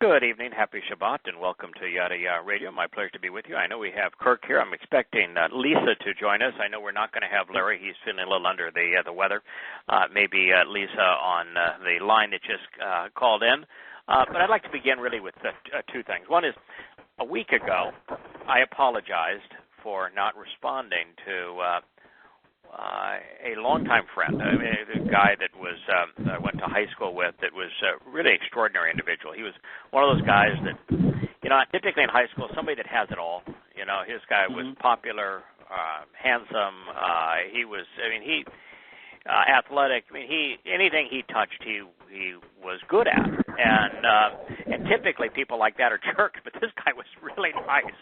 Good evening, happy Shabbat, and welcome to Yada Yahweh Radio. My pleasure to be with you. I know we have Kirk here. I'm expecting Lisa to join us. I know we're not going to have Larry. He's feeling a little under the weather. Maybe Lisa on the line that just called in. But I'd like to begin really with two things. One is, a week ago, I apologized for not responding to a longtime friend, a guy that was I went to high school with, that was a really extraordinary individual. He was one of those guys that, typically in high school, somebody that has it all. His guy was popular, handsome. He was, athletic. Anything he touched, he was good at. And typically people like that are jerks, but this guy was really nice.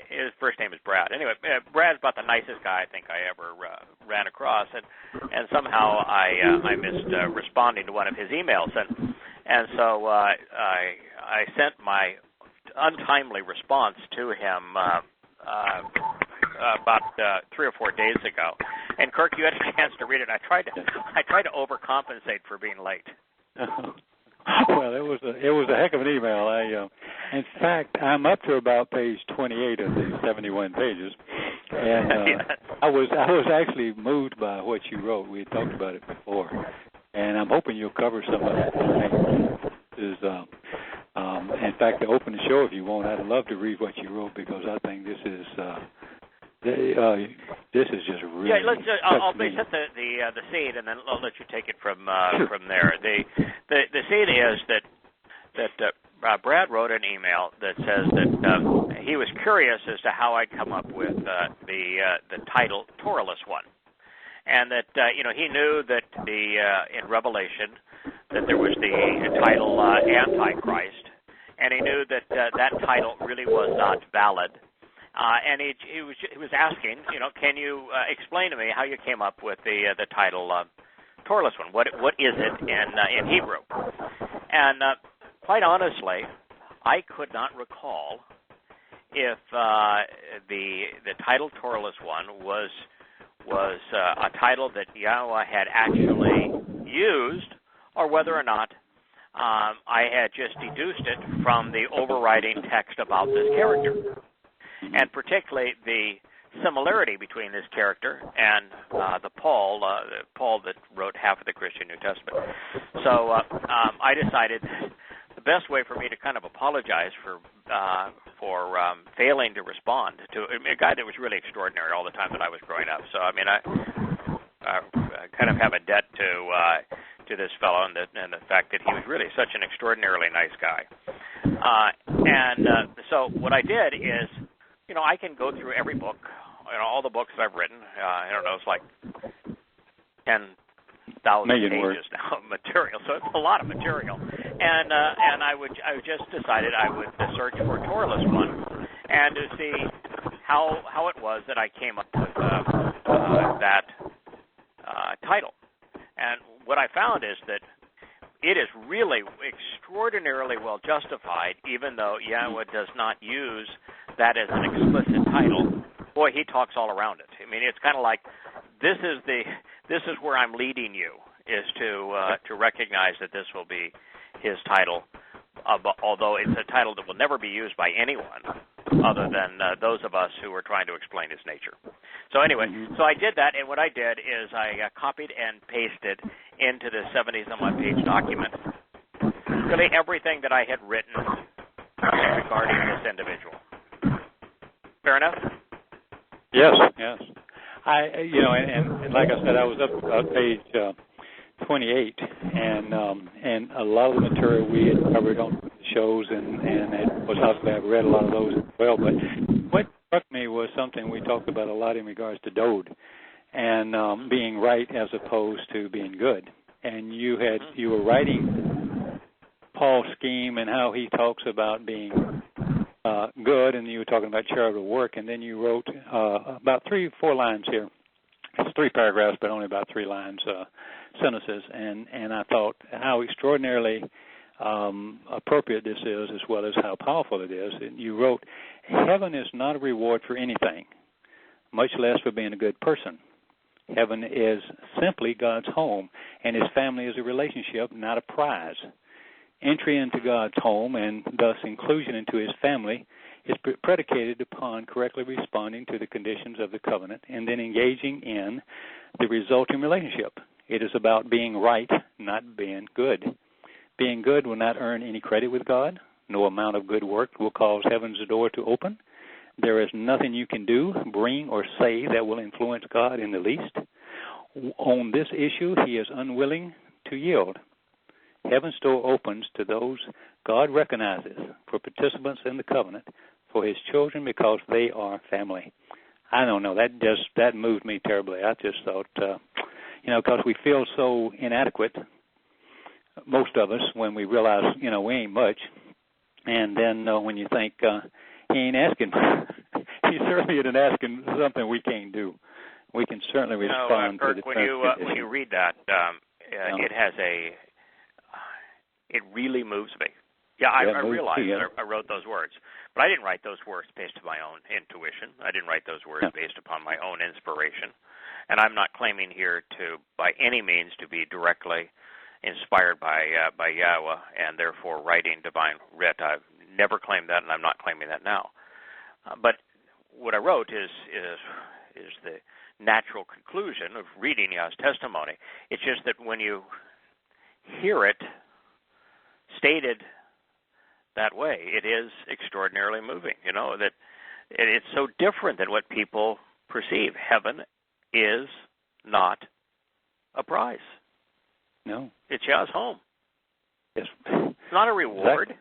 His first name is Brad. Anyway, Brad's about the nicest guy I think I ever ran across, and somehow I missed responding to one of his emails, and so I sent my untimely response to him about 3 or 4 days ago. And Kirk, you had a chance to read it. I tried to overcompensate for being late. Well, it was a heck of an email. In fact, I'm up to about page 28 of the 71 pages, and I was actually moved by what you wrote. We had talked about it before, and I'm hoping you'll cover some of it tonight. In fact, to open the show, if you want, I'd love to read what you wrote, because I think this is just really. Yeah, I'll set the scene, and then I'll let you take it from there. The scene is that Brad wrote an email that says that he was curious as to how I'd come up with the title Torahless One, and that he knew that in Revelation that there was the title Antichrist, and he knew that that title really was not valid. And he was asking, can you explain to me how you came up with the title Torahless One? What is it in Hebrew? And quite honestly, I could not recall if the title Torahless One was a title that Yahowah had actually used, or whether or not I had just deduced it from the overriding text about this character, and particularly the similarity between this character and the Paul that wrote half of the Christian New Testament. So I decided the best way for me to kind of apologize for failing to respond to a guy that was really extraordinary all the time that I was growing up. So I kind of have a debt to this fellow, and the fact that he was really such an extraordinarily nice guy. So what I did is, I can go through every book, all the books that I've written. I don't know, it's like 10,000 pages now of material, so it's a lot of material. And I just decided I would search for Torahless One, and to see how it was that I came up with that title. And what I found is that it is really extraordinarily well justified, even though Yahowah does not use that as an explicit title. Boy, he talks all around it. It's kind of like, this is where I'm leading you, is to recognize that this will be his title, although it's a title that will never be used by anyone other than those of us who are trying to explain his nature. So anyway, so I did that, and what I did is I copied and pasted into the 70-some-odd page document really everything that I had written regarding this individual. Fair enough? Yes. And like I said, I was up at page 28, and a lot of the material we had covered on shows, and of course, obviously I've read a lot of those as well. But what struck me was something we talked about a lot in regards to Dode, and being right as opposed to being good. And you were writing Paul's scheme and how he talks about being good, and you were talking about charitable work, and then you wrote about 3 or 4 lines here. It's 3 paragraphs, but only about 3 lines, sentences, and I thought how extraordinarily appropriate this is, as well as how powerful it is. And you wrote, heaven is not a reward for anything, much less for being a good person. Heaven is simply God's home, and his family is a relationship, not a prize. Entry into God's home and thus inclusion into his family is predicated upon correctly responding to the conditions of the covenant and then engaging in the resulting relationship. It is about being right, not being good. Being good will not earn any credit with God. No amount of good work will cause heaven's door to open. There is nothing you can do, bring, or say that will influence God in the least. On this issue, he is unwilling to yield. Heaven's door opens to those God recognizes for participants in the covenant, for his children, because they are family. I don't know, that moved me terribly. I just thought, because we feel so inadequate, most of us, when we realize, we ain't much. And then when you think he ain't asking, he certainly isn't asking something we can't do. We can certainly respond to the when you read that, it really moves me. Yeah, I realize that I wrote those words, but I didn't write those words based on my own intuition. I didn't write those words based upon my own inspiration, and I'm not claiming here to, by any means, to be directly inspired by Yahweh and therefore writing divine writ. I've never claimed that, and I'm not claiming that now. But what I wrote is the natural conclusion of reading Yah's testimony. It's just that when you hear it stated that way, it is extraordinarily moving. That it's so different than what people perceive. Heaven is not a prize. No. It's Yah's home. Yes. It's not a reward. Exactly.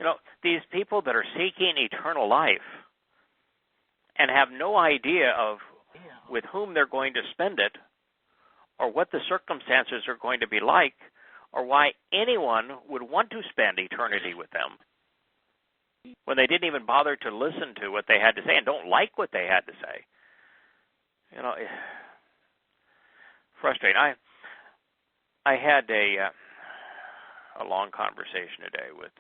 Uh-huh. These people that are seeking eternal life and have no idea of with whom they're going to spend it or what the circumstances are going to be like or why anyone would want to spend eternity with them when they didn't even bother to listen to what they had to say and don't like what they had to say. Frustrating. I had a long conversation today with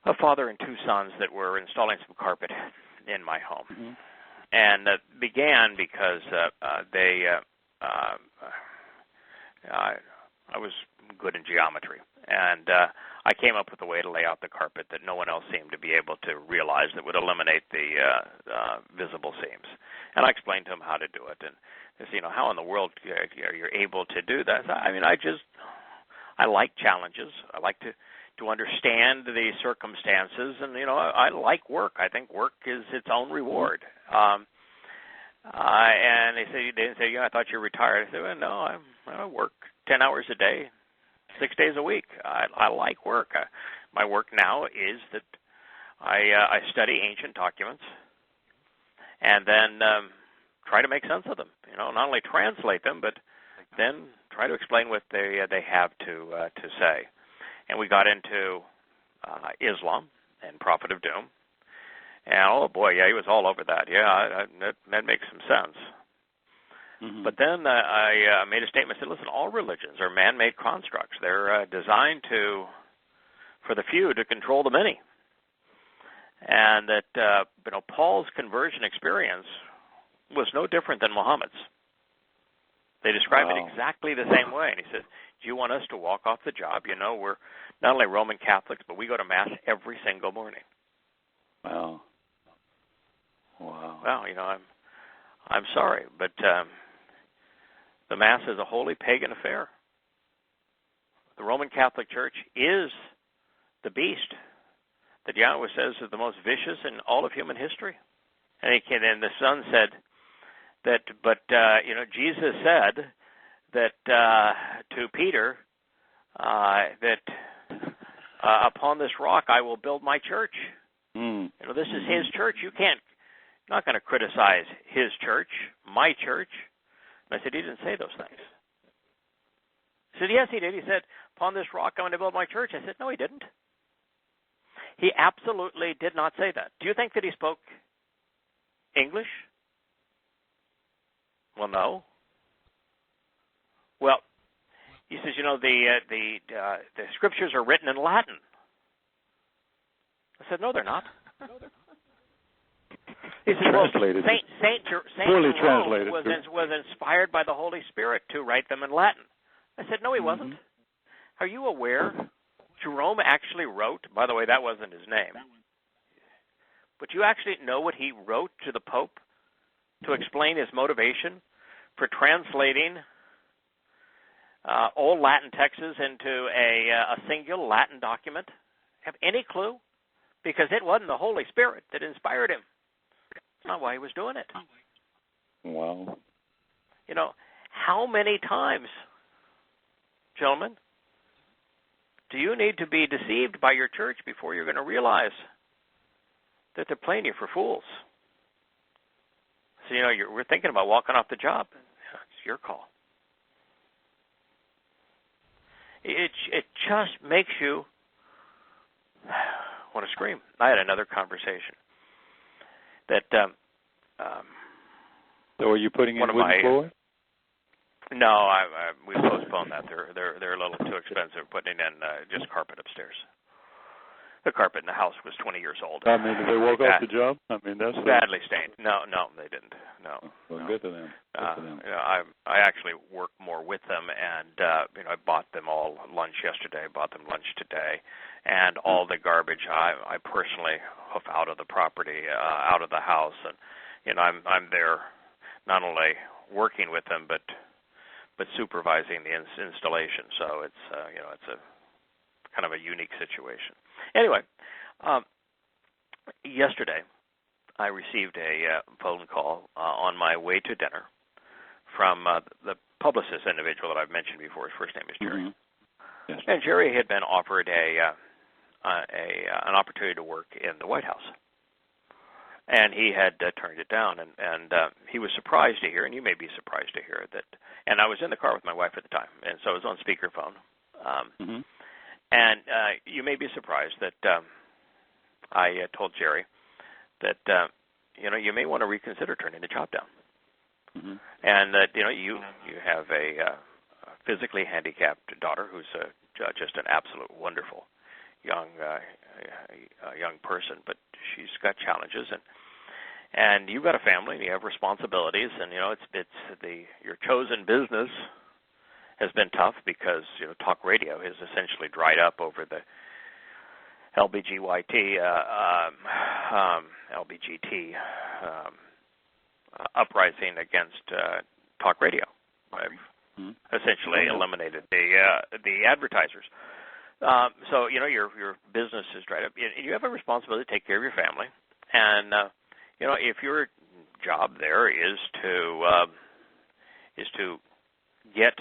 a father and two sons that were installing some carpet in my home, mm-hmm. and began because I was good in geometry, and I came up with a way to lay out the carpet that no one else seemed to be able to realize that would eliminate the visible seams. And I explained to them how to do it, and they said, how in the world you're able to do that? I mean, I like challenges. I like to understand the circumstances, and I like work. I think work is its own reward. And they say, I thought you were retired. I said, well, no, I work 10 hours a day, 6 days a week. I like work. My work now is that I study ancient documents and then try to make sense of them. Not only translate them, but then try to explain what they have to say. And we got into Islam and Prophet of Doom. And, oh, boy, yeah, he was all over that. Yeah, that makes some sense. Mm-hmm. But then I made a statement. I said, listen, all religions are man-made constructs. They're designed for the few to control the many. And that, Paul's conversion experience was no different than Muhammad's. They describe it exactly the same way. And he says, do you want us to walk off the job? We're not only Roman Catholics, but we go to Mass every single morning. Wow. Well, I'm sorry, but the Mass is a holy pagan affair. The Roman Catholic Church is the beast that Yahweh says is the most vicious in all of human history. And the son said that, but Jesus said that to Peter that upon this rock I will build my church. Mm. This is his church. You're not going to criticize his church, my church. And I said, he didn't say those things. He said, yes, he did. He said, upon this rock I'm going to build my church. I said, no, he didn't. He absolutely did not say that. Do you think that he spoke English? Well, no. Well, he says, the scriptures are written in Latin. I said, no, they're not. He said, translated. Saint Poorly Jerome translated. was inspired by the Holy Spirit to write them in Latin. I said, no, he wasn't. Are you aware? Jerome actually wrote, by the way, that wasn't his name, but you actually know what he wrote to the Pope to explain his motivation for translating old Latin texts into a singular Latin document? Have any clue? Because it wasn't the Holy Spirit that inspired him. That's not why he was doing it. Wow. You know, how many times, gentlemen, do you need to be deceived by your church before you're going to realize that they're playing you for fools? So, you know, we're thinking about walking off the job. It's your call. It just makes you want to scream. I had another conversation that so are you putting in wooden floor? No, we postponed that. They're a little too expensive. Putting in just carpet upstairs. The carpet in the house was 20 years old. I mean, did they walk off the job? I mean, that's badly stained. No, they didn't. No. Well, good to them. You know, I actually work more with them, and you know, I bought them all lunch yesterday. Bought them lunch today, and all the garbage I personally hoof out of the property, out of the house, and you know, I'm there not only working with them, but supervising the installation. So it's you know, it's a kind of a unique situation. Anyway, yesterday I received a phone call on my way to dinner from the publicist individual that I've mentioned before. His first name is Jerry. Mm-hmm. Yes. And Jerry had been offered an opportunity to work in the White House. And he had turned it down, and he was surprised to hear, and you may be surprised to hear that. And I was in the car with my wife at the time, and so I was on speakerphone. And you may be surprised that I told Jerry that you know, you may want to reconsider turning the job down, and that you know, you have a physically handicapped daughter who's just an absolute wonderful young person, but she's got challenges, and you've got a family, and you have responsibilities, and you know, your chosen business has been tough because you know, talk radio has essentially dried up over the LBGT uprising against talk radio. I've essentially eliminated the advertisers. So you know, your business is dried up. You have a responsibility to take care of your family, and you know, if your job there is to get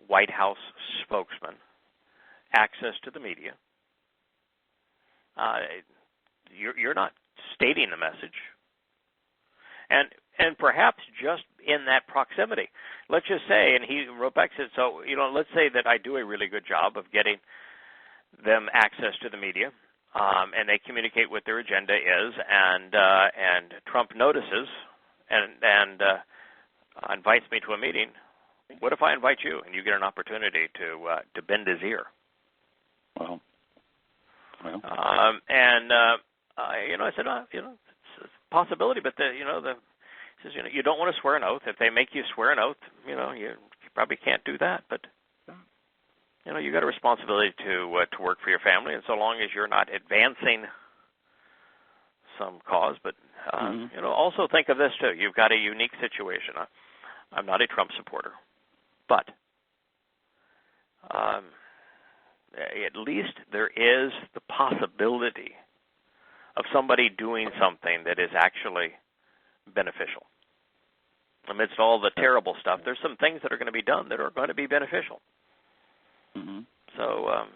White House spokesman access to the media, you're not stating the message, and perhaps just in that proximity. Let's just say, and he wrote back and said, so, you know, let's say that I do a really good job of getting them access to the media, and they communicate what their agenda is, and Trump notices and invites me to a meeting. What if I invite you and you get an opportunity to bend his ear? Well. You know, I said, you know, it's a possibility, but he says, you know, you don't want to swear an oath. If they make you swear an oath, you know, you probably can't do that. But you know, you got a responsibility to work for your family, and so long as you're not advancing some cause, but you know, also think of this too. You've got a unique situation. I'm not a Trump supporter, but at least there is the possibility of somebody doing something that is actually beneficial. Amidst all the terrible stuff, there's some things that are going to be done that are going to be beneficial. So,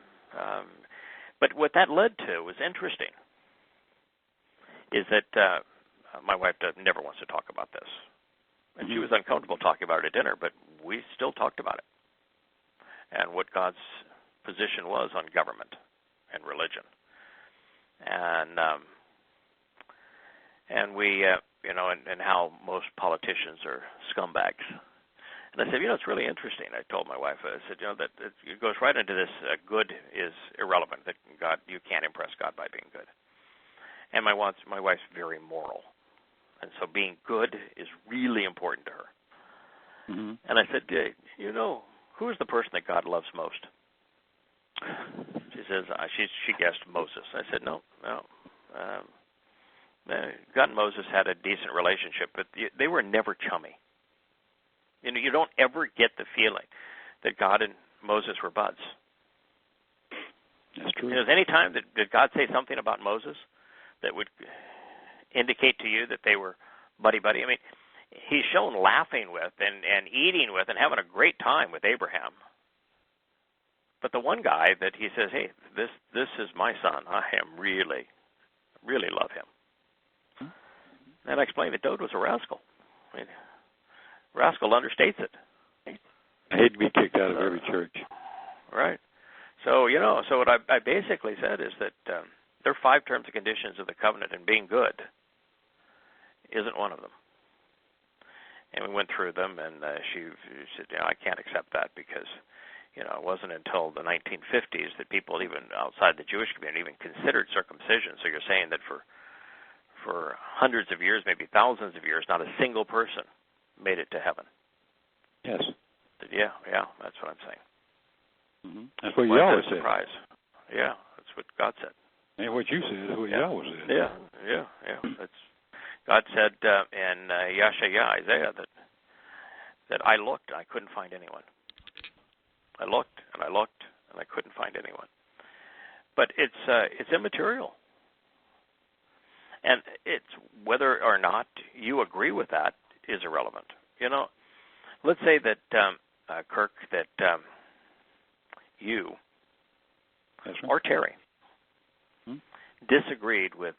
but what that led to was interesting, is that my wife never wants to talk about this. And she was uncomfortable talking about it at dinner, but we still talked about it and what God's position was on government and religion. And we, you know, and how most politicians are scumbags. And I said, you know, it's really interesting. I told my wife, I said, you know, that it goes right into this, good is irrelevant, that God, you can't impress God by being good. And my wife's very moral. And so being good is really important to her. And I said, you know, who is the person that God loves most? She says, she guessed Moses. I said, no. God and Moses had a decent relationship, but they were never chummy. You don't ever get the feeling that God and Moses were buds. That's true. Any time did God say something about Moses that would indicate to you that they were buddy-buddy? I mean, he's shown laughing with and eating with and having a great time with Abraham. But the one guy that he says, hey, this is my son. I am really love him. And I explained that Dode was a rascal. I mean, rascal understates it. I hate to be kicked out of every church. Right. So, so what I basically said is that there are 5 terms and conditions of the covenant, and being good isn't one of them. And we went through them, and she said, I can't accept that because, it wasn't until the 1950s that people even outside the Jewish community even considered circumcision. So you're saying that for hundreds of years, maybe thousands of years, not a single person made it to heaven. Yes. Yeah, that's what I'm saying. Mm-hmm. That's what Yahweh said. Surprise. Yeah, that's what God said. And what you said is what Yahweh said. Yeah. That's God said in Isaiah that I looked and I couldn't find anyone. I looked and I looked and I couldn't find anyone. But it's immaterial. And it's whether or not you agree with that is irrelevant. Let's say that, Kirk, that you or Terry disagreed with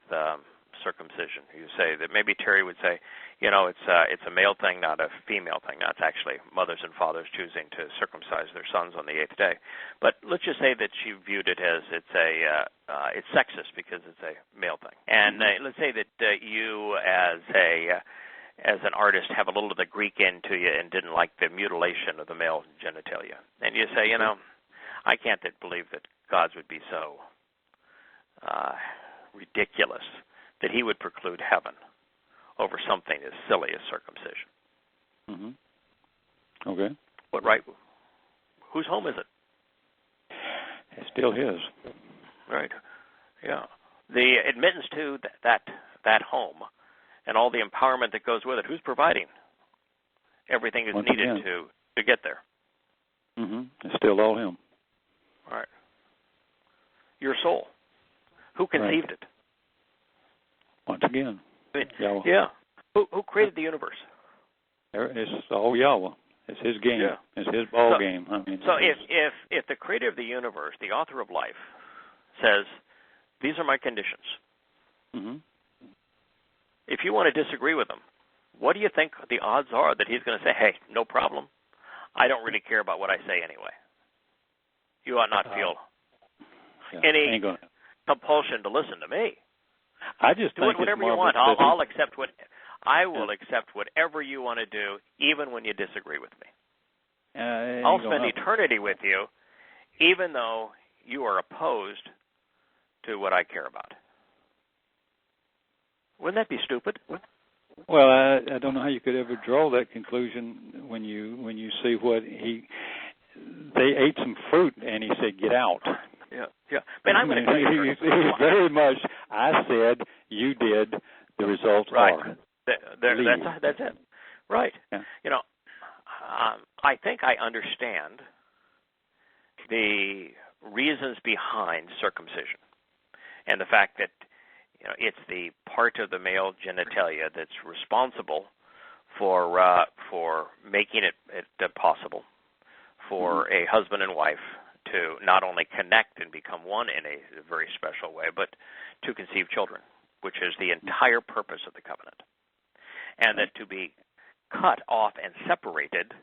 circumcision. You say that maybe Terry would say, it's a male thing, not a female thing. That's actually mothers and fathers choosing to circumcise their sons on the 8th day. But let's just say that she viewed it as it's sexist because it's a male thing. And let's say that you as an artist have a little of the Greek into you and didn't like the mutilation of the male genitalia. And you say, I can't believe that gods would be so ridiculous that he would preclude heaven over something as silly as circumcision. Mm-hmm. Okay. What right? Whose home is it? It's still his. Right. Yeah. The admittance to that home and all the empowerment that goes with it. Who's providing everything that's needed to get there? Mm-hmm. It's still all him. All right. Your soul. Who conceived it? Once again, Yahweh. Yeah. Who created the universe? It's all Yahweh. It's his game. Yeah. It's his ball game. I mean, so if the creator of the universe, the author of life, says, these are my conditions, if you want to disagree with him, what do you think the odds are that he's going to say, hey, no problem, I don't really care about what I say anyway? You ought not feel any compulsion to listen to me. I just do whatever you want. I'll accept I will accept whatever you want to do, even when you disagree with me. I'll spend eternity with you, even though you are opposed to what I care about. Wouldn't that be stupid? Well, I don't know how you could ever draw that conclusion when you see what they ate some fruit and he said, "Get out." Yeah. Man, I'm going to tell you. Very much. I said, you did. The results are. That's it. Right. Yeah. I think I understand the reasons behind circumcision and the fact that it's the part of the male genitalia that's responsible for making it possible for a husband and wife to not only connect and become one in a very special way, but to conceive children, which is the entire purpose of the covenant. And that to be cut off and separated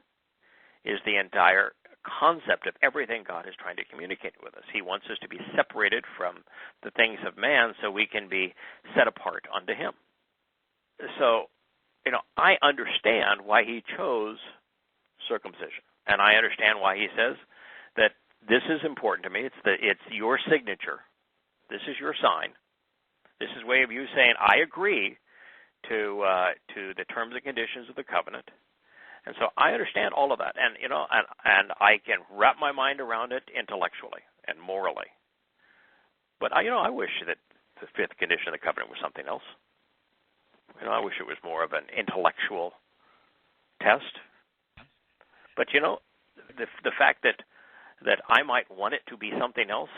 is the entire concept of everything God is trying to communicate with us. He wants us to be separated from the things of man so we can be set apart unto him. So, I understand why he chose circumcision. And I understand why he says that this is important to me. It's your signature. This is your sign. This is a way of you saying, I agree to the terms and conditions of the covenant, And so I understand all of that, and and I can wrap my mind around it intellectually and morally. But I wish that the fifth condition of the covenant was something else. I wish it was more of an intellectual test. But the fact that I might want it to be something else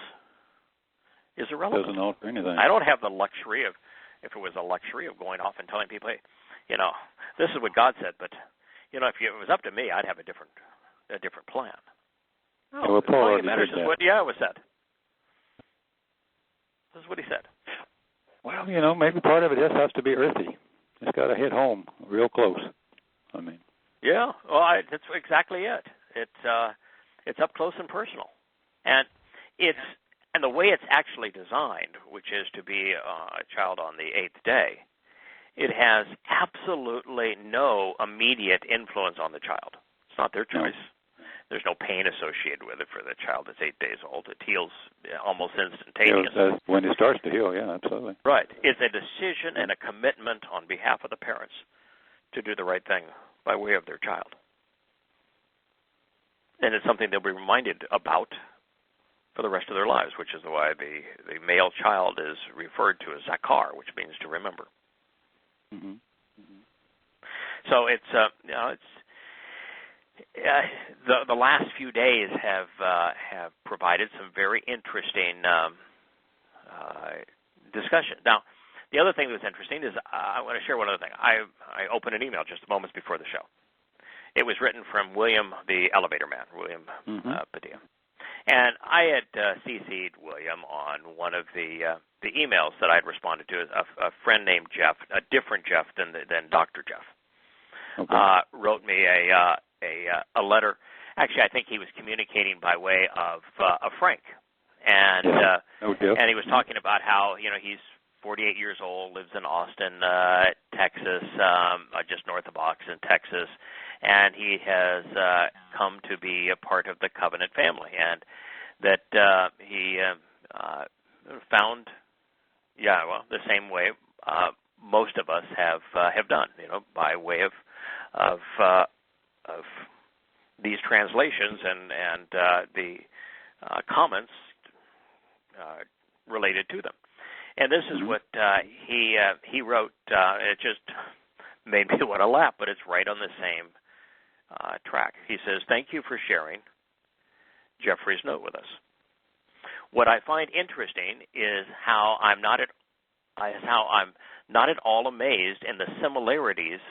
is irrelevant. Doesn't alter anything. I don't have the luxury of, if it was a luxury of going off and telling people, hey, this is what God said, but if it was up to me, I'd have a different plan. No, well, Paul all that already matters did is that. what Yahowah said. This is what he said. Well, maybe part of it just has to be earthy. It's got to hit home real close. I mean. Yeah, well, that's exactly it. It's up close and personal, and the way it's actually designed, which is to be a child on the eighth day, it has absolutely no immediate influence on the child. It's not their choice. There's no pain associated with it for the child that's 8 days old. It heals almost instantaneously. That's when it starts to heal, yeah, absolutely. Right. It's a decision and a commitment on behalf of the parents to do the right thing by way of their child. And it's something they'll be reminded about for the rest of their lives, which is why the male child is referred to as zakar, which means to remember. Mm-hmm. So the last few days have provided some very interesting discussion. Now, the other thing that was interesting is I want to share one other thing. I opened an email just moments before the show. It was written from William, the elevator man, William Padilla. And I had CC'd William on one of the emails that I had responded to. A friend named Jeff, a different Jeff than Dr. Jeff, wrote me a letter. Actually, I think he was communicating by way of Frank, and and he was talking about how he's 48 years old, lives in Austin, Texas, just north of Austin, Texas, and he has come to be a part of the covenant family, and that he found Yahowah the same way most of us have done, by way of these translations and the comments related to them. And this is what he wrote. It just made me want to laugh, but it's right on the same track. He says, "Thank you for sharing Jeffrey's note with us. What I find interesting is how I'm not at all amazed in the similarities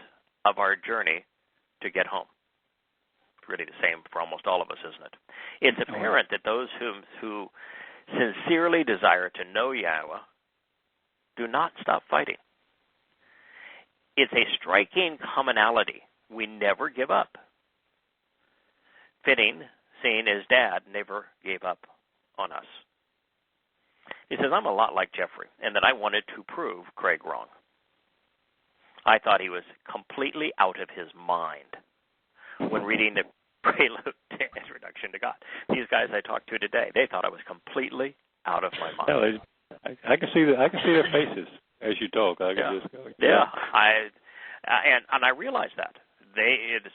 of our journey to get home." It's really the same for almost all of us, isn't it? It's apparent that those who sincerely desire to know Yahowah do not stop fighting. It's a striking commonality. We never give up. Fitting, seeing his dad never gave up on us. He says, I'm a lot like Jeffrey, and that I wanted to prove Craig wrong. I thought he was completely out of his mind when reading the prelude to Introduction to God. These guys I talked to today, they thought I was completely out of my mind. I can see their faces as you talk. I can just go. Yeah. I realized that.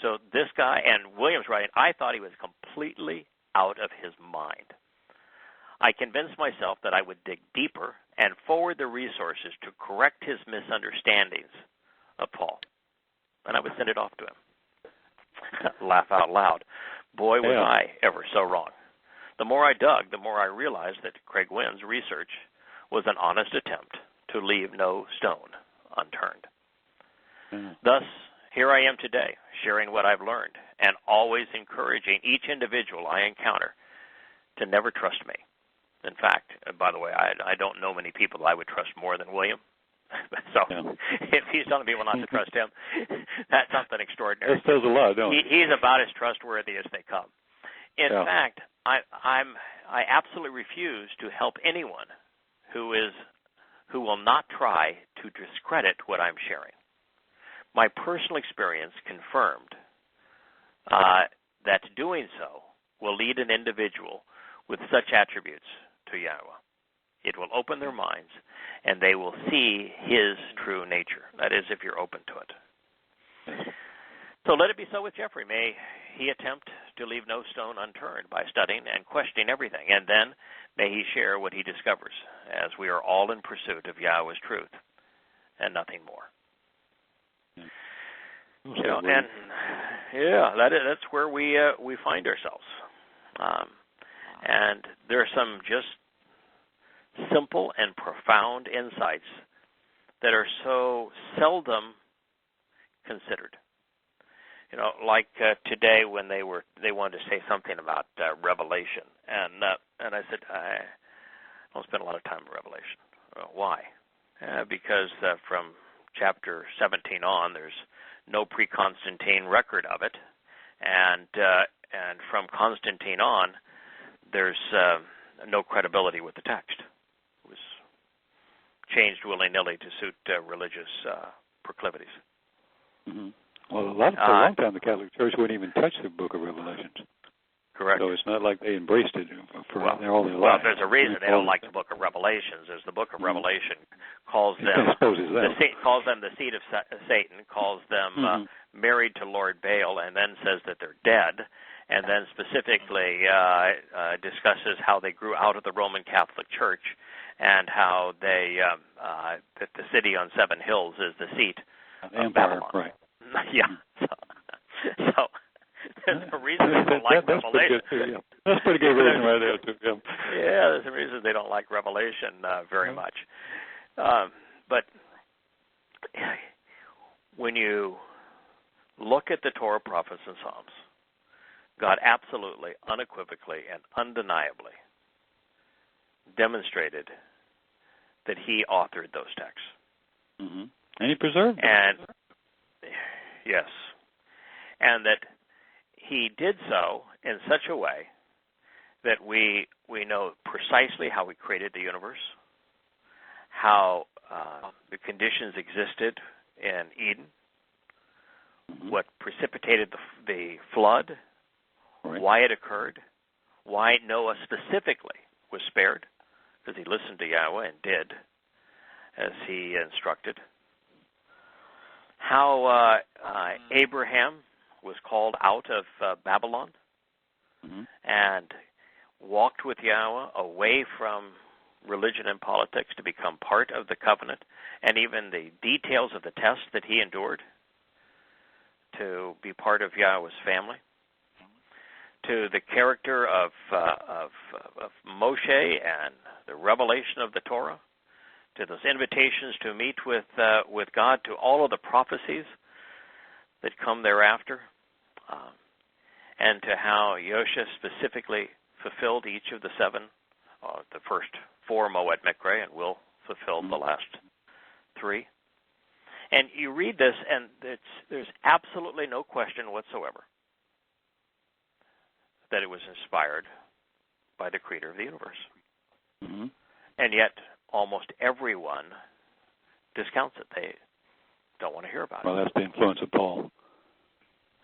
So this guy, and William's writing, I thought he was completely out of his mind. I convinced myself that I would dig deeper and forward the resources to correct his misunderstandings of Paul. And I would send it off to him. Laugh out loud. Boy, was I ever so wrong. The more I dug, the more I realized that Craig Wynn's research was an honest attempt to leave no stone unturned. Thus, here I am today, sharing what I've learned, and always encouraging each individual I encounter to never trust me. In fact, by the way, I don't know many people I would trust more than William. So if he's telling people not to trust him, that's something extraordinary. That says a lot, don't it? He's about as trustworthy as they come. In fact, I absolutely refuse to help anyone who will not try to discredit what I'm sharing. My personal experience confirmed that doing so will lead an individual with such attributes to Yahowah. It will open their minds, and they will see his true nature. That is, if you're open to it. So let it be so with Jeffrey. May he attempt to leave no stone unturned by studying and questioning everything, and then may he share what he discovers, as we are all in pursuit of Yahweh's truth and nothing more. You know, and that's where we find ourselves. And there are some just simple and profound insights that are so seldom considered. You know, like today when they wanted to say something about Revelation, and I said I don't spend a lot of time in Revelation. Why? Because from chapter 17 on, there's no pre-Constantine record of it, and from Constantine on, there's no credibility with the text. It was changed willy-nilly to suit religious proclivities. Mm-hmm. Well, for a long time, the Catholic Church wouldn't even touch the Book of Revelations. Correct. So it's not like they embraced it for all their lives. Well, there's a reason they don't like the Book of Revelations. Is the Book of Revelation calls them calls them the seed of Satan, calls them married to Lord Baal, and then says that they're dead, and then specifically discusses how they grew out of the Roman Catholic Church and how they that the city on seven hills is the seat of Empire, Babylon. right? Yeah. So there's a reason they don't like Revelation. That's pretty good reason right there, too. Yeah, there's a reason they don't like Revelation very much. But when you look at the Torah, prophets, and Psalms, God absolutely, unequivocally, and undeniably demonstrated that He authored those texts. Mm-hmm. And He preserved them. And yes, and that He did so in such a way that we know precisely how He created the universe, how the conditions existed in Eden, what precipitated the flood, why it occurred, why Noah specifically was spared, because he listened to Yahweh and did as He instructed, how Abraham was called out of Babylon and walked with Yahweh away from religion and politics to become part of the covenant, and even the details of the test that he endured to be part of Yahweh's family, to the character of Moshe and the revelation of the Torah, to those invitations to meet with God, to all of the prophecies that come thereafter, and to how Yosha specifically fulfilled each of the seven, the first four Moed Mikre, and will fulfill the last three. And you read this, and there's absolutely no question whatsoever that it was inspired by the Creator of the universe. Mm-hmm. And yet, almost everyone discounts it. They don't want to hear about it. Well, that's the influence of Paul.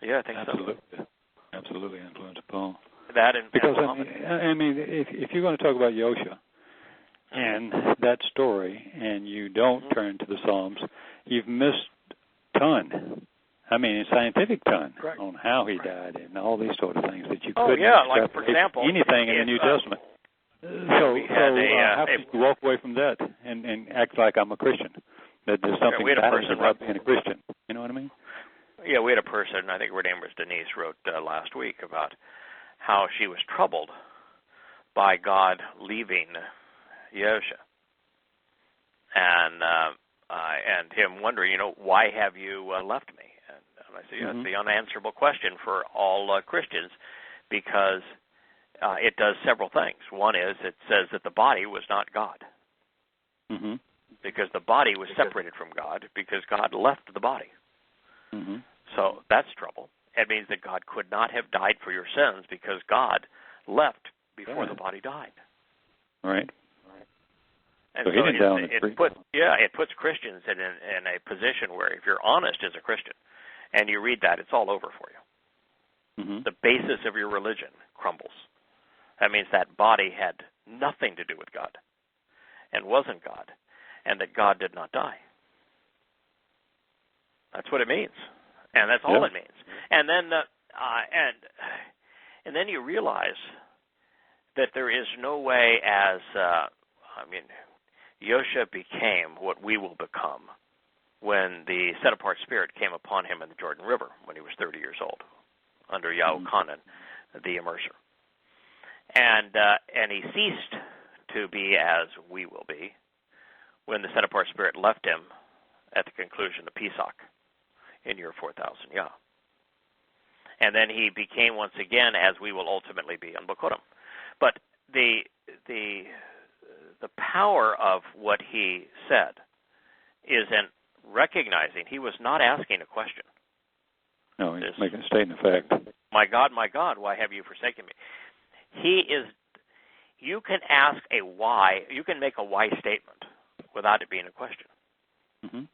Yeah, I think so. Absolutely influence of Paul. That and because if you're going to talk about Yosha and that story, and you don't turn to the Psalms, you've missed a ton. I mean, a scientific ton on how he died and all these sort of things that you couldn't like for example, anything in the New Testament. So how could you walk away from that and act like I'm a Christian? That there's something bad about being a Christian. You know what I mean? Yeah, we had a person, I think her name was Denise, wrote last week about how she was troubled by God leaving Yosha, and him wondering, why have you left me? And I said, it's the unanswerable question for all Christians, because it does several things. One is it says that the body was not God, because the body was separated from God, because God left the body. So that's trouble. It means that God could not have died for your sins because God left before the body died. Right. And so it puts Christians in a position where if you're honest as a Christian and you read that, it's all over for you. The basis of your religion crumbles. That means that body had nothing to do with God and wasn't God, and that God did not die. That's what it means. And that's all it means. And then and then you realize that there is no way as Yosha became what we will become when the set-apart spirit came upon him in the Jordan River when he was 30 years old under Yahuwah, the immerser. And he ceased to be as we will be when the set-apart spirit left him at the conclusion of Pesach in year 4000 Yah. And then he became once again as we will ultimately be on Bokurim. But the power of what he said is in recognizing he was not asking a question. No, he's making a statement of fact. My God, why have you forsaken me? You can ask a why, you can make a why statement without it being a question. Mm-hmm.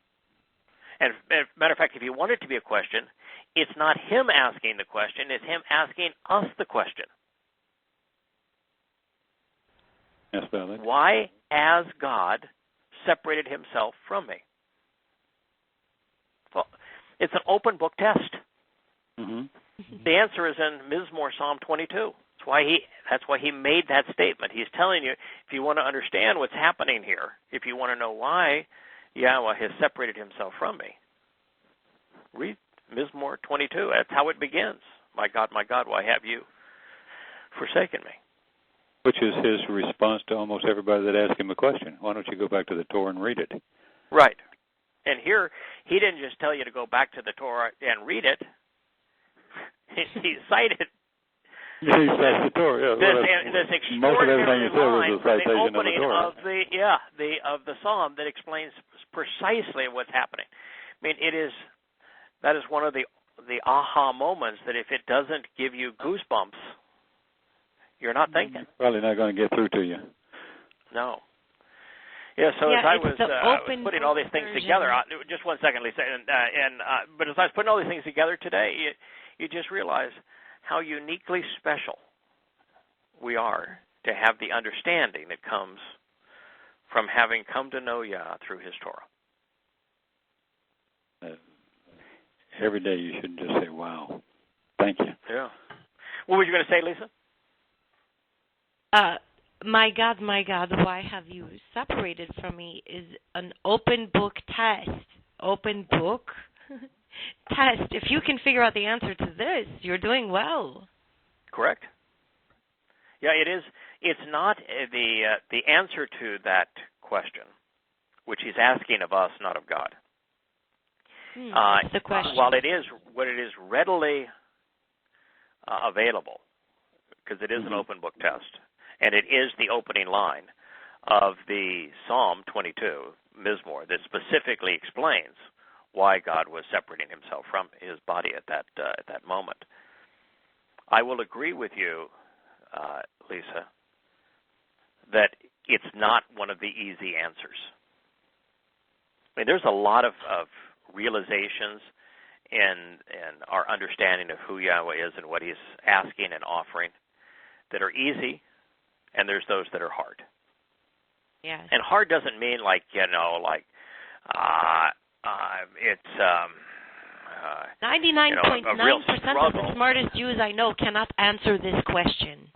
And as a matter of fact, if you want it to be a question, it's not him asking the question, it's him asking us the question. That's valid. Why has God separated himself from me? Well, it's an open book test. Mm-hmm. The answer is in Mizmor Psalm 22. That's why he made that statement. He's telling you, if you want to understand what's happening here, if you want to know why Yahweh has separated himself from me, read Mizmor 22. That's how it begins. My God, why have you forsaken me? Which is his response to almost everybody that asks him a question. Why don't you go back to the Torah and read it? Right. And here, he didn't just tell you to go back to the Torah and read it. He cited he cited the Torah. This extraordinary line from the opening of the psalm that explains precisely what's happening. I mean, that is one of the aha moments that if it doesn't give you goosebumps, you're not thinking. Probably not going to get through to you. No. Yeah. So as I was putting all these things together, just one second, Lisa. But as I was putting all these things together today, you just realize how uniquely special we are to have the understanding that comes from having come to know Yah through His Torah. Every day you should just say, "Wow, thank you." Yeah. What were you going to say, Lisa? My God, why have you separated from me is an open book test. Open book test. If you can figure out the answer to this, you're doing well. Correct. Yeah, it is. It's not the answer to that question, which he's asking of us, not of God. That's the question. While it is readily available, because it is an open book test, and it is the opening line of the Psalm 22, Mizmor, that specifically explains why God was separating himself from his body at that moment. I will agree with you, Lisa, that it's not one of the easy answers. I mean, there's a lot of realizations in our understanding of who Yahweh is and what he's asking and offering that are easy, and there's those that are hard. Yes. And hard doesn't mean it's 99.9% of the smartest Jews I know cannot answer this question.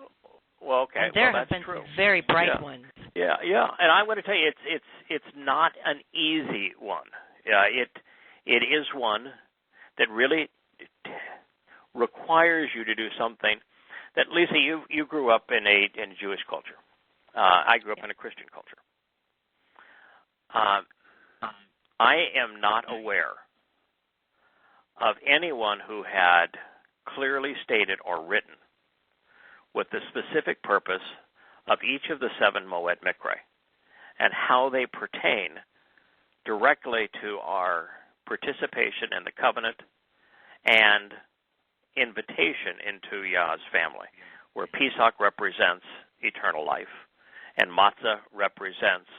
Well, okay, and there that's have been true. Very bright ones. Yeah, and I'm going to tell you, it's not an easy one. It is one that really requires you to do something. That, Lisa, you grew up in a Jewish culture. I grew up in a Christian culture. I am not aware of anyone who had clearly stated or written what the specific purpose of each of the 7 Moed Mikra and how they pertain directly to our participation in the covenant and invitation into Yah's family, where Pesach represents eternal life, and Matzah represents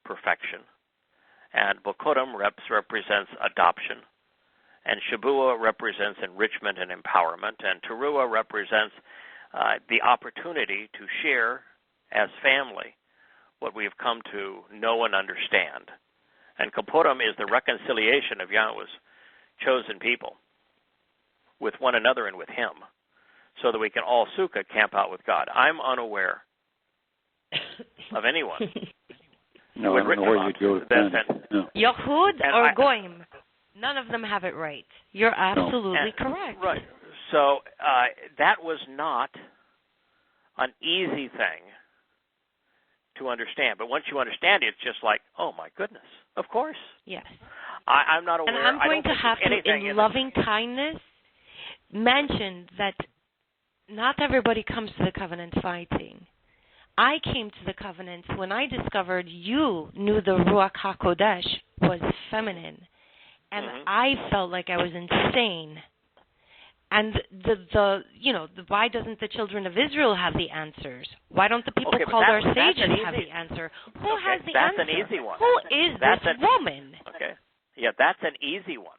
perfection, and Bokurim represents adoption, and Shabuah represents enrichment and empowerment, and Teruah represents the opportunity to share as family what we have come to know and understand. And Kippurim is the reconciliation of Yahweh's chosen people with one another and with him, so that we can all sukkah, camp out with God. I'm unaware of anyone. No, I don't know where you'd go with that. No. Yahud or Goyim. None of them have it right. You're absolutely correct. Right. So that was not an easy thing to understand. But once you understand it, it's just like, oh, my goodness, of course. Yes. I'm not aware. And I'm going to have to, in loving kindness, mention that not everybody comes to the covenant fighting. I came to the covenant when I discovered you knew the Ruach HaKodesh was feminine. And I felt like I was insane. And why doesn't the children of Israel have the answers? Why don't the people called our sages have the answer? Who has the answer? That's an easy one. Who is this woman? Okay. Yeah, that's an easy one.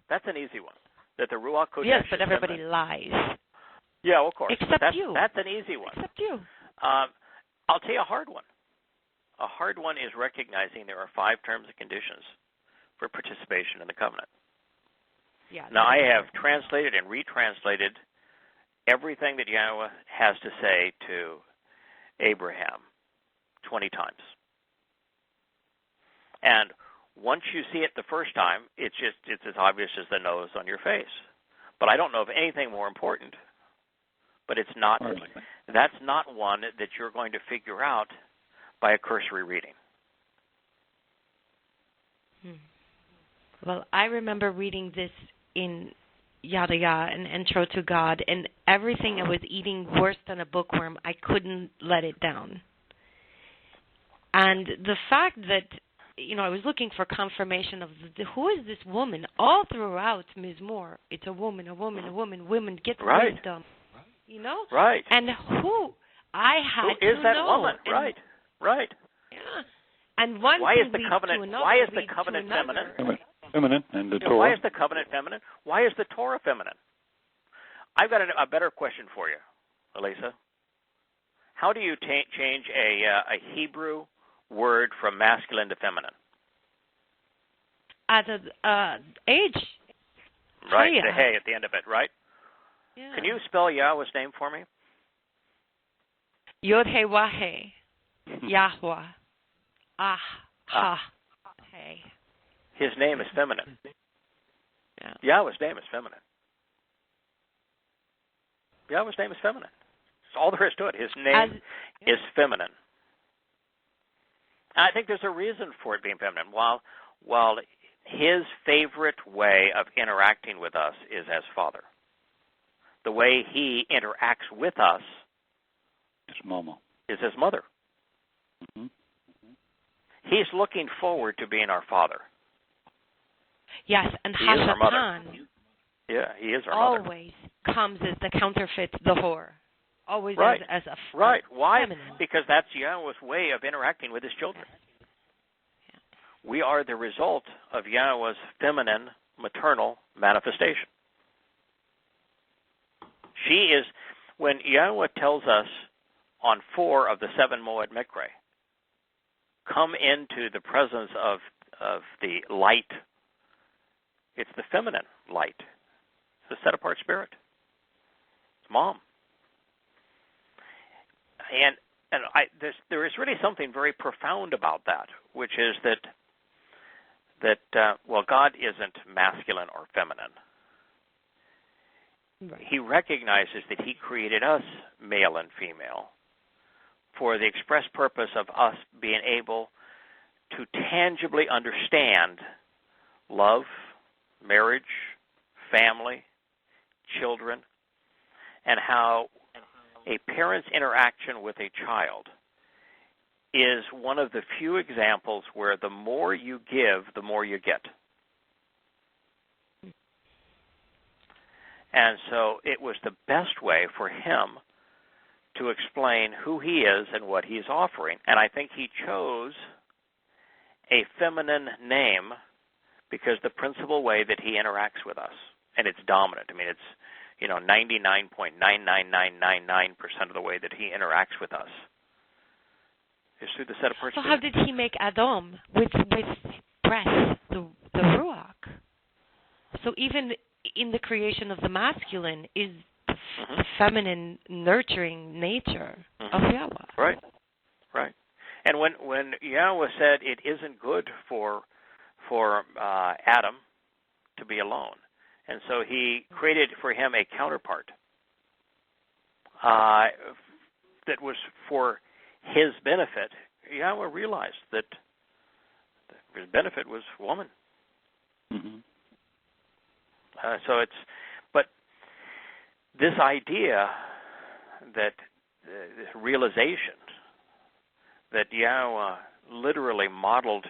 That's an easy one. That the Ruach Kodesh. Yes, but everybody lies. Yeah, of course. Except you. That's an easy one. Except you. I'll tell you a hard one. A hard one is recognizing there are 5 terms and conditions for participation in the covenant. Yeah. Now, I have translated and retranslated everything that Yahweh has to say to Abraham 20 times. And once you see it the first time, it's as obvious as the nose on your face. But I don't know of anything more important. But it's not. That's not one that you're going to figure out by a cursory reading. Well, I remember reading this in Yada Yahweh, an intro to God, and everything I was eating worse than a bookworm. I couldn't let it down. And the fact that, I was looking for confirmation of who is this woman all throughout Mizmor. It's a woman, a woman, a woman. Women get wisdom. Right. And who I had who is to that know. woman? And, right. Yeah. And one why thing is the leads covenant? to another, Why is the leads covenant to another. feminine? Feminine, and the Torah. Why is the covenant feminine? Why is the Torah feminine? I've got a better question for you, Elisa. How do you change a Hebrew word from masculine to feminine? At age. Right, Haya. the hey at the end of it, right? Yeah. Can you spell Yahweh's name for me? Yod He Wah He. Yahowah. Ha. Hey. His name is feminine. Yeah. Yahweh's name is feminine. Yahweh's name is feminine. That's all there is to it. His name is feminine. And I think there's a reason for it being feminine. While his favorite way of interacting with us is as Father. The way he interacts with us is as Mother. Mm-hmm. He's looking forward to being our Father. Yes, and he is our mother. Hashatan Yeah, he is our mother. Always comes as the counterfeit, the whore. Always as a Right. Why? Feminine. Because that's Yahweh's way of interacting with his children. Yeah. We are the result of Yahweh's feminine, maternal manifestation. She is, when Yahweh tells us on 4 of the 7 Moed Mikre, come into the presence of the light. It's the feminine light. It's the set-apart spirit. It's Mom. And there is really something very profound about that, which is that God isn't masculine or feminine. Right. He recognizes that he created us male and female for the express purpose of us being able to tangibly understand love, marriage, family, children, and how a parent's interaction with a child is one of the few examples where the more you give, the more you get. And so it was the best way for him to explain who he is and what he's offering. And I think he chose a feminine name because the principal way that he interacts with us, and it's dominant. I mean, it's 99.99999% of the way that he interacts with us is through the set-apart spirit. So how did he make Adam with breath, the Ruach? So even in the creation of the masculine is the feminine, nurturing nature of Yahweh. Right, right. And when Yahweh said it isn't good for Adam to be alone, and so He created for him a counterpart that was for his benefit, Yahweh realized that his benefit was woman. Mm-hmm. But this idea that this realization that Yahweh literally modeled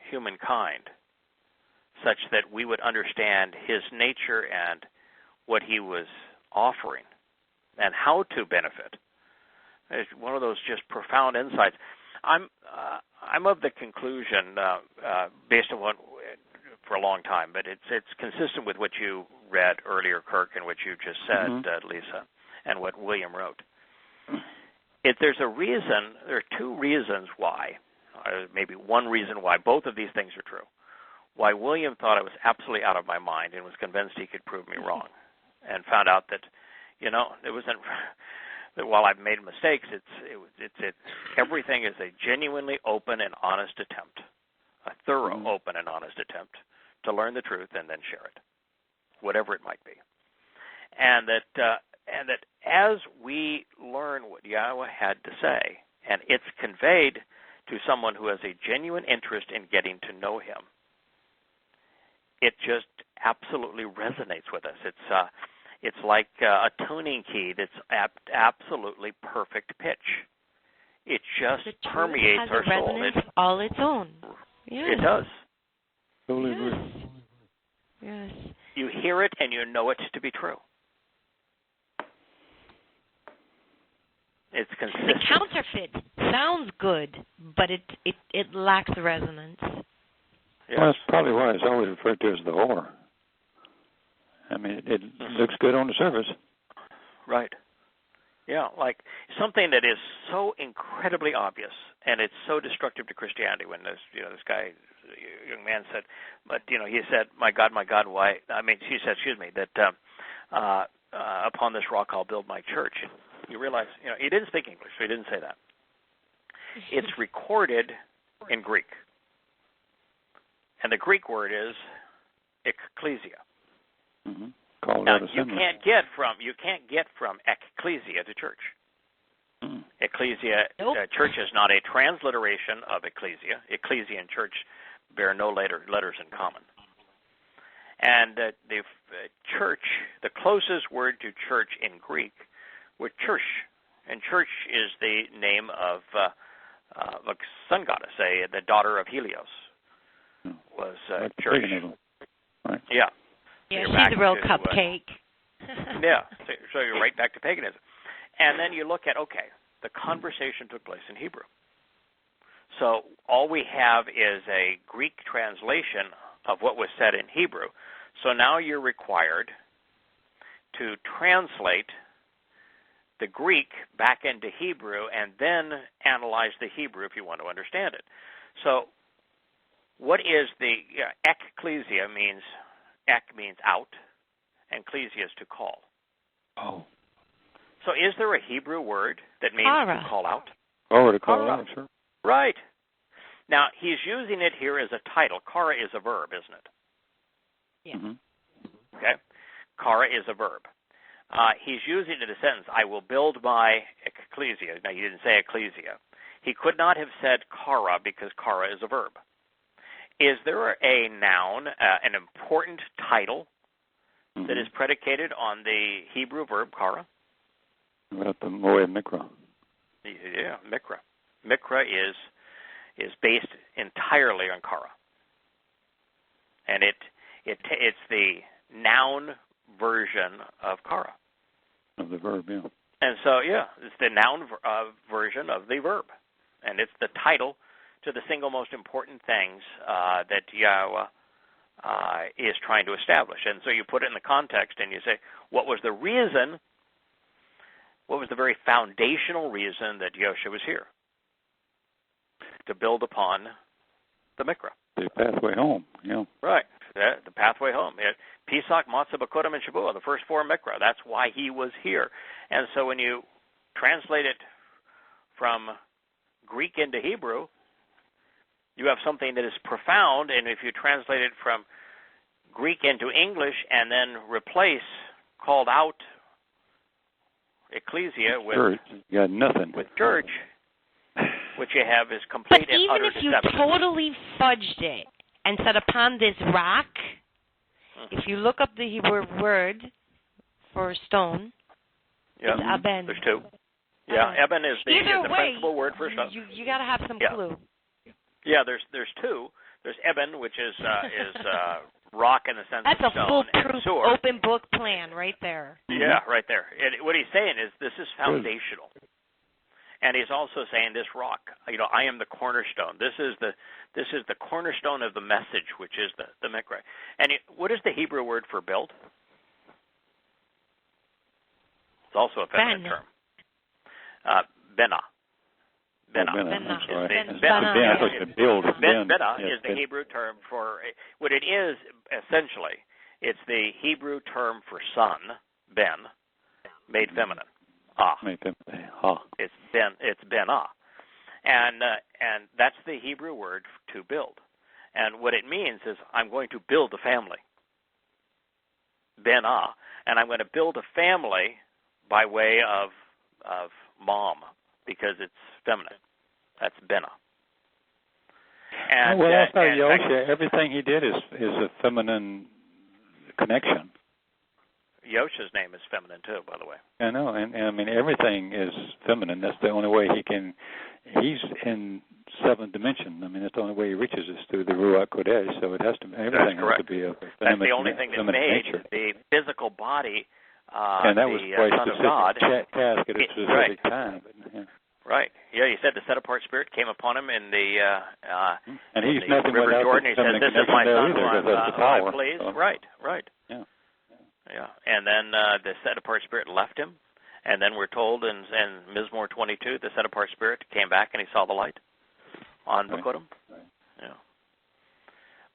humankind such that we would understand His nature and what He was offering and how to benefit. It's one of those just profound insights. I'm of the conclusion, based on what for a long time, but it's consistent with what you read earlier, Kirk, and what you just said, Lisa, and what William wrote. There's a reason. There are two reasons why, maybe one reason why both of these things are true. Why William thought I was absolutely out of my mind and was convinced he could prove me wrong, and found out that, it wasn't. That while I've made mistakes, everything is a genuinely open and honest attempt, a thorough open and honest attempt to learn the truth and then share it, whatever it might be. And that as we learn what Yahweh had to say, and it's conveyed to someone who has a genuine interest in getting to know Him, it just absolutely resonates with us. It's like a tuning key that's absolutely perfect pitch. It just permeates our soul. It has all its own. Yes. It does. Totally yes. agree. Yes. You hear it and you know it to be true. It's consistent. The counterfeit sounds good, but it lacks resonance. Yes. Well, that's probably why it's always referred to as the whore. I mean, it looks good on the surface. Right. Yeah, like something that is so incredibly obvious, and it's so destructive to Christianity. When this guy, young man said, but he said, my God, why? I mean, she said, excuse me, that upon this rock I'll build my church. And you realize, he didn't speak English, so he didn't say that. It's recorded in Greek, and the Greek word is ekklesia. Mm-hmm. Now you can't get from ecclesia to church. Ecclesia, nope. Church is not a transliteration of ecclesia. Ecclesia and church bear no letters in common. And the church, the closest word to church in Greek, was church, and church is the name of a sun goddess, the daughter of Helios, was church. Right. Yeah. Yeah, so she's a real cupcake. Yeah, so you're right back to paganism. And then you look at, the conversation took place in Hebrew. So all we have is a Greek translation of what was said in Hebrew. So now you're required to translate the Greek back into Hebrew and then analyze the Hebrew if you want to understand it. So what is the ecclesia means? Ek means out, and klesia is to call. Oh. So is there a Hebrew word that means Kara. to call out? Oh, to call out, sure. Right. Now, he's using it here as a title. Kara is a verb, isn't it? Yeah. Mm-hmm. Okay. Kara is a verb. He's using it in a sentence, I will build my ecclesia. Now, he didn't say ecclesia. He could not have said Kara because Kara is a verb. Is there a noun, an important title that is predicated on the Hebrew verb kara? About the Moed Mikra. Yeah, Mikra. Mikra is based entirely on kara, and it's the noun version of kara. Of the verb, yeah. And so, it's the noun version of the verb, and it's the title to the single most important things that Yahweh is trying to establish. And so you put it in the context and you say, what was the reason, what was the very foundational reason that Yosha was here? To build upon the Mikra. The pathway home, yeah. Right. the pathway home. Pesach, Matzah, Bakodim, and Shabuah, the first four Mikra. That's why he was here. And so when you translate it from Greek into Hebrew, you have something that is profound. And if you translate it from Greek into English and then replace called out ecclesia with church, you got nothing. With church, what you have is complete but and utter even if you deception. totally fudged it and said upon this rock, if you look up the Hebrew word for stone, it's Aben. There's two. Yeah, Eben is the principal word for stone. You got to have some clue. Yeah, there's two. There's Eben, which is rock in the sense That's of stone. That's a foolproof open book plan right there. Yeah, right there. And what he's saying is this is foundational. And he's also saying this rock, I am the cornerstone. This is the cornerstone of the message, which is the Mikra. And what is the Hebrew word for build? It's also a feminine term. Bena. Bena. Bena is the Hebrew term for what it is. Essentially, it's the Hebrew term for son, ben, made feminine. It's Bena, and that's the Hebrew word to build. And what it means is I'm going to build a family. Bena, and I'm going to build a family by way of mom, because it's feminine. That's Bena. And Yosha, everything he did is a feminine connection. Yosha's name is feminine too, by the way. I know, and I mean everything is feminine. That's the only way he can. He's in seventh dimension. I mean that's the only way he reaches us through the Ruach Kodesh. So it has to. Everything has to be a feminine. That's the only thing that made nature. The physical body. And that was quite Son specific of God. task at a specific time. Right. Yeah, he said the set-apart spirit came upon him in the and he's in the River Jordan. He said, "This is my son, who I'm pleased." So. Right. Yeah. And then the set-apart spirit left him, and then we're told in Mizmor 22, the set-apart spirit came back and he saw the light on Bakodim. Right. Yeah.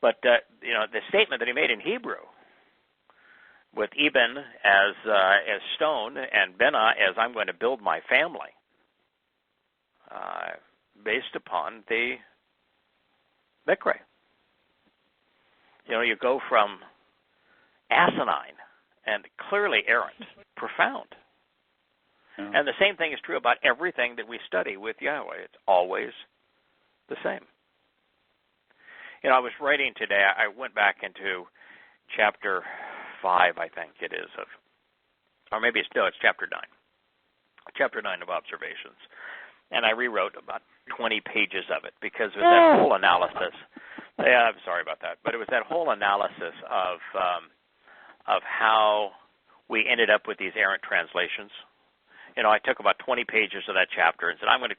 But the statement that he made in Hebrew, with Eben as stone and Bena as I'm going to build my family, based upon the Mikra. You go from asinine and clearly errant, profound. Yeah. And the same thing is true about everything that we study with Yahweh. It's always the same. I was writing today, I went back into chapter 5, I think it is, or maybe it's chapter 9. Chapter 9 of Observations. And I rewrote about 20 pages of it because it was that whole analysis. Yeah, I'm sorry about that. But it was that whole analysis of how we ended up with these errant translations. I took about 20 pages of that chapter and said, I'm going to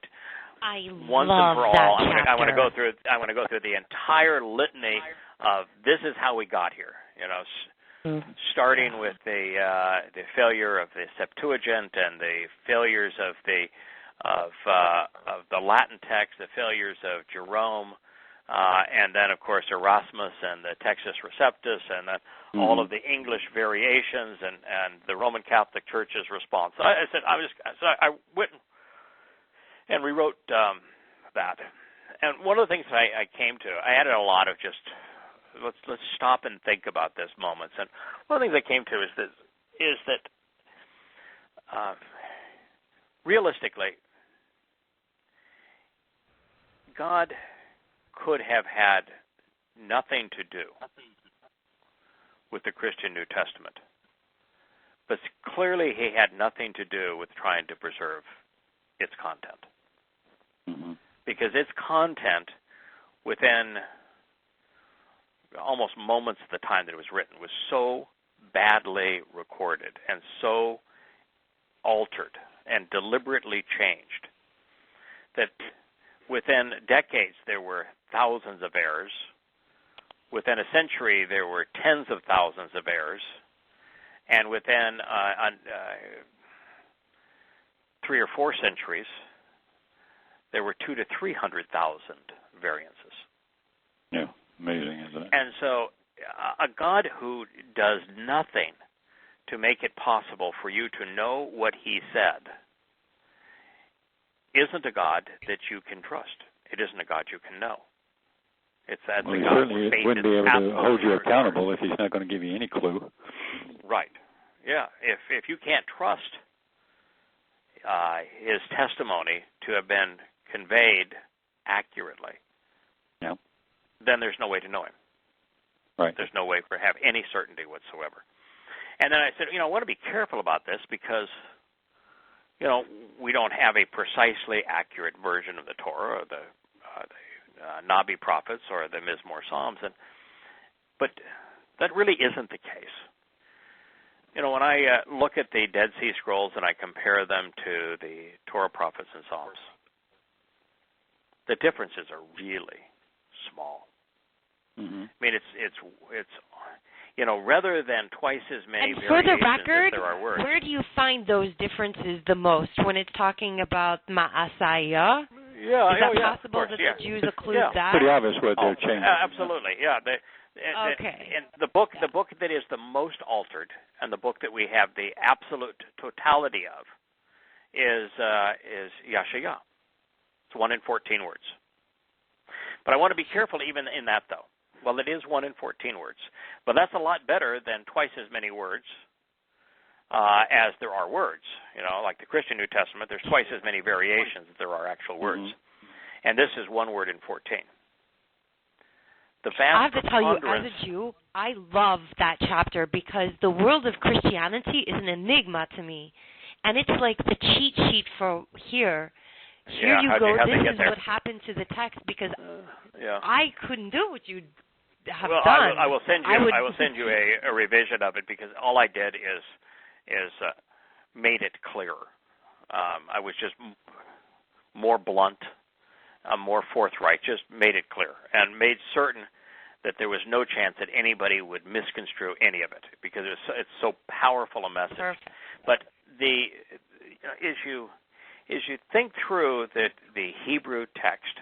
once and for all, I want to go through the entire litany of this is how we got here. Starting with the failure of the Septuagint and the failures of the Latin text, the failures of Jerome, and then of course Erasmus and the Textus Receptus, and then all of the English variations and the Roman Catholic Church's response. I went and rewrote that. And one of the things I came to, I added a lot of just let's stop and think about this moments. And one of the things I came to is that realistically, God could have had nothing to do with the Christian New Testament. But clearly he had nothing to do with trying to preserve its content. Because its content, within almost moments of the time that it was written, was so badly recorded and so altered and deliberately changed that within decades there were thousands of errors. Within a century there were tens of thousands of errors. And within 3 or 4 centuries there were 200,000 to 300,000 variances. Yeah, amazing, isn't it? And so a God who does nothing to make it possible for you to know what he said isn't a God that you can trust. It isn't a God you can know. That's a God certainly wouldn't be able to hold you accountable if he's not going to give you any clue. Right. Yeah. If you can't trust his testimony to have been conveyed accurately, then there's no way to know him. Right. There's no way for have any certainty whatsoever. And then I said, I want to be careful about this because, we don't have a precisely accurate version of the Torah or the Nabi prophets or the Mizmor Psalms, but that really isn't the case. When I look at the Dead Sea Scrolls and I compare them to the Torah prophets and Psalms, the differences are really small. Mm-hmm. I mean, it's rather than twice as many and for the variations record, as there are words. Where do you find those differences the most? When it's talking about Ma'asaya? Yeah, is that possible course, that yeah. the Jews occlude that? Pretty obvious what they're changing. Absolutely, yeah. And the book that is the most altered, and the book that we have the absolute totality of, is Yahshua. It's 1 in 14 words. But I want to be careful even in that, though. Well, it is 1 in 14 words, but that's a lot better than twice as many words as there are words. Like the Christian New Testament, there's twice as many variations as there are actual words. Mm-hmm. And this is 1 word in 14. I have to tell you, as a Jew, I love that chapter because the world of Christianity is an enigma to me. And it's like the cheat sheet for here. Here you go, this is what happened to the text because I couldn't do what you have done. I will send you a revision of it because all I did is made it clearer. I was just more blunt, more forthright, just made it clear and made certain that there was no chance that anybody would misconstrue any of it because it's so powerful a message. Perfect. But the issue is you think through the Hebrew text.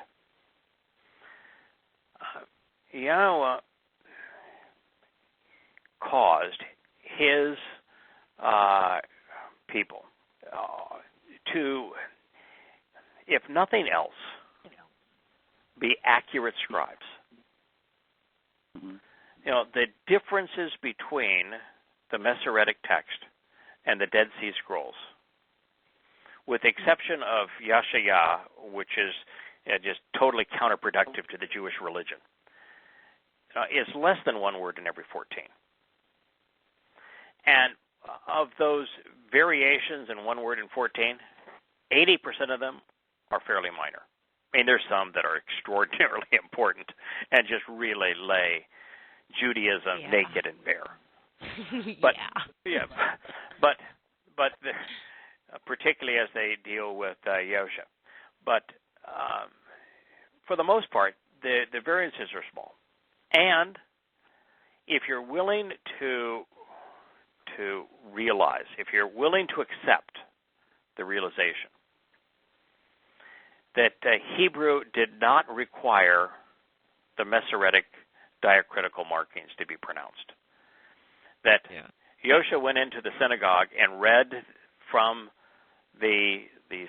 Yahweh caused his people to, if nothing else, be accurate scribes. Mm-hmm. The differences between the Masoretic text and the Dead Sea Scrolls, with the exception of Yahshua, which is just totally counterproductive to the Jewish religion, is less than 1 word in every 14. And of those variations in 1 word in 14, 80% of them are fairly minor. I mean, there's some that are extraordinarily important and just really lay Judaism naked and bare. But but particularly as they deal with Yosha. But for the most part, the variances are small. And if you're willing to realize, if you're willing to accept the realization that Hebrew did not require the Masoretic diacritical markings to be pronounced, that Yosha went into the synagogue and read from the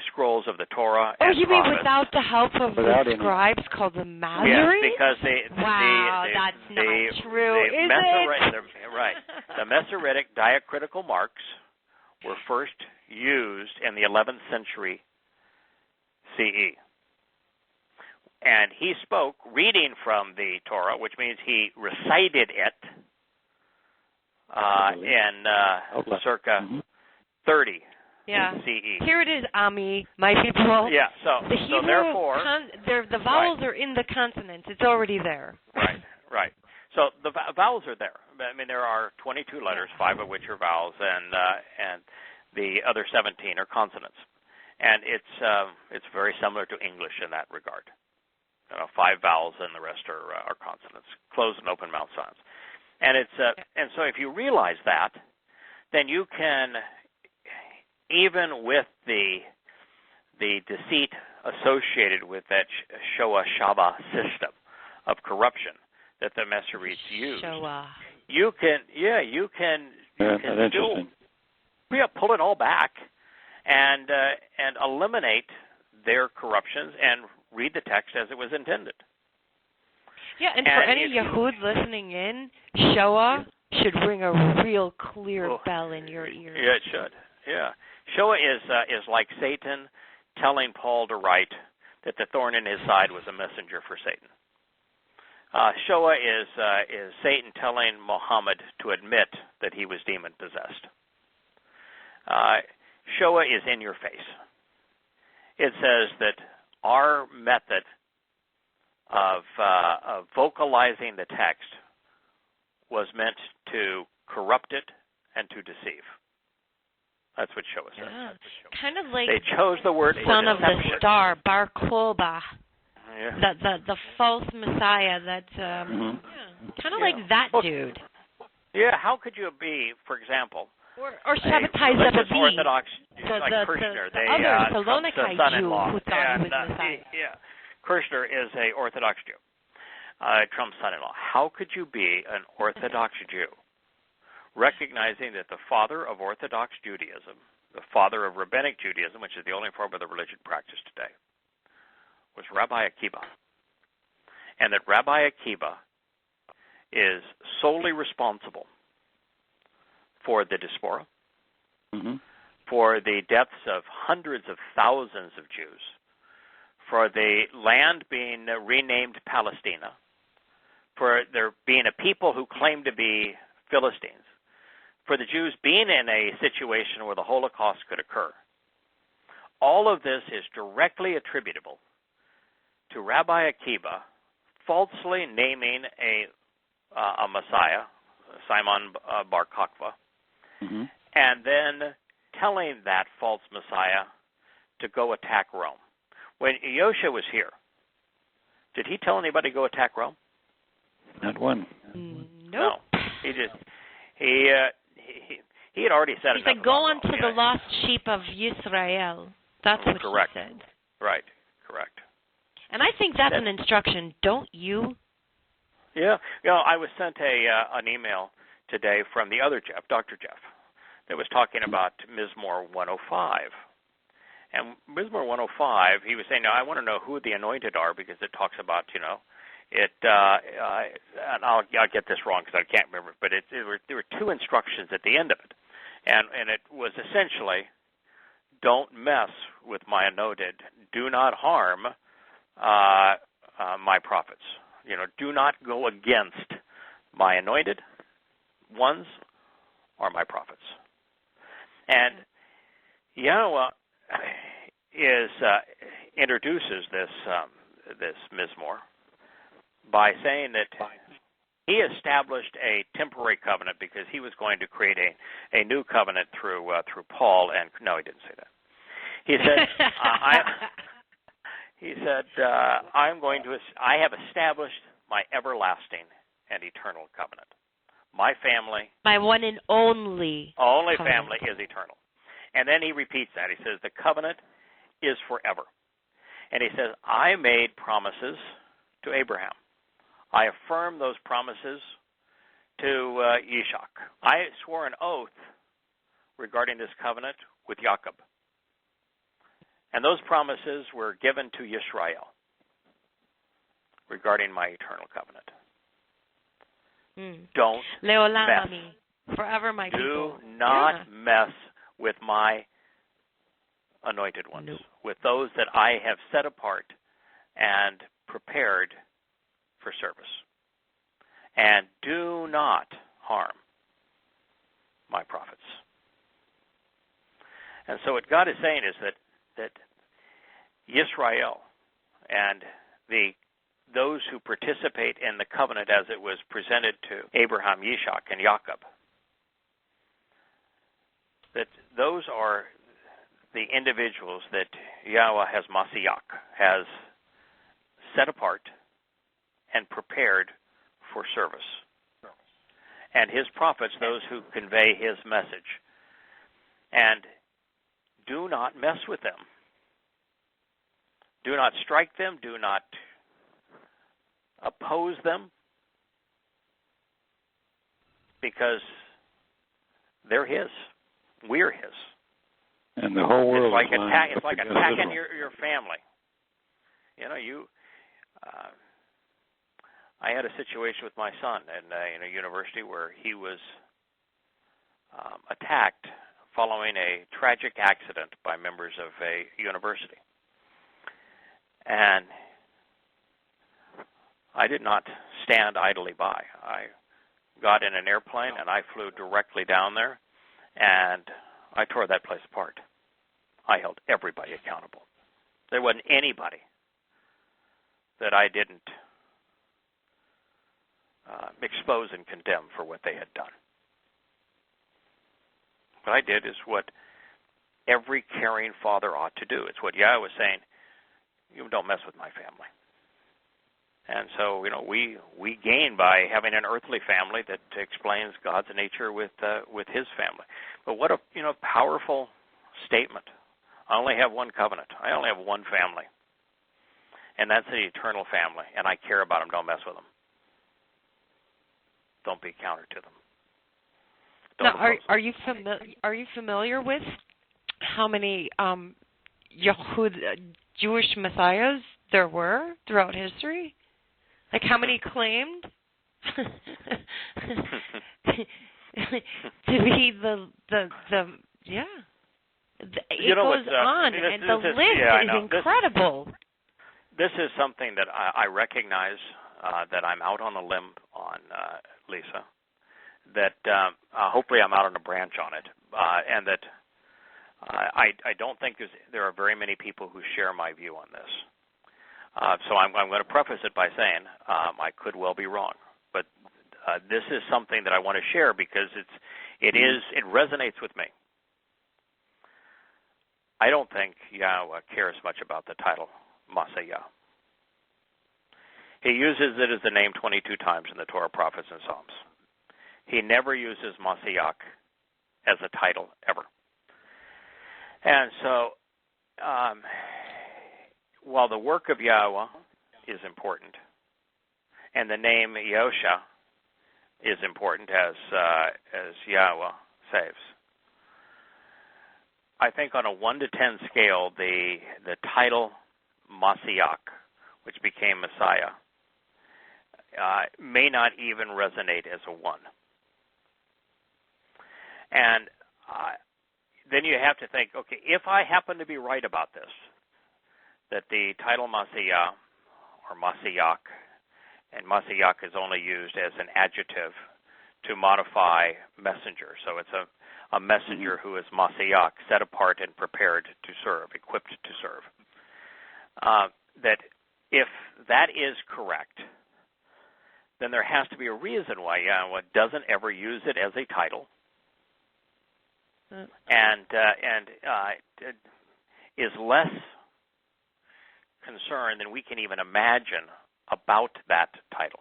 scrolls of the Torah and you prophets. mean without the help of the scribes called the Masoretes? Yes, because that's not true, is it? Right. The Masoretic diacritical marks were first used in the 11th century CE. And he spoke reading from the Torah, which means he recited it in circa 30 CE. Here it is, Ami, my people. Yeah, so therefore... the vowels are in the consonants. It's already there. Right. So the vowels are there. I mean, there are 22 letters, 5 of which are vowels, and the other 17 are consonants. And it's very similar to English in that regard. 5 vowels and the rest are consonants, closed and open mouth sounds. And and so if you realize that, then you can, even with the deceit associated with that Shoah Shabbat system of corruption that the Masoretes use. Shoah. You can interesting. pull it all back and eliminate their corruptions and read the text as it was intended. Yeah, and for any Yahuds listening in, Shoah should ring a real clear bell in your ear. Yeah, it should. Yeah, Shoah is like Satan telling Paul to write that the thorn in his side was a messenger for Satan. Shoah is Satan telling Muhammad to admit that he was demon possessed. Shoah is in your face. It says that our method of vocalizing the text was meant to corrupt it and to deceive. That's what Shoah says. Yeah. Kind of like they chose the word son of the star, Bar Kokhba. Yeah. The false Messiah that kind of like that dude. Yeah, how could you be, for example, or Shabbatai Zebavi, Orthodox like the Kirshner, other Salonikai Jew who thought he was Messiah. Yeah, Kirshner is a Orthodox Jew, Trump's son-in-law. How could you be an Orthodox Jew, recognizing that the father of Orthodox Judaism, the father of Rabbinic Judaism, which is the only form of the religion practiced today, was Rabbi Akiba, and that Rabbi Akiba is solely responsible for the diaspora, for the deaths of hundreds of thousands of Jews, for the land being renamed Palestina, for there being a people who claim to be Philistines, for the Jews being in a situation where the Holocaust could occur. All of this is directly attributable to Rabbi Akiba falsely naming a Messiah, Simon Bar Kokhba, and then telling that false Messiah to go attack Rome. When Yosha was here, did he tell anybody to go attack Rome? Not one. Nope. No. He had already said it. He said, "Go on to the lost sheep of Israel." That's what correct. he said. Right. Correct. And I think that's an instruction, don't you? Yeah. I was sent an email today from the other Jeff, Dr. Jeff, that was talking about Mizmor 105. And Mizmor 105, he was saying, now I want to know who the anointed are because it talks about, it, and I'll get this wrong because I can't remember, but there were two instructions at the end of it. And it was essentially, don't mess with my anointed. Do not harm my prophets. Do not go against my anointed ones or my prophets. And Yahowah introduces this Mizmor by saying that he established a temporary covenant because he was going to create a new covenant through Paul. And no, he didn't say that. He said, I have established my everlasting and eternal covenant. My family, my one and only family is eternal. And then he repeats that. He says, the covenant is forever. And he says, I made promises to Abraham. I affirm those promises to Yishak. I swore an oath regarding this covenant with Jacob. And those promises were given to Yisrael regarding my eternal covenant. Don't mess. Forever my people. Do not mess with my anointed ones, with those that I have set apart and prepared for service. And do not harm my prophets. And so what God is saying is that Yisrael and those who participate in the covenant as it was presented to Abraham, Yishak, and Jacob, that those are the individuals that Yahweh has has set apart and prepared for service. And his prophets, those who convey his message. And do not mess with them. Do not strike them. Do not oppose them. because they're His. We're His. And the whole world it's like attacking your family. You know, I had a situation with my son in a university where he was attacked following a tragic accident by members of a university. And I did not stand idly by. I got in an airplane and I flew directly down there, and I tore that place apart. I held everybody accountable. There wasn't anybody that I didn't expose and condemn for what they had done. What I did is what every caring father ought to do. It's what Yahweh was saying, you don't mess with my family. And so, you know, we gain by having an earthly family that explains God's nature with His family. But what a powerful statement. I only have one covenant. I only have one family. And that's the eternal family. And I care about them. Don't mess with them. Don't be counter to them. Now, are you familiar with how many Jewish messiahs there were throughout history? Like how many claimed to be the it goes on, and the list is incredible. This is something that I recognize that I'm out on a limb on, Lisa. That hopefully I'm out on a branch on it, and that I don't think there are very many people who share my view on this. So I'm going to preface it by saying I could well be wrong, but this is something that I want to share because it resonates with me. I don't think Yahweh cares much about the title Messiah. He uses it as the name 22 times in the Torah, Prophets, and Psalms. He never uses Messiah as a title ever. And so, while the work of Yahweh is important, and the name Yosha is important as Yahweh saves, I think on a 1 to 10 scale, the title Messiah, which became Messiah, may not even resonate as a 1. And then you have to think, okay, if I happen to be right about this, that the title Messiah or Messiah, and Messiah is only used as an adjective to modify messenger. So it's a messenger who is Messiah, set apart and prepared to serve, equipped to serve. That if that is correct, then there has to be a reason why Yahweh doesn't ever use it as a title, and is less concerned than we can even imagine about that title.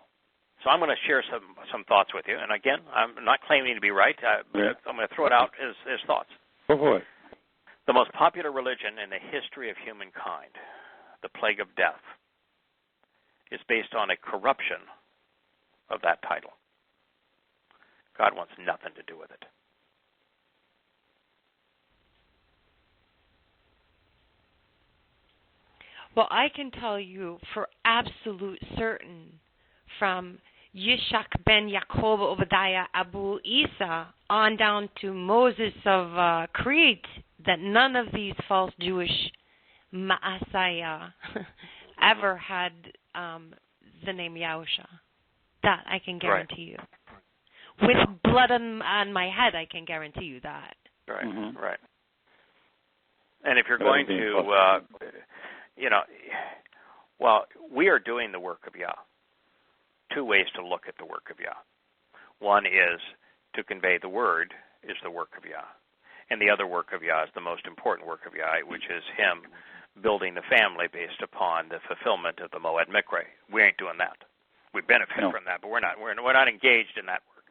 So I'm going to share some thoughts with you. And again, I'm not claiming to be right. But I'm going to throw it out as thoughts. Go for it. The most popular religion in the history of humankind, the plague of death, is based on a corruption of that title. God wants nothing to do with it. Well, I can tell you for absolute certain from Yishak ben Yaakov Obadiah Abu Isa on down to Moses of Crete that none of these false Jewish Messiah ever had the name Yahusha. That I can guarantee you. With blood on my head, I can guarantee you that. Right, right. And if you're going to, we are doing the work of Yah. 2 ways to look at the work of Yah. One is to convey the word is the work of Yah. And the other work of Yah is the most important work of Yah, which is Him building the family based upon the fulfillment of the Moed Mikre. We ain't doing that. We benefit from that, but we're not engaged in that work.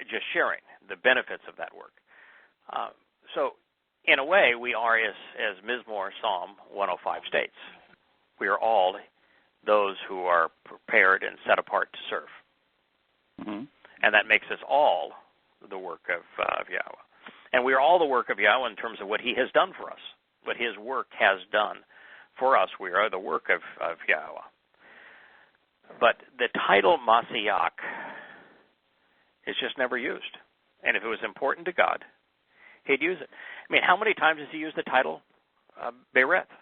Just sharing the benefits of that work. So, in a way, we are, as Mizmor Psalm 105 states, we are all those who are prepared and set apart to serve. And that makes us all the work of Yahweh. And we are all the work of Yahweh in terms of what he has done for us, what his work has done for us. We are the work of Yahweh. But the title Mashiach is just never used. And if it was important to God, he'd use it. I mean, how many times has he used the title Bereth,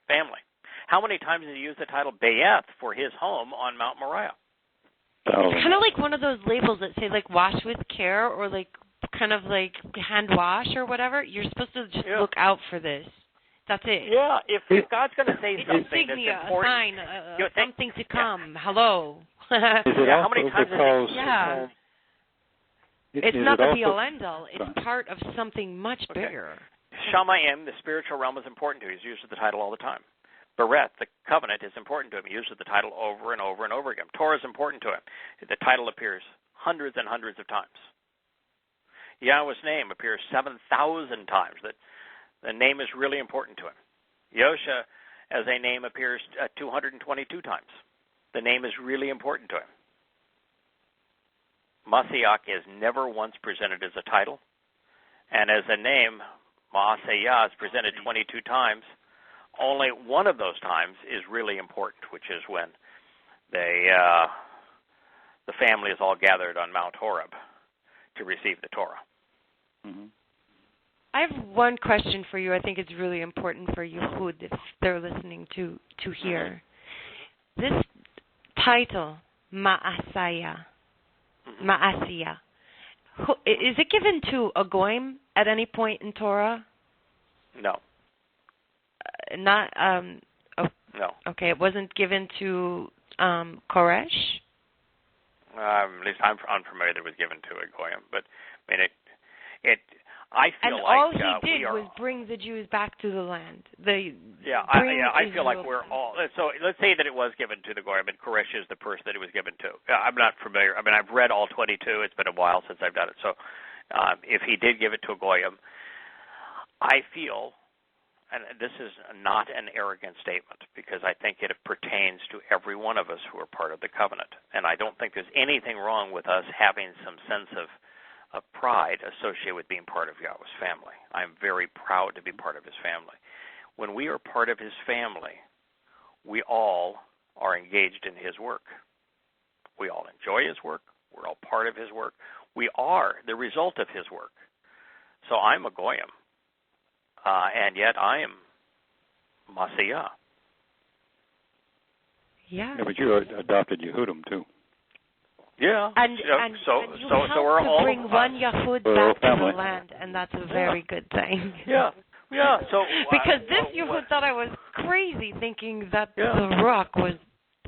family? How many times has he used the title Bayeth for his home on Mount Moriah? It's kind of like one of those labels that say, like, wash with care, or, like, kind of like hand wash or whatever. You're supposed to just look out for this. That's it. Yeah, if God's going to say something that's insignia, important, a sign, something to come. Yeah. Hello. How many times because, yeah. It's not the be-all, end-all. It's part of something much bigger. Shamayim, the spiritual realm, is important to him. He's used the title all the time. Bereth, the covenant, is important to him. He uses the title over and over and over again. Torah is important to him. The title appears hundreds and hundreds of times. Yahweh's name appears 7,000 times. The name is really important to him. Yosha, as a name, appears 222 times. The name is really important to him. Mashiach is never once presented as a title. And as a name, Ma'aseyah is presented 22 times. Only one of those times is really important, which is when the family is all gathered on Mount Horeb to receive the Torah. Mm-hmm. I have one question for you. I think it's really important for Yehud, if they're listening, to hear. This title, Ma'asiyah, is it given to a goyim at any point in Torah? No. Not. No. Okay, it wasn't given to Koresh? At least I'm unfamiliar that it was given to a goyim, but I mean I feel and like all he did was bring the Jews back to the land. I feel like we're all. So let's say that it was given to the goyim, and Koresh is the person that it was given to. I'm not familiar. I mean, I've read all 22. It's been a while since I've done it. So if he did give it to a goyim, I feel. And this is not an arrogant statement, because I think it pertains to every one of us who are part of the covenant. And I don't think there's anything wrong with us having some sense of pride associated with being part of Yahweh's family. I'm very proud to be part of his family. When we are part of his family, we all are engaged in his work. We all enjoy his work. We're all part of his work. We are the result of his work. So I'm a goyim. And yet I am Mashiach. Yeah. But you adopted Yehudim too. Yeah. And so we're all to bring one Yahud back to the land, and that's a very good thing. Yeah. Yeah. So because this Yahud thought I was crazy, thinking that the rock was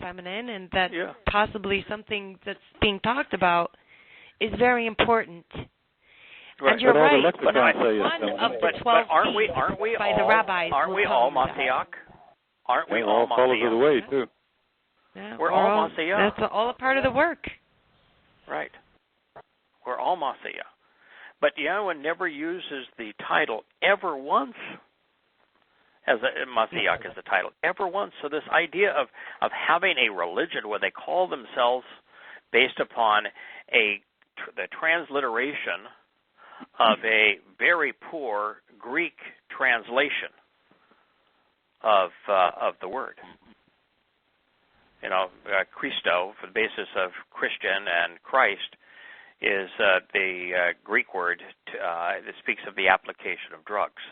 feminine, and that possibly something that's being talked about is very important. Right. And you're right. But one of the 12 aren't we by all, the rabbis. Aren't we all Mashiach? Aren't we all Mashiach? Follows of the way too. Yeah, we're all Mashiach. That's all a part of the work. Right. We're all Mashiach. But Yahweh never uses the title ever once as Mashiach as the title, ever once. So this idea of having a religion where they call themselves based upon the transliteration of a very poor Greek translation of the word. You know, Christo, for the basis of Christian and Christ, is the Greek word that speaks of the application of drugs.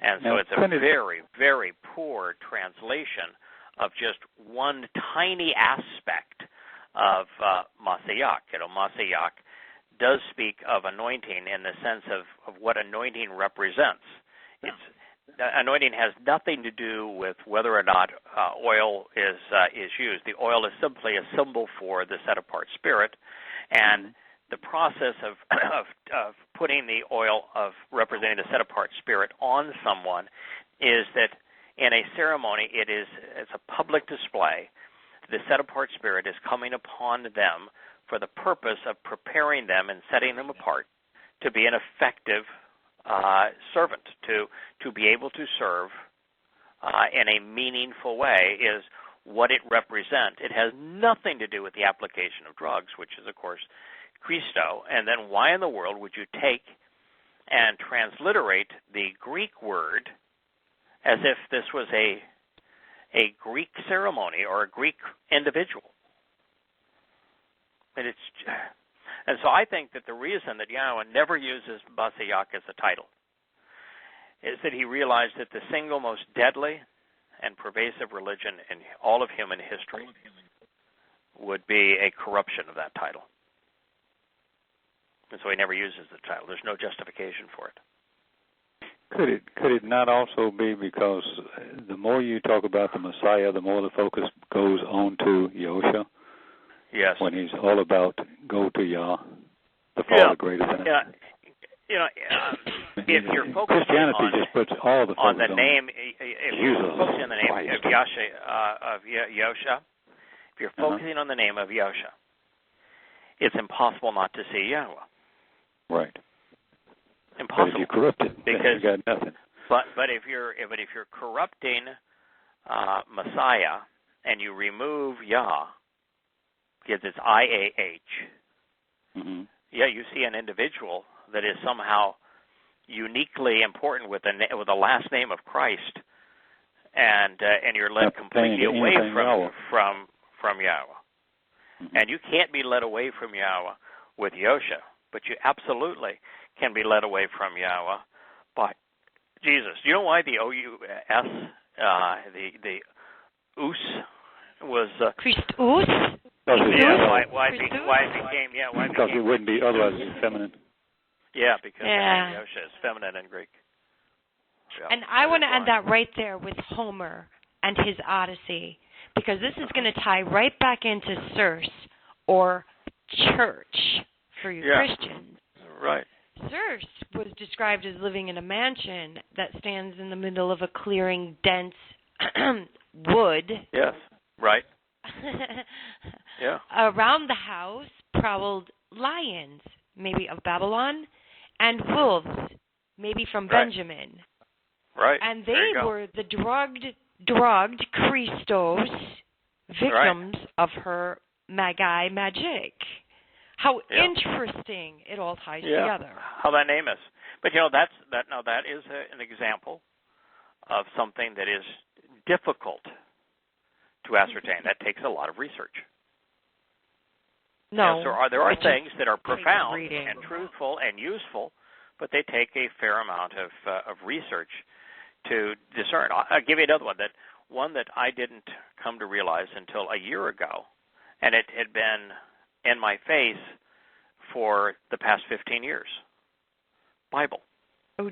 And so it's a very, very poor translation of just one tiny aspect of Mashiach. You know, Mashiach does speak of anointing in the sense of what anointing represents. Anointing has nothing to do with whether or not oil is used. The oil is simply a symbol for the set-apart spirit, and the process of putting the oil of representing the set-apart spirit on someone is that in a ceremony it's a public display. The set-apart spirit is coming upon them for the purpose of preparing them and setting them apart to be an effective servant, to be able to serve in a meaningful way is what it represents. It has nothing to do with the application of drugs, which is, of course, Christo. And then why in the world would you take and transliterate the Greek word as if this was a Greek ceremony or a Greek individual? And so I think that the reason that Yahweh never uses Basayak as a title is that he realized that the single most deadly and pervasive religion in all of human history would be a corruption of that title. And so he never uses the title. There's no justification for it. Could it not also be because the more you talk about the Messiah, the more the focus goes on to Yahusha? Yes. When he's all about go to Yah, the Father greater than. Yeah. If you're focusing Christianity just puts all the focus on the name, if you're focusing on the name Christ. of Yahusha, if you're focusing on the name of Yahusha, it's impossible not to see Yahweh. Right. Impossible. But if you corrupt it, because you got nothing. But if you're corrupting Messiah and you remove Yah, because it's IAH, you see an individual that is somehow uniquely important with the last name of Christ, and you're led completely away from Yahweh. And you can't be led away from Yahweh with Yosha, but you absolutely can be led away from Yahweh by Jesus. Do you know why the O-U-S, the Us was... Christus? Yeah, why it became... Because it wouldn't be otherwise feminine. Yeah, because Yosha is feminine in Greek. Yeah, and I want to end that right there with Homer and his Odyssey, because this is going to tie right back into Circe, or church, for you Christians. Right. Circe was described as living in a mansion that stands in the middle of a clearing, dense wood. Yes, right. Yeah. Around the house prowled lions, maybe of Babylon, and wolves, maybe from Benjamin. Right. And they were the drugged Christos, victims of her Magi magic. How interesting it all ties together. How that name is. But that is an example of something that is difficult to ascertain. That takes a lot of research. No. There are things that are profound and truthful and useful, but they take a fair amount of research to discern. I'll give you another one that I didn't come to realize until a year ago, and it had been in my face for the past 15 years. Bible. Oh.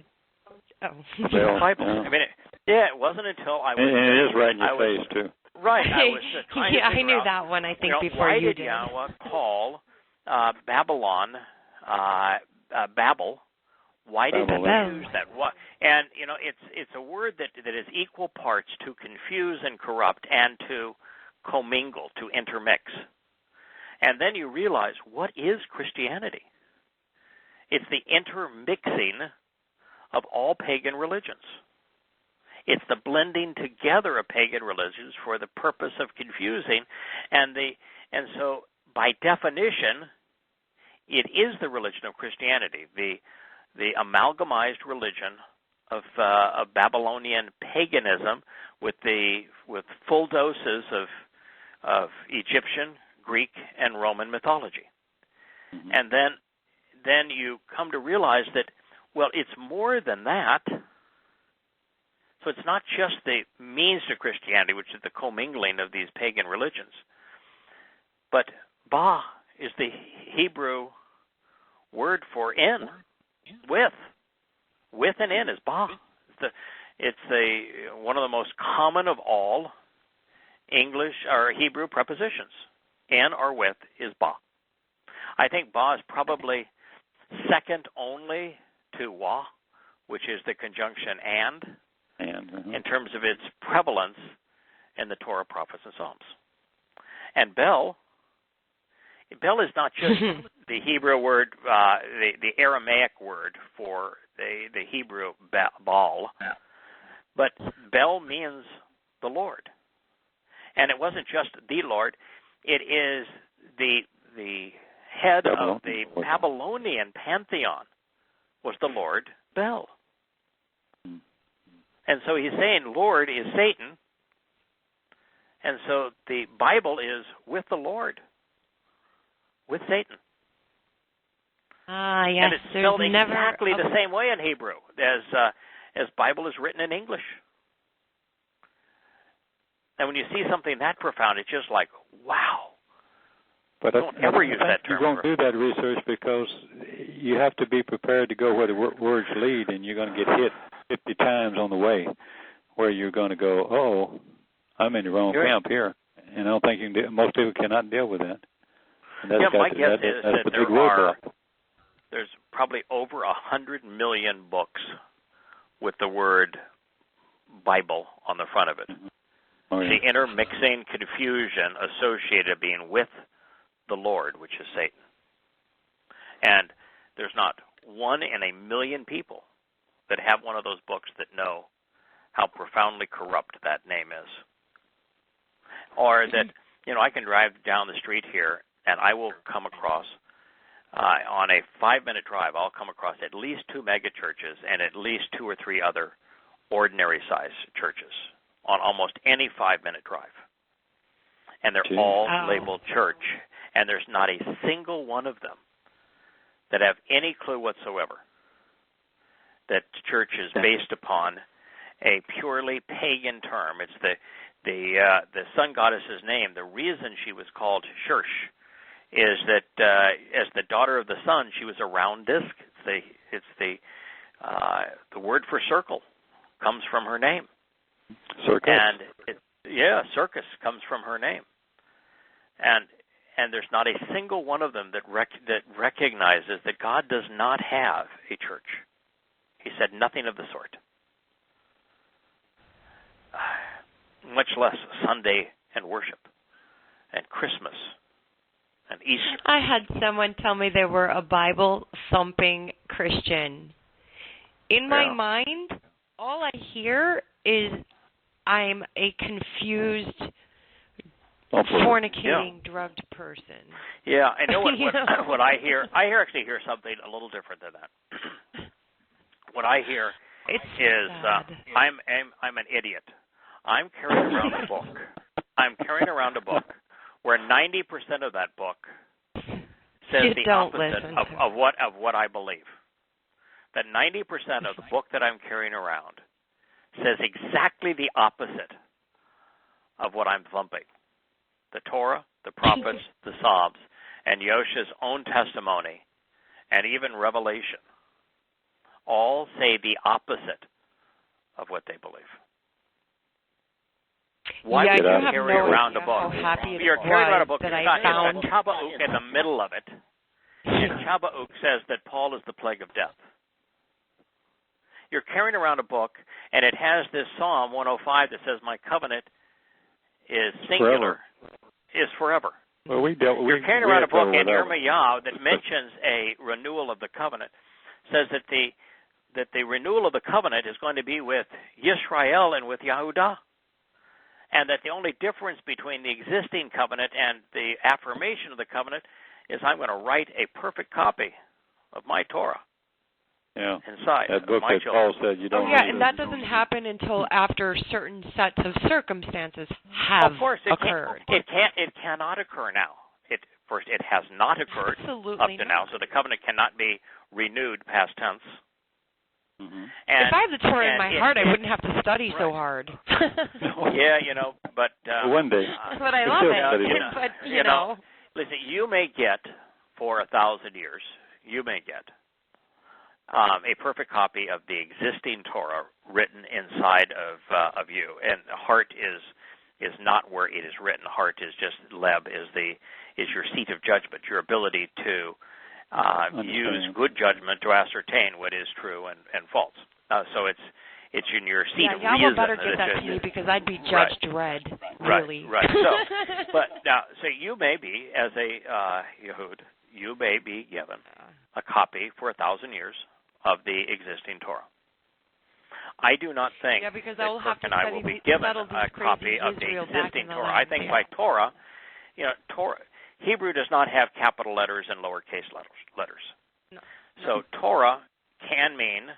Bible. I mean, it wasn't until I was... And it is right in your face, too. Right. I was trying to I knew out, that one, I think, before you did. Why did Yahweh call Babylon Babel? Why did he use that? And, it's a word that is equal parts to confuse and corrupt and to commingle, to intermix. And then you realize, what is Christianity? It's the intermixing of all pagan religions. It's the blending together of pagan religions for the purpose of confusing, and so by definition, it is the religion of Christianity, the amalgamized religion of Babylonian paganism with full doses of Egyptian, Greek, and Roman mythology. And then you come to realize that, well, it's more than that. So it's not just the means to Christianity, which is the commingling of these pagan religions, but Ba is the Hebrew word for in, with. With and in is Ba. It's one of the most common of all English or Hebrew prepositions. In or with is Ba. I think Ba is probably second only to Wa, which is the conjunction and in terms of its prevalence in the Torah, prophets, and Psalms. And Bel is not just the Hebrew word, the Aramaic word for the Hebrew Baal, but Bel means the Lord. And it wasn't just the Lord. It is the head of the Babylonian pantheon was the Lord Bel. And so he's saying Lord is Satan. And so the Bible is with the Lord, with Satan. Ah, yes. And it's spelled exactly the same way in Hebrew as Bible is written in English. And when you see something that profound, it's just like, wow. But don't ever use that term. You won't do that research because you have to be prepared to go where the words lead, and you're going to get hit 50 times on the way, where you're going to go, oh, I'm in the wrong camp here. And I don't think most people cannot deal with that. My guess is that there's probably over 100 million books with the word Bible on the front of it. Mm-hmm. Oh, yeah. The intermixing confusion associated being with the Lord, which is Satan. And there's not 1 in a million people that have one of those books that know how profoundly corrupt that name is. Or that, I can drive down the street here and I will come across, on a 5-minute drive, I'll come across at least 2 mega churches and at least 2 or 3 other ordinary-sized churches on almost any 5-minute drive. And they're all labeled church. And there's not a single one of them that have any clue whatsoever that church is based upon a purely pagan term. It's the sun goddess's name. The reason she was called Shirsh is that as the daughter of the sun, she was a round disc. It's the word for circle comes from her name. Circus. And circus comes from her name. And there's not a single one of them that recognizes that God does not have a church. He said nothing of the sort. Much less Sunday and worship and Christmas and Easter. I had someone tell me they were a Bible-thumping Christian. In my mind, all I hear is I'm a confused, fornicating, drugged person. Yeah, I know what I hear. I actually hear something a little different than that. What I hear is I'm an idiot. I'm carrying around a book. I'm carrying around a book where 90% of that book says the opposite of what I believe. That 90% of the book that I'm carrying around says exactly the opposite of what I'm thumping. The Torah, the prophets, the Psalms, and Yosha's own testimony, and even Revelation, all say the opposite of what they believe. Why would you carry around a book? You're carrying around a book. You've got Shabbat in the middle of it. And Shabbat says that Paul is the plague of death. You're carrying around a book, and it has this Psalm 105 that says, my covenant is singular, is forever. Well, you're carrying around a book in Yirmiyahu that mentions a renewal of the covenant, says that the renewal of the covenant is going to be with Yisrael and with Yehudah, and that the only difference between the existing covenant and the affirmation of the covenant is I'm going to write a perfect copy of my Torah. Yeah, inside that book that Paul said you don't. And that doesn't happen until after certain sets of circumstances have occurred. It cannot occur now. First, it has not occurred up to now, so the covenant cannot be renewed past tense. Mm-hmm. If I had the Torah in my heart, I wouldn't have to study so hard. But one day. But I love it. But you know, listen, you may get for 1,000 years. You may get a perfect copy of the existing Torah written inside of you, and heart is not where it is written. Heart is just leb is your seat of judgment, your ability to use good judgment to ascertain what is true and false. So it's in your seat of reason. Yahowah better get that to me because I'd be judged red, really. Right. So you may be, as a Yehud, you may be given a copy for 1,000 years of the existing Torah. I do not think because that I will have Kirk to and I will study be given settle a these copy crazy of the Israel back existing in the Torah. land I think there. by Torah, Hebrew does not have capital letters and lowercase letters. No. So Torah can mean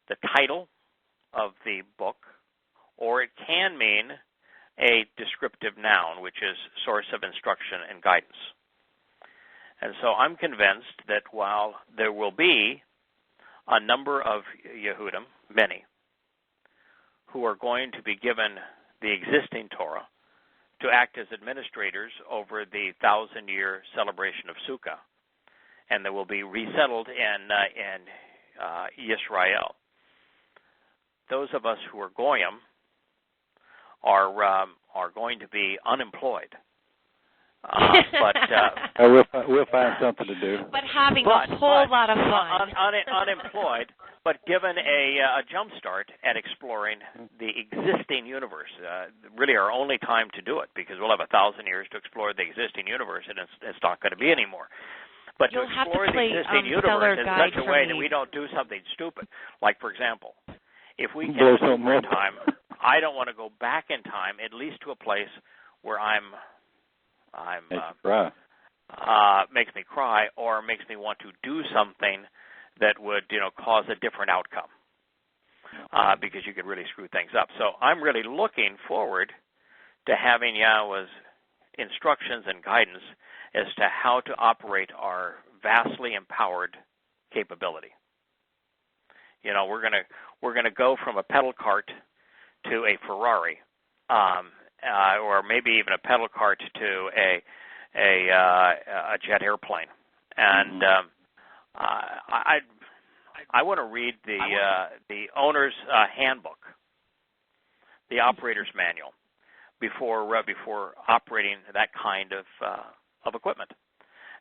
the title of the book, or it can mean a descriptive noun, which is source of instruction and guidance. And so I'm convinced that while there will be a number of Yehudim, many, who are going to be given the existing Torah to act as administrators over the 1,000-year celebration of Sukkah, and they will be resettled in Yisrael. Those of us who are Goyim are going to be unemployed. We'll find something to do. But having a whole lot of fun. Unemployed, but given a jump start at exploring the existing universe. Really our only time to do it, because we'll have 1,000 years to explore the existing universe, and it's not going to be anymore. But You'll to explore the existing universe in such a way that we don't do something stupid. Like, for example, if we can go in time, I don't want to go back in time, at least to a place where makes me cry, or makes me want to do something that would, cause a different outcome, because you could really screw things up. So I'm really looking forward to having Yahweh's instructions and guidance as to how to operate our vastly empowered capability. We're gonna go from a pedal cart to a Ferrari, or maybe even a pedal cart to a jet airplane. And I want to read the owner's handbook, the operator's manual, before operating that kind of equipment.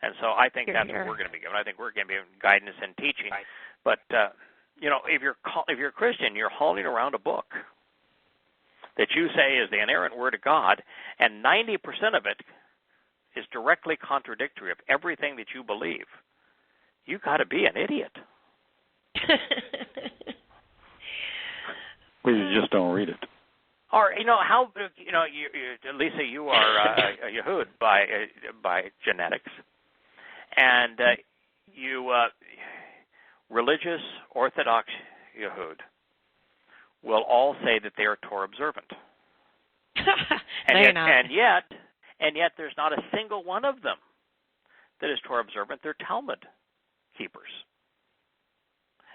And so I think that's what we're going to be given. I think we're going to be given guidance and teaching. But if you're a Christian, you're hauling around a book that you say is the inerrant word of God, and 90% of it is directly contradictory of everything that you believe. You got to be an idiot. Well, you just don't read it. Or Lisa, you are a Yehud by genetics, and you religious Orthodox Yehud will all say that they are Torah observant. And yet there's not a single one of them that is Torah observant. They're Talmud keepers.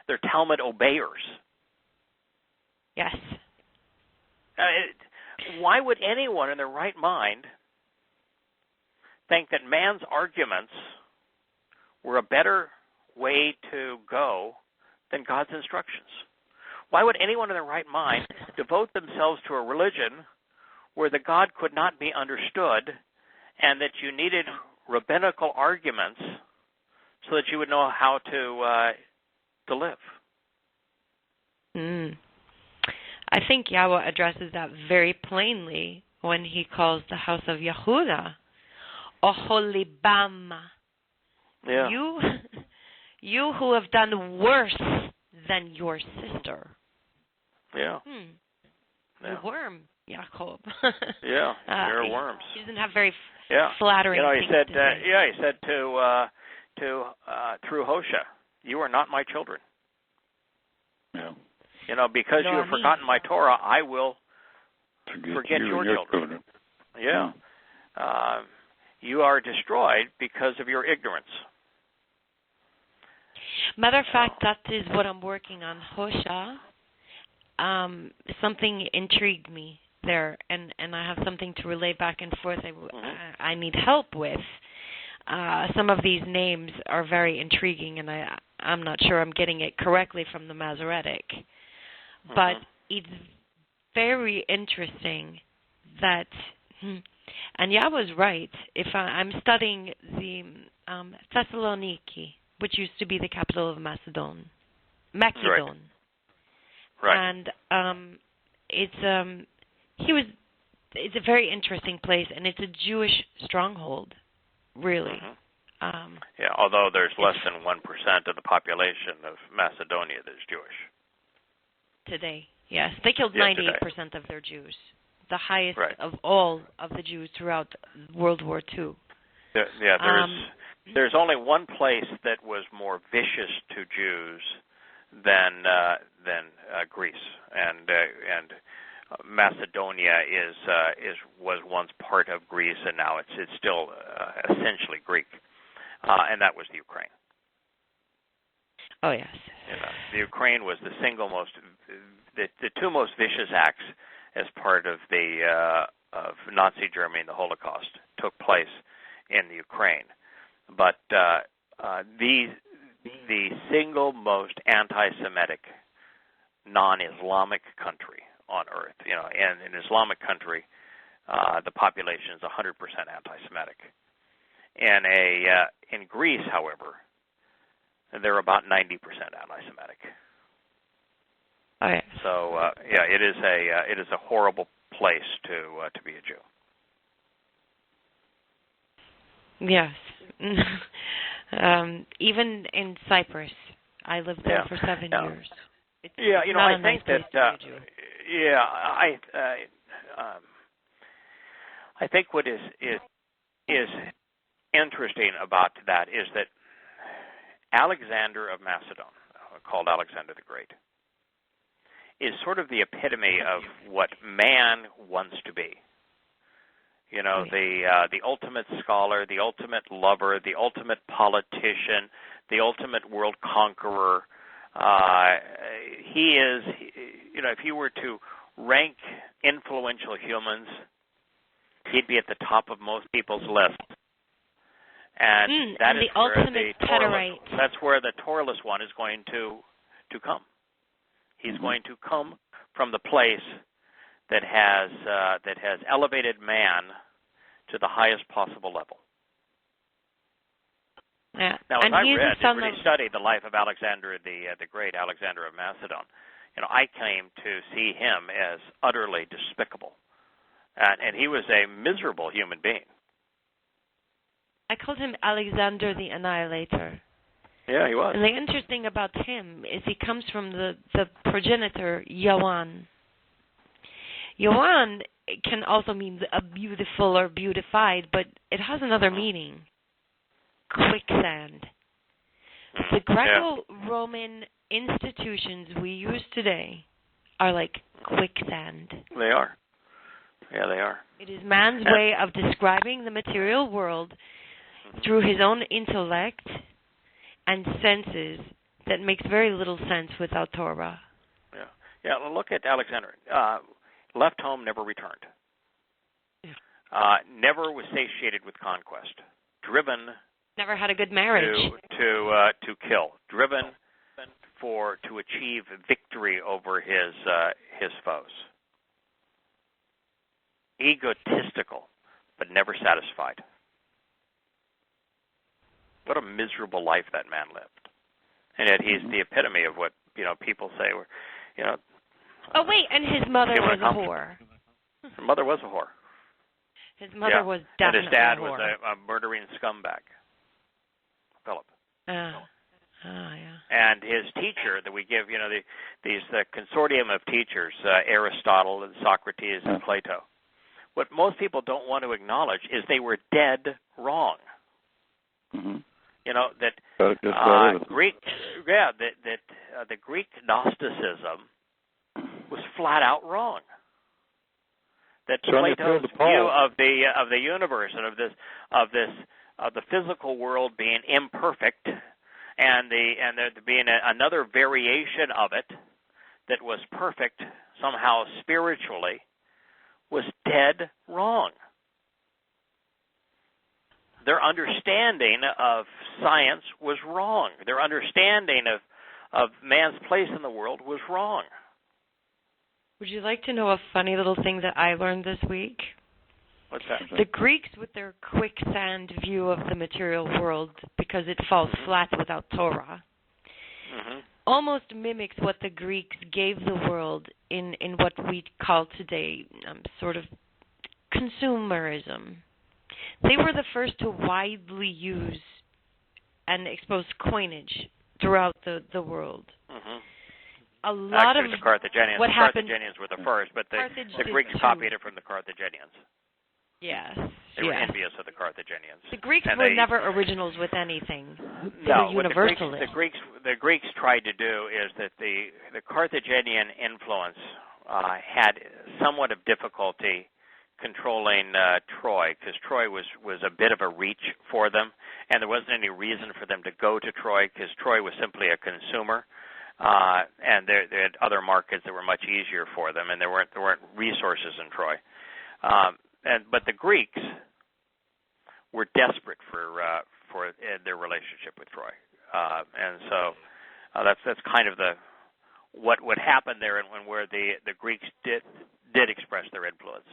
They're Talmud obeyers. Yes. Why would anyone in their right mind think that man's arguments were a better way to go than God's instructions? Why would anyone in their right mind devote themselves to a religion where the God could not be understood, and that you needed rabbinical arguments so that you would know how to live? I think Yahweh addresses that very plainly when he calls the house of Yehuda Oholibam. Yeah. You who have done worse than your sister. Yeah. The worm, Yaakov. Yeah, they're worms. He doesn't have very flattering he things said, to say. he said through Hosea, you are not my children. Yeah. Because you have forgotten my Torah, I will forget your children. Yeah. You are destroyed because of your ignorance. Matter of fact, that is what I'm working on. Hosea. Something intrigued me there, and I have something to relay back and forth. I need help with. Some of these names are very intriguing, and I'm not sure I'm getting it correctly from the Masoretic. But it's very interesting that, and Yahweh's right, if I'm studying the Thessaloniki, which used to be the capital of Macedon. Right. And it's a very interesting place, and it's a Jewish stronghold, really. Although there's less than 1% of the population of Macedonia that's Jewish. Yesterday, yes. They killed 98% of their Jews, the highest of all of the Jews throughout World War II. There's only one place that was more vicious to Jews than Greece, and Macedonia was once part of Greece, and now it's still essentially Greek, and that was the Ukraine. Oh yes. The Ukraine was the two most vicious acts as part of of Nazi Germany and the Holocaust took place in the Ukraine, but the single most anti-Semitic non-Islamic country on earth, and an Islamic country, the population is 100% anti-Semitic. In Greece, however, they're about 90% anti-Semitic. Okay. So it is a horrible place to be a Jew. Yes. Even in Cyprus, I lived there for 7 years. It's I think that. I think what is interesting about that is that Alexander of Macedon, called Alexander the Great, is sort of the epitome of what man wants to be. The ultimate scholar, the ultimate lover, the ultimate politician, the ultimate world conqueror. He is, if you were to rank influential humans, he'd be at the top of most people's lists. And that is the ultimate that's where the Toralist one is going to come. He's going to come from the place that has elevated man to the highest possible level. Yeah. Now, as I studied the life of Alexander the Great, Alexander of Macedon, I came to see him as utterly despicable, and he was a miserable human being. I called him Alexander the Annihilator. Yeah, he was. And the interesting about him is he comes from the progenitor Yawan. Yawan can also mean a beautiful or beautified, but it has another meaning. Quicksand. The Greco-Roman institutions we use today are like quicksand. They are. Yeah, they are. It is man's way of describing the material world through his own intellect and senses that makes very little sense without Torah. Yeah. Look at Alexander. Left home, never returned. Never was satiated with conquest. Driven. Never had a good marriage. To kill. Driven to achieve victory over his foes. Egotistical, but never satisfied. What a miserable life that man lived. And yet he's the epitome of what, people say were, Oh, wait, and his mother was a whore. Her mother was a whore. His mother was definitely and his dad a whore. was a murdering scumbag, Philip. Yeah. And his teacher that we give, these consortium of teachers, Aristotle and Socrates and Plato. What most people don't want to acknowledge is they were dead wrong. Mm-hmm. That the Greek Gnosticism was flat out wrong. That Plato's view of the universe and of the physical world being imperfect, and there being another variation of it that was perfect somehow spiritually, was dead wrong. Their understanding of science was wrong. Their understanding of man's place in the world was wrong. Would you like to know a funny little thing that I learned this week? What's that? The Greeks, with their quicksand view of the material world, because it falls flat without Torah, almost mimics what the Greeks gave the world in what we call today sort of consumerism. They were the first to widely use and expose coinage throughout the world. a lot Actually, of the Carthaginians. what The happened. Carthaginians were the first, but the Greeks too. copied it from the Carthaginians. Yes. They were envious of the Carthaginians. The Greeks were never originals with anything. They No, were universalists. what the Greeks tried to do is that the Carthaginian influence had somewhat of difficulty controlling Troy, because Troy was a bit of a reach for them, and there wasn't any reason for them to go to Troy, because Troy was simply a consumer, and they had other markets that were much easier for them, and there weren't resources in Troy. But the Greeks were desperate for their relationship with Troy, and so that's kind of what happened there, and where the Greeks did express their influence.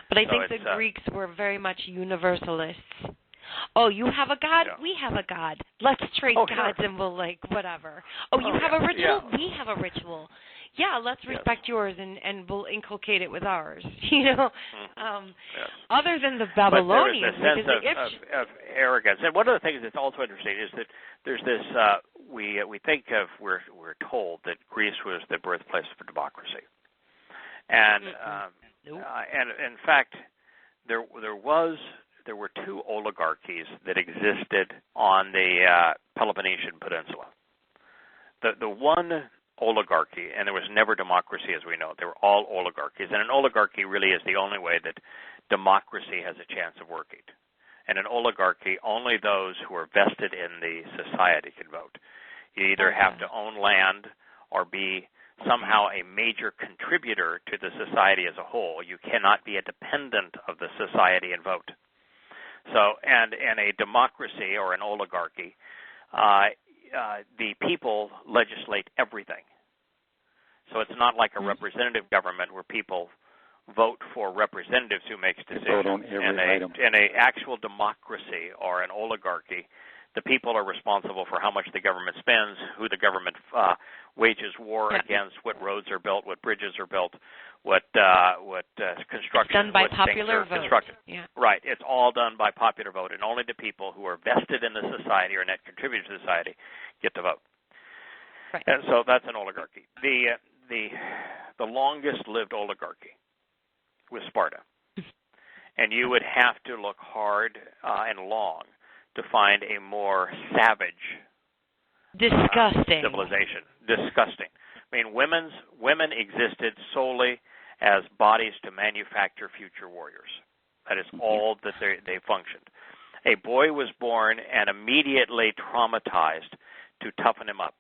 But I think the Greeks were very much universalists. Oh, you have a god? Yeah. We have a god. Let's trade gods and we'll whatever. Oh, you have a ritual? Yeah. We have a ritual. Yeah, let's respect yours and we'll inculcate it with ours. Other than the Babylonians, but there was a sense of arrogance. And one of the things that's also interesting is that there's this we think of we're told that Greece was the birthplace of democracy, and and in fact there were two oligarchies that existed on the Peloponnesian Peninsula. The one oligarchy, and there was never democracy as we know it. They were all oligarchies, and an oligarchy really is the only way that democracy has a chance of working. And an oligarchy, only those who are vested in the society can vote. You either have to own land or be somehow a major contributor to the society as a whole. You cannot be a dependent of the society and vote. So, and in a democracy or an oligarchy, the people legislate everything. So it's not like a representative government where people vote for representatives who makes decisions. In an actual democracy or an oligarchy, the people are responsible for how much the government spends, who the government wages war against, what roads are built, what bridges are built, what construction. It's done by popular vote. Yeah. Right. It's all done by popular vote, and only the people who are vested in the society or net contributors to society get to vote. Right. And so that's an oligarchy. The longest-lived oligarchy was Sparta, and you would have to look hard and long to find a more savage, disgusting civilization. Disgusting. I mean, women existed solely as bodies to manufacture future warriors. That is all that they functioned. A boy was born and immediately traumatized to toughen him up.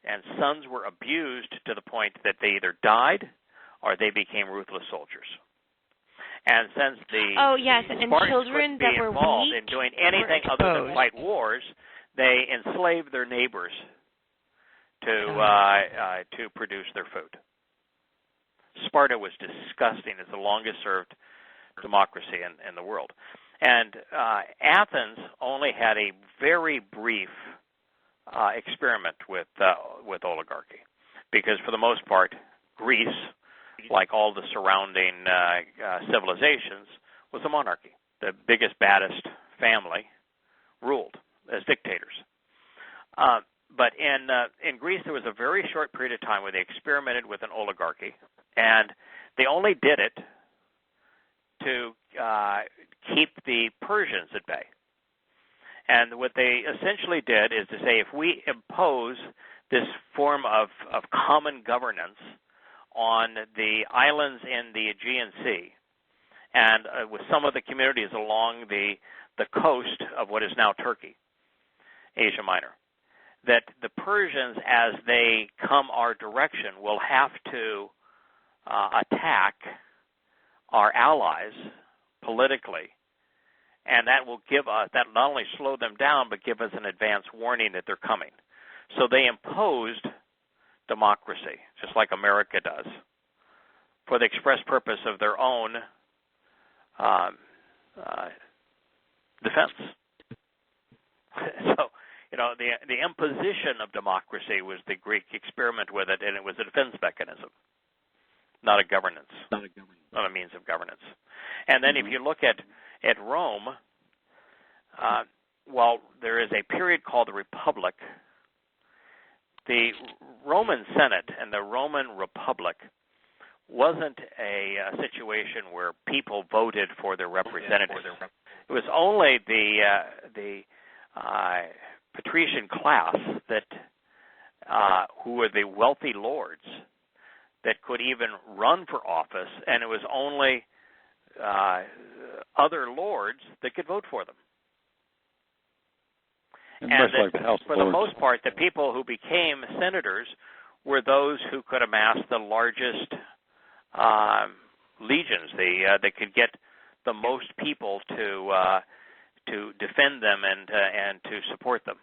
And sons were abused to the point that they either died or they became ruthless soldiers. And since the Spartans children that were involved weak in doing anything other than fight wars, they enslaved their neighbors to produce their food. Sparta was disgusting. It's the longest-served democracy in the world. And Athens only had a very brief experiment with oligarchy, because for the most part, Greece, like all the surrounding civilizations, was a monarchy. The biggest, baddest family ruled as dictators. But in Greece, there was a very short period of time where they experimented with an oligarchy, and they only did it to keep the Persians at bay. And what they essentially did is to say, if we impose this form of common governance on the islands in the Aegean Sea, and with some of the communities along the coast of what is now Turkey, Asia Minor, that the Persians, as they come our direction, will have to attack our allies politically, and that will give us, that not only slow them down, but give us an advance warning that they're coming. So they imposed democracy, just like America does, for the express purpose of their own defense. So, the imposition of democracy was the Greek experiment with it, and it was a defense mechanism, not a governance, not a means of governance. And then if you look at Rome, while there is a period called the Republic, the Roman Senate and the Roman Republic wasn't a situation where people voted for their representatives. It was only the patrician class that who were the wealthy lords that could even run for office, and it was only other lords that could vote for them. And like the House for Lords. the most part, the people who became senators were those who could amass the largest legions. They could get the most people to defend them and to support them.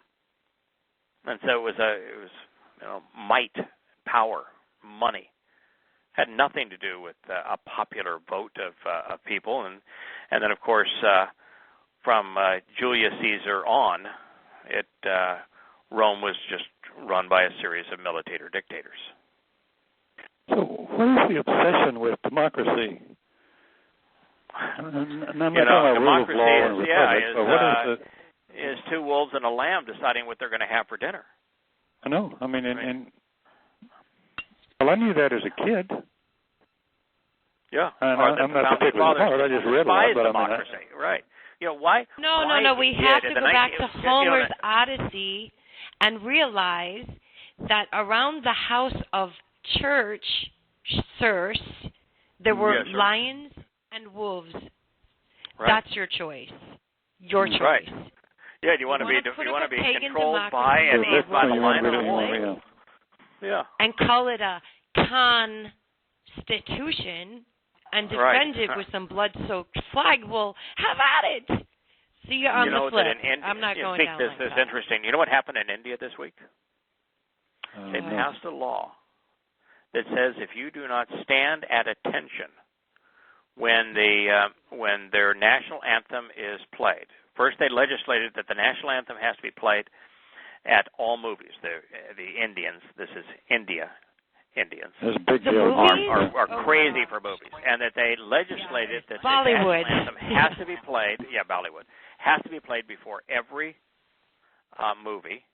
And so it was might, power, money. Had nothing to do with a popular vote of people, and then of course from Julius Caesar on, Rome was just run by a series of military dictators. So, what is the obsession with democracy? Democracy is two wolves and a lamb deciding what they're going to have for dinner. I know. I mean, well, I knew that as a kid. Yeah. I'm not particularly smart. I just read a lot, but democracy, right? Why? No. We have to go back to Homer's Odyssey and realize that around the house of Circe, there were lions and wolves. Right. That's your choice. Your choice. Right. Yeah. Do you want to be controlled by and eat by the lion or the wolf? Yeah. And call it a constitution and defend it with some blood-soaked flag. Well, have at it. See you on the flip. I'm not going down like that. This is interesting. You know what happened in India this week? They passed a law that says if you do not stand at attention when their national anthem is played. First, they legislated that the national anthem has to be played at all movies. The Indians, this is India, Indians are crazy for movies, and that they legislated that the national anthem has to be played. Yeah, Bollywood has to be played before every movie,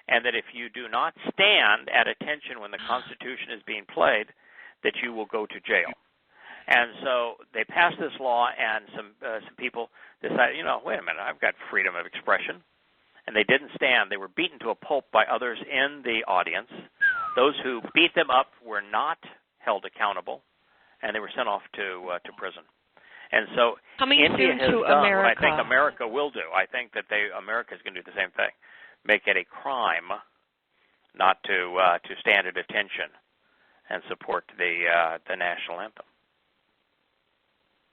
and that if you do not stand at attention when the Constitution is being played, that you will go to jail. And so they passed this law, and some people decided, wait a minute, I've got freedom of expression. And they didn't stand. They were beaten to a pulp by others in the audience. Those who beat them up were not held accountable, and they were sent off to prison. And so India has done what I think America will do. I think that America is going to do the same thing, make it a crime not to stand at attention and support the national anthem.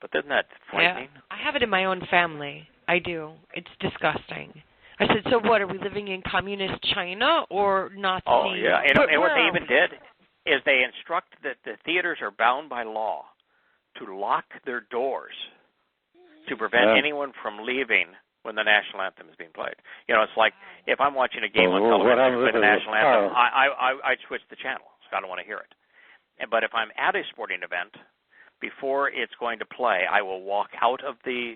But isn't that frightening? Yeah, I have it in my own family. I do. It's disgusting. I said, so what, are we living in communist China or Nazi? Oh, yeah. And what they even did is they instruct that the theaters are bound by law to lock their doors to prevent anyone from leaving when the national anthem is being played. It's like if I'm watching a game on television with the national anthem, I'd switch the channel. So I don't want to hear it. But if I'm at a sporting event, before it's going to play, I will walk out of the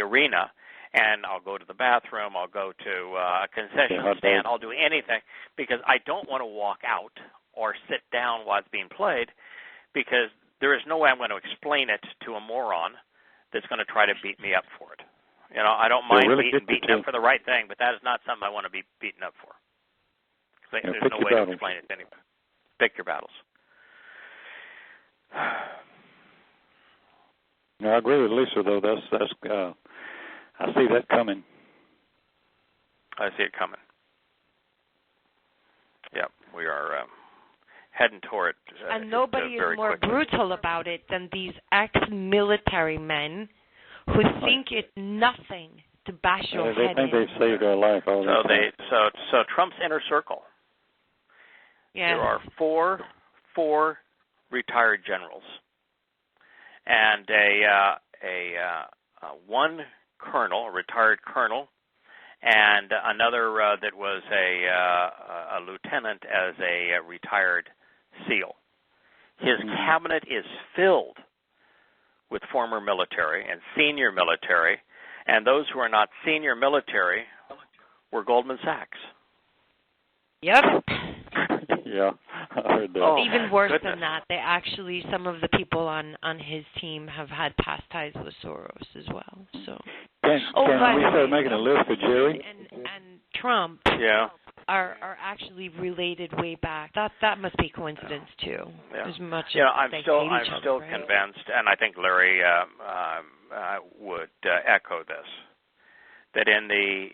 arena, and I'll go to the bathroom, I'll go to a concession stand, I'll do anything, because I don't want to walk out or sit down while it's being played, because there is no way I'm going to explain it to a moron that's going to try to beat me up for it. I don't mind beaten up for the right thing, but that is not something I want to be beaten up for. There's no way to explain it to anybody. Pick your battles. No, I agree with Lisa, though. That's I see that coming. I see it coming. Yep, we are heading toward it. And nobody is more brutal about it than these ex-military men who think it's nothing to bash your head in. They think they've saved our life. So Trump's inner circle. Yes. There are four retired generals, and one colonel, a retired colonel, and another that was a lieutenant as a retired SEAL. His cabinet is filled with former military and senior military, and those who are not senior military were Goldman Sachs. Yep. Yeah, I heard that. Even worse goodness. than that, they actually, some of the people on his team have had past ties with Soros as well. So. Can we start making a list for Jerry? And Trump. Yeah. Are actually related way back. That must be coincidence too. Yeah. As much You know, as I'm they still hate each other, right? convinced, and I think Larry would echo this, that in the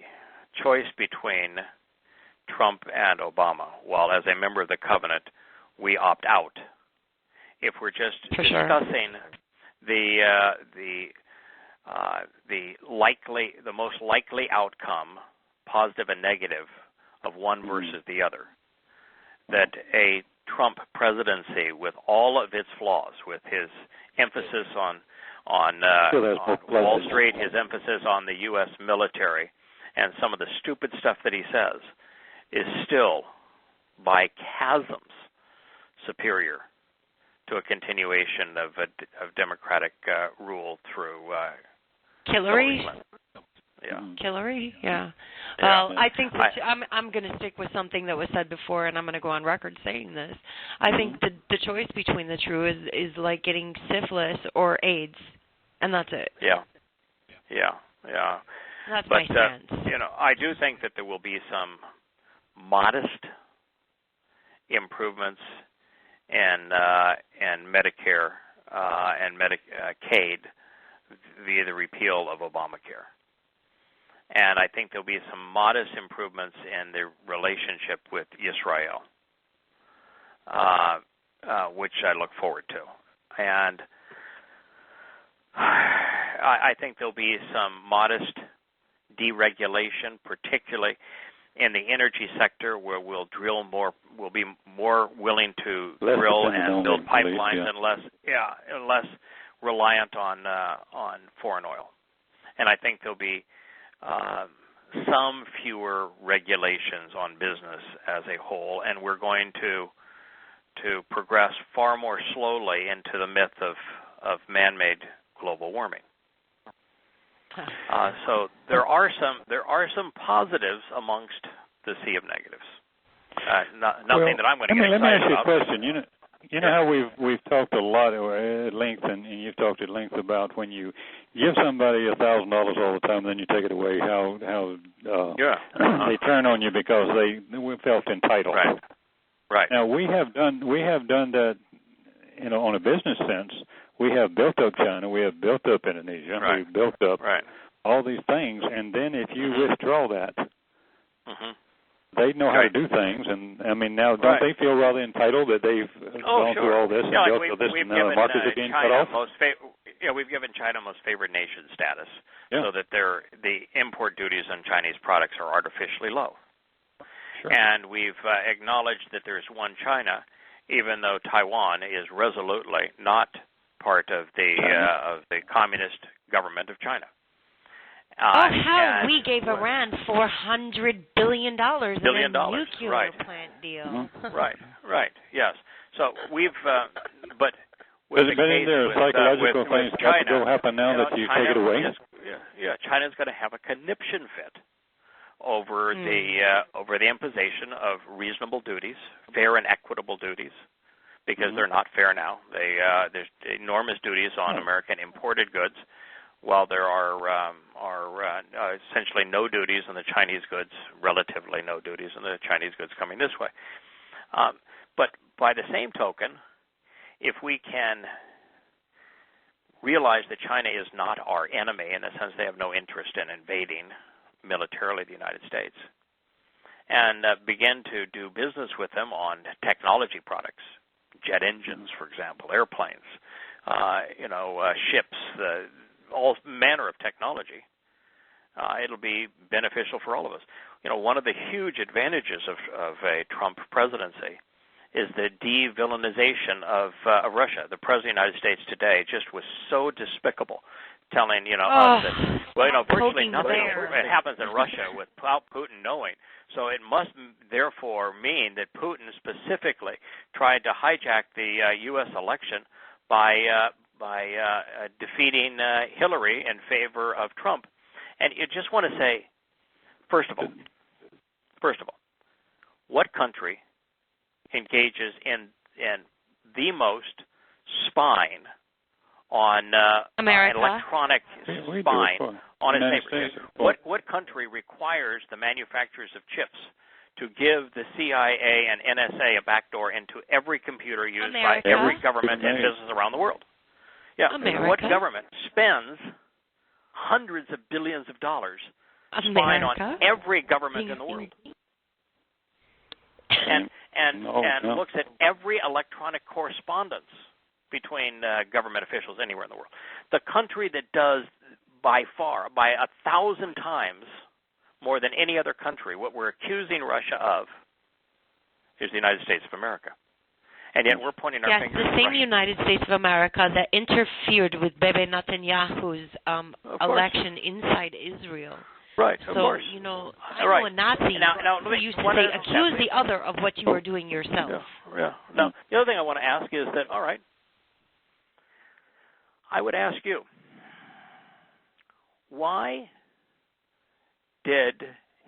choice between Trump and Obama, while as a member of the covenant we opt out, if we're just discussing the most likely outcome, positive and negative, of one versus the other, that a Trump presidency, with all of its flaws, with his emphasis on Wall Street, his emphasis on the U.S. military, and some of the stupid stuff that he says, is still by chasms superior to a continuation of Democratic rule through Hillary. Yeah. Hillary? Yeah. Well, I think that I'm going to stick with something that was said before, and I'm going to go on record saying this. I think the choice between the two is like getting syphilis or AIDS, and that's it. Yeah. That's my stance. I do think that there will be some modest improvements in Medicare and Medicaid via the repeal of Obamacare. And I think there'll be some modest improvements in the relationship with Israel, which I look forward to. And I think there'll be some modest deregulation, particularly in the energy sector, where we'll be more willing to drill and build pipelines and less reliant on foreign oil. And I think there'll be some fewer regulations on business as a whole, and we're going to progress far more slowly into the myth of man-made global warming. So there are some positives amongst the sea of negatives. Nothing that I'm going to get excited about. Let me ask you a question. You know how we've talked a lot at length, and you've talked at length about when you give somebody $1,000 all the time, then you take it away. How they turn on you because they felt entitled. Right. Now we have done that. On a business sense, we have built up China, we have built up Indonesia, we've built up all these things, and then if you withdraw that. They know how to do things, and I mean, now don't they feel rather entitled that they've gone through all this and built all this, and now the markets are being cut off? We've given China most favored nation status, so that the import duties on Chinese products are artificially low. Sure. And we've acknowledged that there's one China, even though Taiwan is resolutely not part of the communist government of China. We gave Iran $400 billion in a nuclear plant deal. Right. Yes. So we've, but in there psychological things got to happen now that you take it away? China's going to have a conniption fit over the imposition of reasonable duties, fair and equitable duties, because they're not fair now. There's enormous duties on American imported goods, while there are essentially no duties on the Chinese goods, relatively no duties on the Chinese goods coming this way. But by the same token, if we can realize that China is not our enemy, in the sense they have no interest in invading militarily the United States, and begin to do business with them on technology products, jet engines, for example, airplanes, ships, all manner of technology, it'll be beneficial for all of us. One of the huge advantages of a Trump presidency is the de-villainization of Russia. The President of the United States today just was so despicable, telling us that virtually nothing happens in Russia without Putin knowing. So it must therefore mean that Putin specifically tried to hijack the U.S. election by defeating Hillary in favor of Trump. And you just want to say, first of all, what country engages in the most spying on electronic spying on its neighbors? What country requires the manufacturers of chips to give the CIA and NSA a backdoor into every computer used by every government and business around the world? Yeah. America. What government spends hundreds of billions of dollars spying on every government in the world? And looks at every electronic correspondence between government officials anywhere in the world. The country that does by 1,000 times more than any other country what we're accusing Russia of is the United States of America. And yet we're pointing our fingers at the same Russia. United States of America that interfered with Bibi Netanyahu's election inside Israel. Right, so, of course. I know a Nazi who used to say, accuse the other of what you are doing yourself. Yeah. Now, the other thing I want to ask is that, all right, I would ask you, why did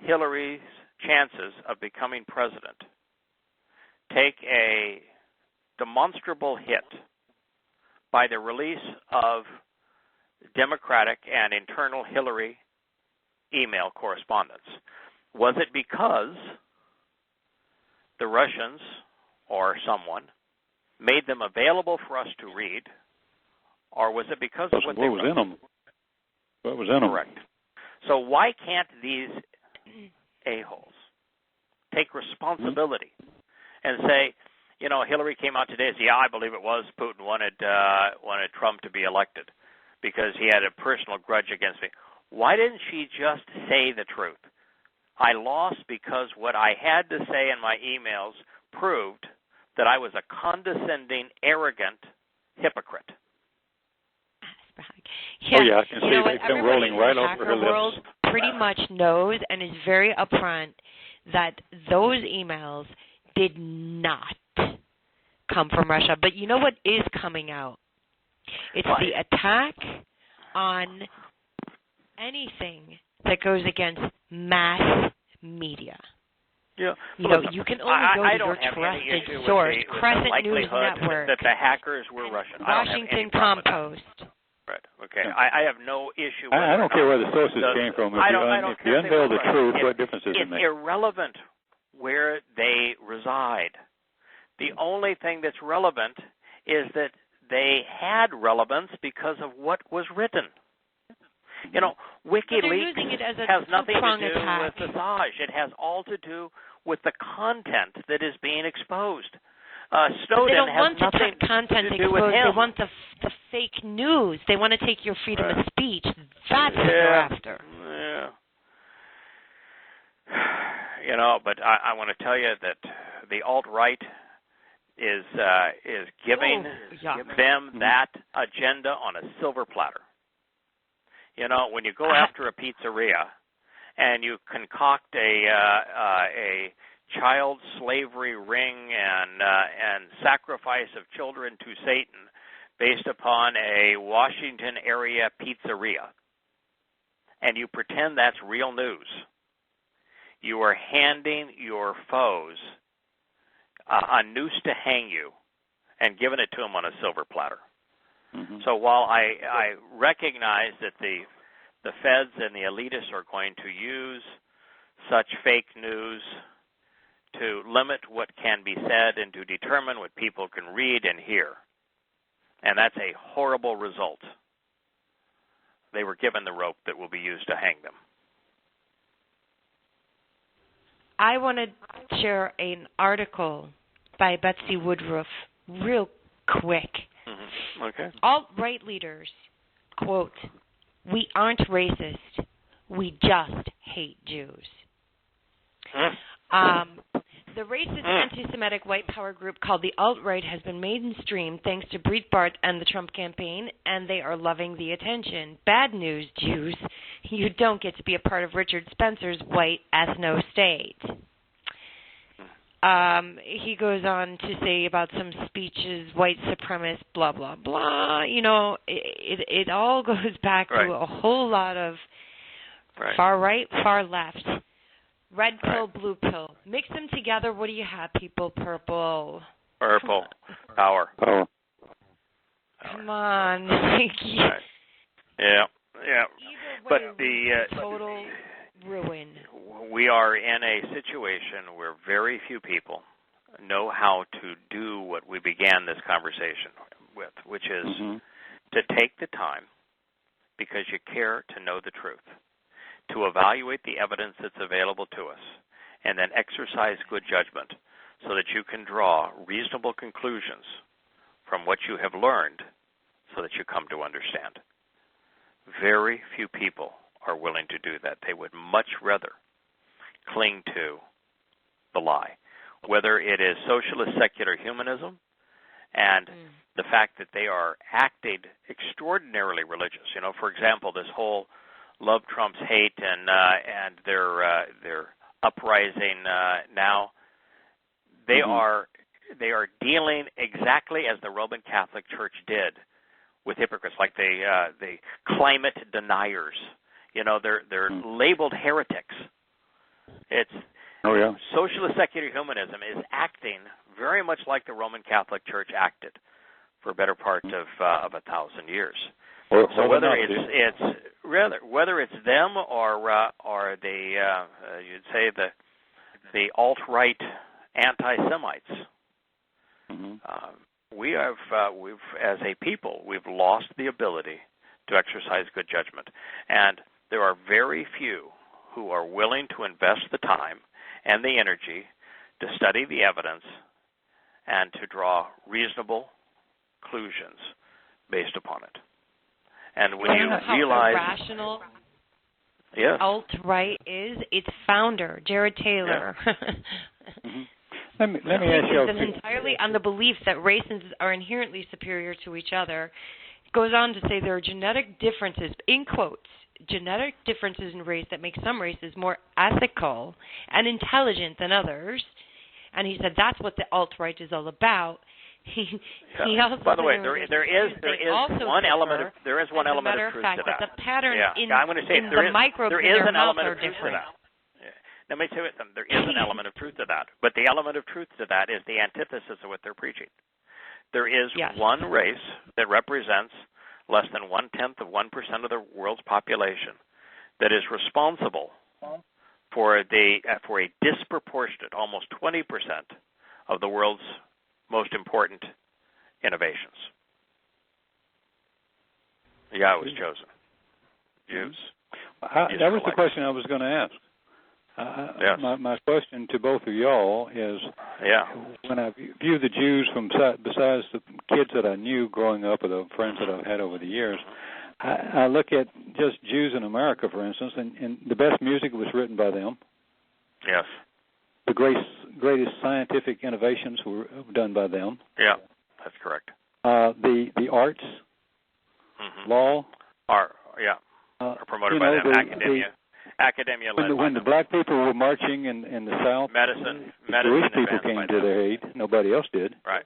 Hillary's chances of becoming president take a demonstrable hit by the release of Democratic and internal Hillary email correspondence? Was it because the Russians or someone made them available for us to read, or was it because of what was in them? What was in them? Correct. So why can't these a-holes take responsibility and say, Hillary came out today and said, I believe it was Putin wanted Trump to be elected because he had a personal grudge against me. Why didn't she just say the truth? I lost because what I had to say in my emails proved that I was a condescending, arrogant hypocrite. Yeah, I can see they've been rolling right over her lips. World pretty much knows and is very upfront that those emails did not come from Russia. But you know what is coming out? It's the attack on anything that goes against mass media. Yeah, you can only go to your trusted source, Crescent News Network, that the hackers were Russian. Washington Compost. Right. Okay. I have no issue with I don't care where the sources came from. If you unveil the truth, what difference does it make? It's irrelevant where they reside. The only thing that's relevant is that they had relevance because of what was written. WikiLeaks has nothing to do with Assange. It has all to do with the content that is being exposed. Snowden has nothing to do with him. They want the fake news. They want to take your freedom of speech. That's what they're after. Yeah. But I want to tell you that the alt-right is giving them that agenda on a silver platter. When you go after a pizzeria and you concoct a child slavery ring and sacrifice of children to Satan based upon a Washington area pizzeria, and you pretend that's real news, you are handing your foes a noose to hang you and giving it to them on a silver platter. Mm-hmm. So while I recognize that the feds and the elitists are going to use such fake news to limit what can be said and to determine what people can read and hear, and that's a horrible result, they were given the rope that will be used to hang them. I want to share an article by Betsy Woodruff real quick. Mm-hmm. Okay. Alt-right leaders, quote, "We aren't racist. We just hate Jews." The racist, anti-Semitic white power group called the alt-right has been mainstream thanks to Breitbart and the Trump campaign, and they are loving the attention. Bad news, Jews. You don't get to be a part of Richard Spencer's white ethno state. He goes on to say about some speeches, white supremacist, blah, blah, blah. It all goes back to a whole lot of far right, far left Red pill, blue pill. Mix them together. What do you have, people? Purple. Purple. Power. Oh. Come on. Right. Yeah. But total ruin. We are in a situation where very few people know how to do what we began this conversation with, which is to take the time, because you care to know the truth, to evaluate the evidence that's available to us, and then exercise good judgment so that you can draw reasonable conclusions from what you have learned so that you come to understand. Very few people are willing to do that. They would much rather cling to the lie, whether it is socialist secular humanism and the fact that they are acting extraordinarily religious. You know, for example, this whole love trumps hate and their uprising now. They are dealing exactly as the Roman Catholic Church did with hypocrites, like the climate deniers. You know, they're labeled heretics. It's socialist secular humanism is acting very much like the Roman Catholic Church acted for a better part of 1,000 years. So whether it's them or you'd say the alt-right anti-Semites, we've as a people we've lost the ability to exercise good judgment, and there are very few who are willing to invest the time and the energy to study the evidence and to draw reasonable conclusions based upon it. And when you realize how irrational alt-right is, its founder, Jared Taylor, let me ask you entirely on the belief that races are inherently superior to each other. It goes on to say there are genetic differences, in quotes, genetic differences in race that make some races more ethical and intelligent than others. And he said that's what the alt-right is all about. He also, by the way, there is one element of truth to that. The pattern in the microbes there is an element are of truth different. to that. Let me tell you something. There is an element of truth to that, but the element of truth to that is the antithesis of what they're preaching. There is one race that represents less than 0.1% of the world's population that is responsible for a disproportionate, almost 20% of the world's most important innovations. Yahweh was chosen. Jews. That was the question I was going to ask. My question to both of y'all is, when I view the Jews from besides the kids that I knew growing up or the friends that I've had over the years, I look at just Jews in America, for instance, and the best music was written by them. Yes. The greatest scientific innovations were done by them. Yeah, that's correct. The arts, law, are promoted by them. Academia led by when the black people were marching in the South, medicine the Jewish people came to their aid. Nobody else did. Right.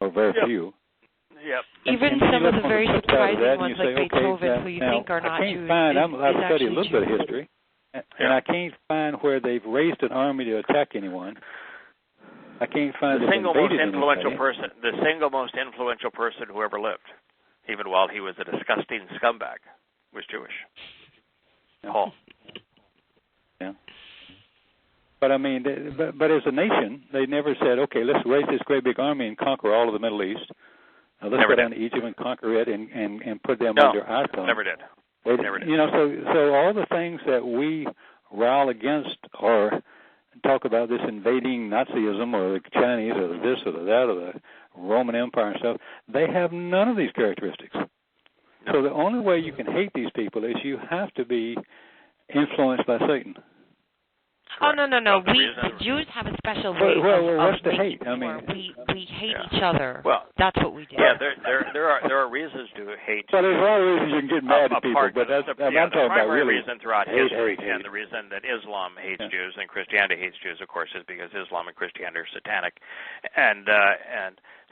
Or very few. Yep. Even some of the very surprising ones, like Beethoven, who you think are not Jews. I've studied a little bit of history, and I can't find where they've raised an army to attack anyone. I can't find the single most influential person who ever lived, even while he was a disgusting scumbag, was Jewish. Paul. Yeah. But I mean, but as a nation, they never said, okay, let's raise this great big army and conquer all of the Middle East. Let's go down to Egypt and conquer it and put them under our thumb. Never did. Never did. You know, so all the things that we rile against or talk about, this invading Nazism or the Chinese or the this or the that or the Roman Empire and stuff, they have none of these characteristics. So the only way you can hate these people is you have to be influenced by Satan. Oh, no. The Jews have a special way what's the hate? I mean, we hate each other. Well, that's what we do. Yeah, there are reasons to hate. Well, there's a lot of reasons you can get mad at people, but I'm talking about really reason throughout history, and the reason that Islam hates Jews and Christianity hates Jews, of course, is because Islam and Christianity are satanic, and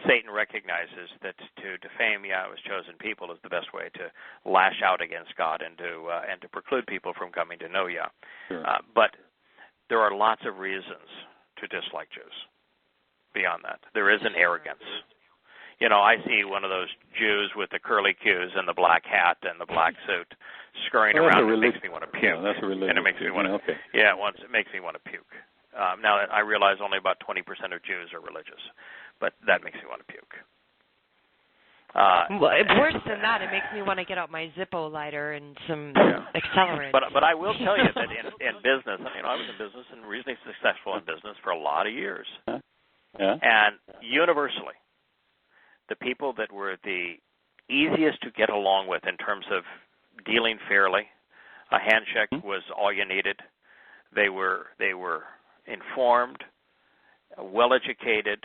Satan recognizes that to defame Yahweh's chosen people is the best way to lash out against God and to preclude people from coming to know Yah. Sure. But there are lots of reasons to dislike Jews. Beyond that, there is an arrogance. You know, I see one of those Jews with the curly cues and the black hat and the black suit scurrying around, and it makes me want to puke. Yeah, that's a religion. And it makes me want to. Okay. Yeah, it makes me want to puke. Now I realize only about 20% of Jews are religious, but that makes me want to puke. Well, worse than that, it makes me want to get out my Zippo lighter and some accelerant. But I will tell you that in business, you know, I was in business and reasonably successful in business for a lot of years. Yeah. And universally, the people that were the easiest to get along with in terms of dealing fairly, a handshake was all you needed. They were informed, well-educated,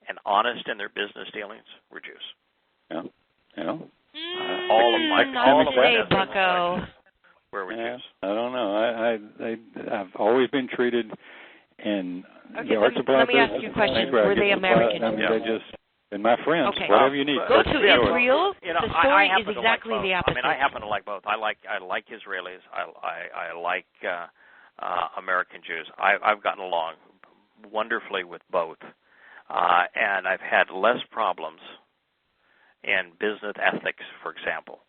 and honest in their business dealings were Jews. Yeah. Yeah. All of my Bucko. Where were Jews? I don't know. I've always been treated in the art supply let me ask you a question. Were they American? I mean, they just, and my friends, okay. whatever you need. Go to Israel. You know, the story I is exactly like the opposite. I mean, I happen to like both. I like Israelis. I like American Jews. I've gotten along wonderfully with both, and I've had less problems in business ethics, for example,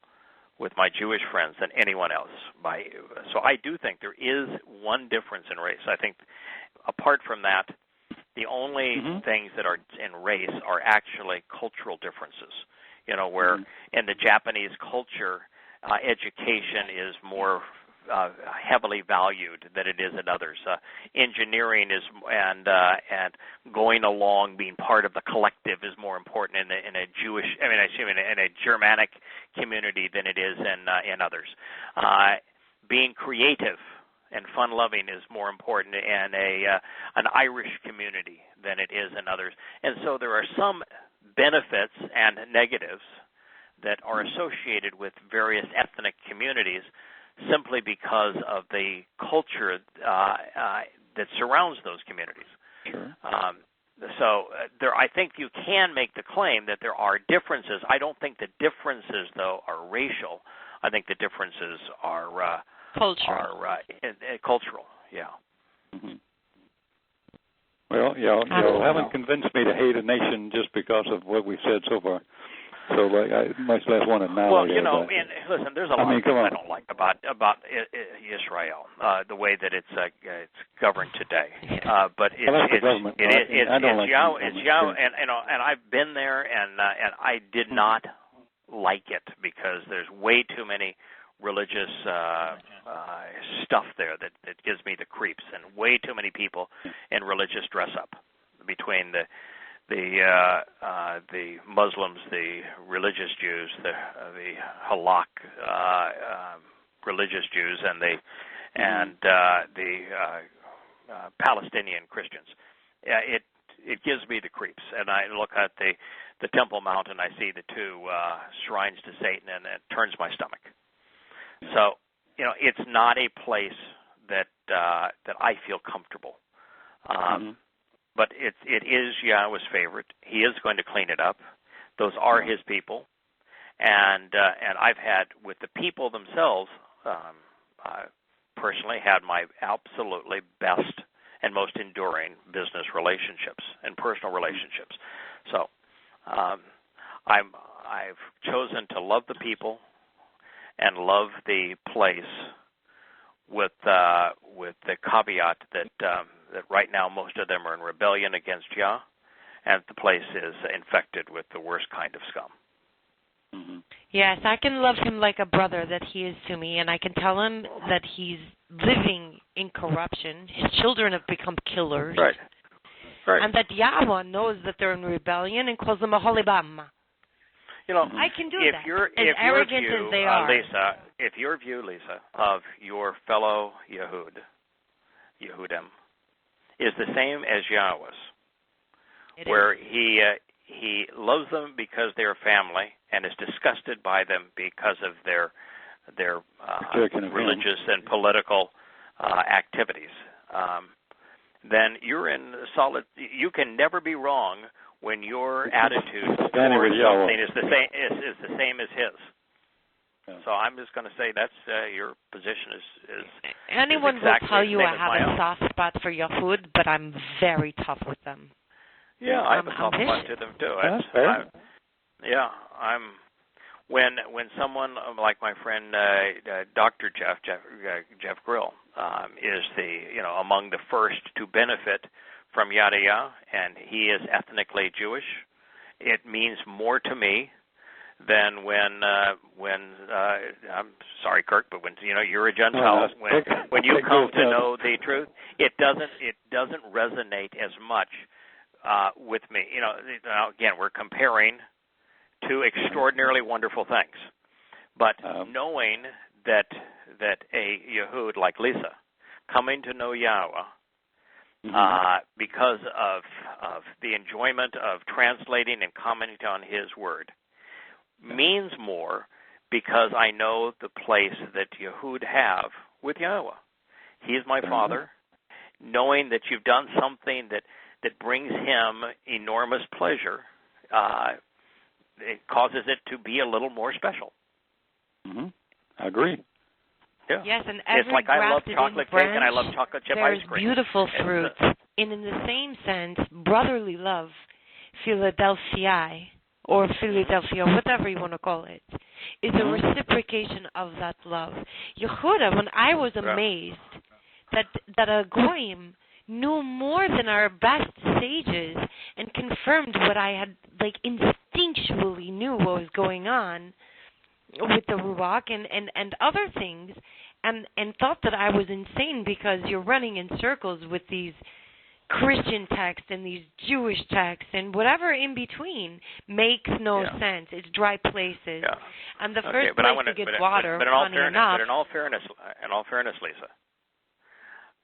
with my Jewish friends than anyone else. So I do think there is one difference in race. I think apart from that, the only things that are in race are actually cultural differences. You know, where in the Japanese culture, education is more heavily valued than it is in others. Engineering is and going along, being part of the collective is more important in a Jewish, in a Germanic community than it is in others. Being creative and fun-loving is more important in an Irish community than it is in others. And so there are some benefits and negatives that are associated with various ethnic communities simply because of the culture that surrounds those communities. Sure. I think you can make the claim that there are differences. I don't think the differences, though, are racial. I think the differences are cultural. Cultural, yeah. Mm-hmm. Well, y'all haven't convinced me to hate a nation just because of what we've said so far. So I much less want to annihilate. Well, you know, listen, there's a lot of things I don't like about Israel, the way that it's governed today. But it's Yahweh, and I've been there, and I did not like it because there's way too many religious stuff there that gives me the creeps, and way too many people in religious dress up between the Muslims, the religious Jews, the halak religious Jews, and the Palestinian Christians. It gives me the creeps, and I look at the Temple Mount and I see the two shrines to Satan, and it turns my stomach. So, you know, it's not a place that I feel comfortable. But it is Yahweh's favorite. He is going to clean it up. Those are His people, and I've had with the people themselves. Personally, had my absolutely best and most enduring business relationships and personal relationships. So, I've chosen to love the people and love the place with the caveat that right now most of them are in rebellion against Yah, and the place is infected with the worst kind of scum. Mm-hmm. Yes, I can love him like a brother that he is to me, and I can tell him that he's living in corruption. His children have become killers. Right. And that Yahweh knows that they're in rebellion and calls them a holibam. You know, I can do that. If arrogant your view, as they are. Lisa, if your view, Lisa, of your fellow Yehudim, is the same as Yahweh's, where he loves them because they're family and is disgusted by them because of their religious and political activities, then you're in solid. You can never be wrong when your attitude towards something is the same as his. So I'm just going to say that's your position is Anyone exactly will tell you the I same as have my a own. soft spot for Yahud, but I'm very tough with them. Yeah, I have a soft spot to them too. That's fair. When someone like my friend Dr. Jeff Grill is among the first to benefit from Yada Yah, and he is ethnically Jewish, it means more to me than when I'm sorry, Kirk, but when you're a Gentile, when you come to know the truth, it doesn't resonate as much with me. Now again, we're comparing two extraordinarily wonderful things, but knowing that a Yehud like Lisa coming to know Yahweh because of the enjoyment of translating and commenting on His Word means more, because I know the place that Yehud have with Yahweh. He is my Father. Knowing that you've done something that brings Him enormous pleasure, it causes it to be a little more special. I agree. Yeah. Yes, and every it's like I love chocolate cake and I love chocolate chip ice cream. There's beautiful fruit. And in the same sense, brotherly love, Philadelphia, or Philadelphia, whatever you want to call it, is a reciprocation of that love. Yehuda, when I was amazed that a goyim knew more than our best sages and confirmed what I had, instinctually knew what was going on with the Ruach and other things, and thought that I was insane because you're running in circles with these Christian texts and these Jewish texts and whatever in between makes no sense. It's dry places. Yeah. And the first place to get water, but in all fairness, Lisa,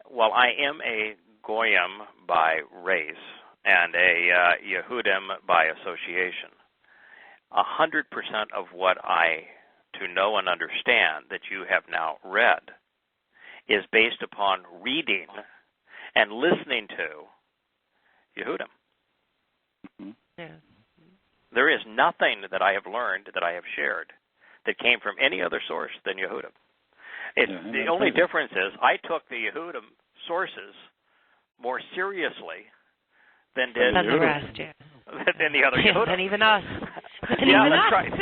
while I am a Goyim by race and a Yehudim by association, 100% of what I to know and understand that you have now read is based upon reading and listening to Yehudim. Yeah. There is nothing that I have learned, that I have shared, that came from any other source than Yehudim. The only difference is I took the Yehudim sources more seriously than did the rest, than the other Yehudim. Than even us. That's right.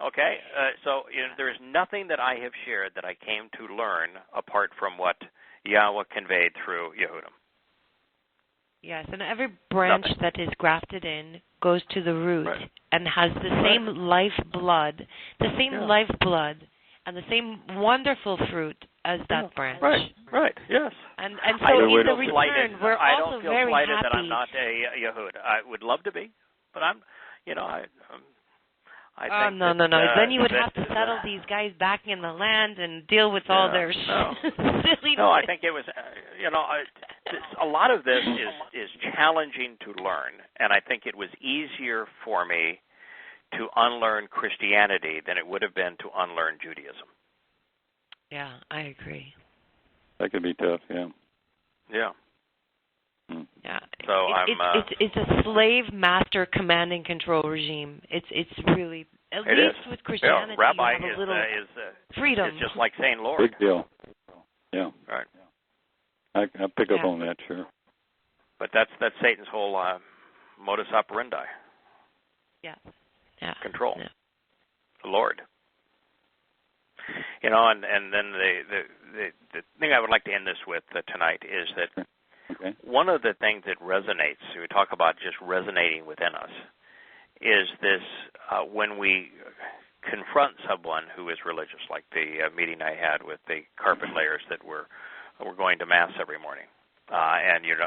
Okay, so there is nothing that I have shared that I came to learn apart from what Yahweh conveyed through Yehudim. Yes, and every branch that is grafted in goes to the root and has the same lifeblood, and the same wonderful fruit as that branch. Right, yes. And so in the return, we're also very happy. I don't feel slighted that I'm not a Yehud. I would love to be, but I think no. Then you would have to settle these guys back in the land and deal with all their silly. No, I think it was, a lot of this is challenging to learn, and I think it was easier for me to unlearn Christianity than it would have been to unlearn Judaism. Yeah, I agree. That could be tough. Yeah. Yeah. So it's a slave master command and control regime. It's really, at least with Christianity, Rabbi you have a little freedom. It's just like saying Lord. Big deal. Yeah. Right. I pick up on that, sure. But that's Satan's whole modus operandi. Yeah. Control. Yeah. The Lord. And then the thing I would like to end this with tonight is that one of the things that resonates, we talk about just resonating within us, is this when we confront someone who is religious, like the meeting I had with the carpet layers that were going to Mass every morning, and you're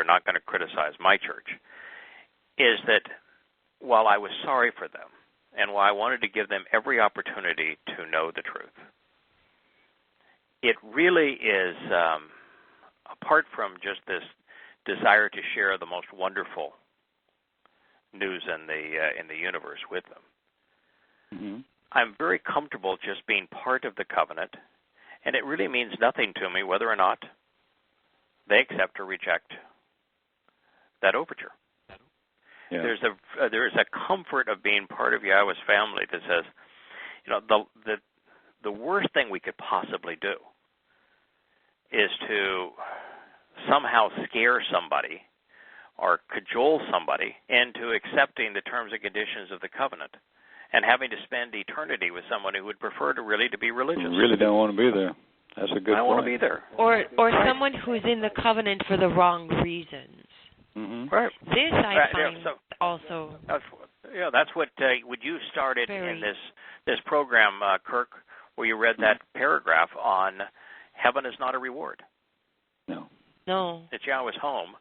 not going to criticize my church, is that while I was sorry for them, and while I wanted to give them every opportunity to know the truth, it really is, apart from just this desire to share the most wonderful news in the universe with them, I'm very comfortable just being part of the covenant, and it really means nothing to me whether or not they accept or reject that overture. Yeah. There is a comfort of being part of Yahweh's family that says, the worst thing we could possibly do is to somehow scare somebody or cajole somebody into accepting the terms and conditions of the covenant and having to spend eternity with someone who would prefer to be religious. You really don't want to be there. That's a good point. I want to be there. Or someone who's in the covenant for the wrong reasons. Mm-hmm. Right. This I find also. That's what you started in this program, Kirk, where you read that paragraph on heaven is not a reward. No. It's Yahweh's home.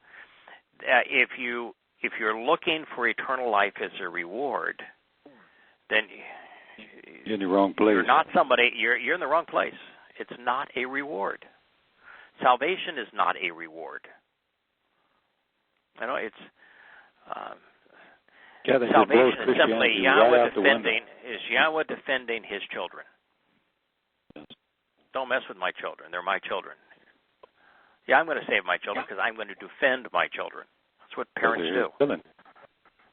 If you're looking for eternal life as a reward, then you're in the wrong place. You're not somebody. You're in the wrong place. It's not a reward. Salvation is not a reward. It's salvation is simply Yahweh defending His children. Yes. Don't mess with my children. They're my children. Yeah, I'm going to save my children because I'm going to defend my children. That's what parents do.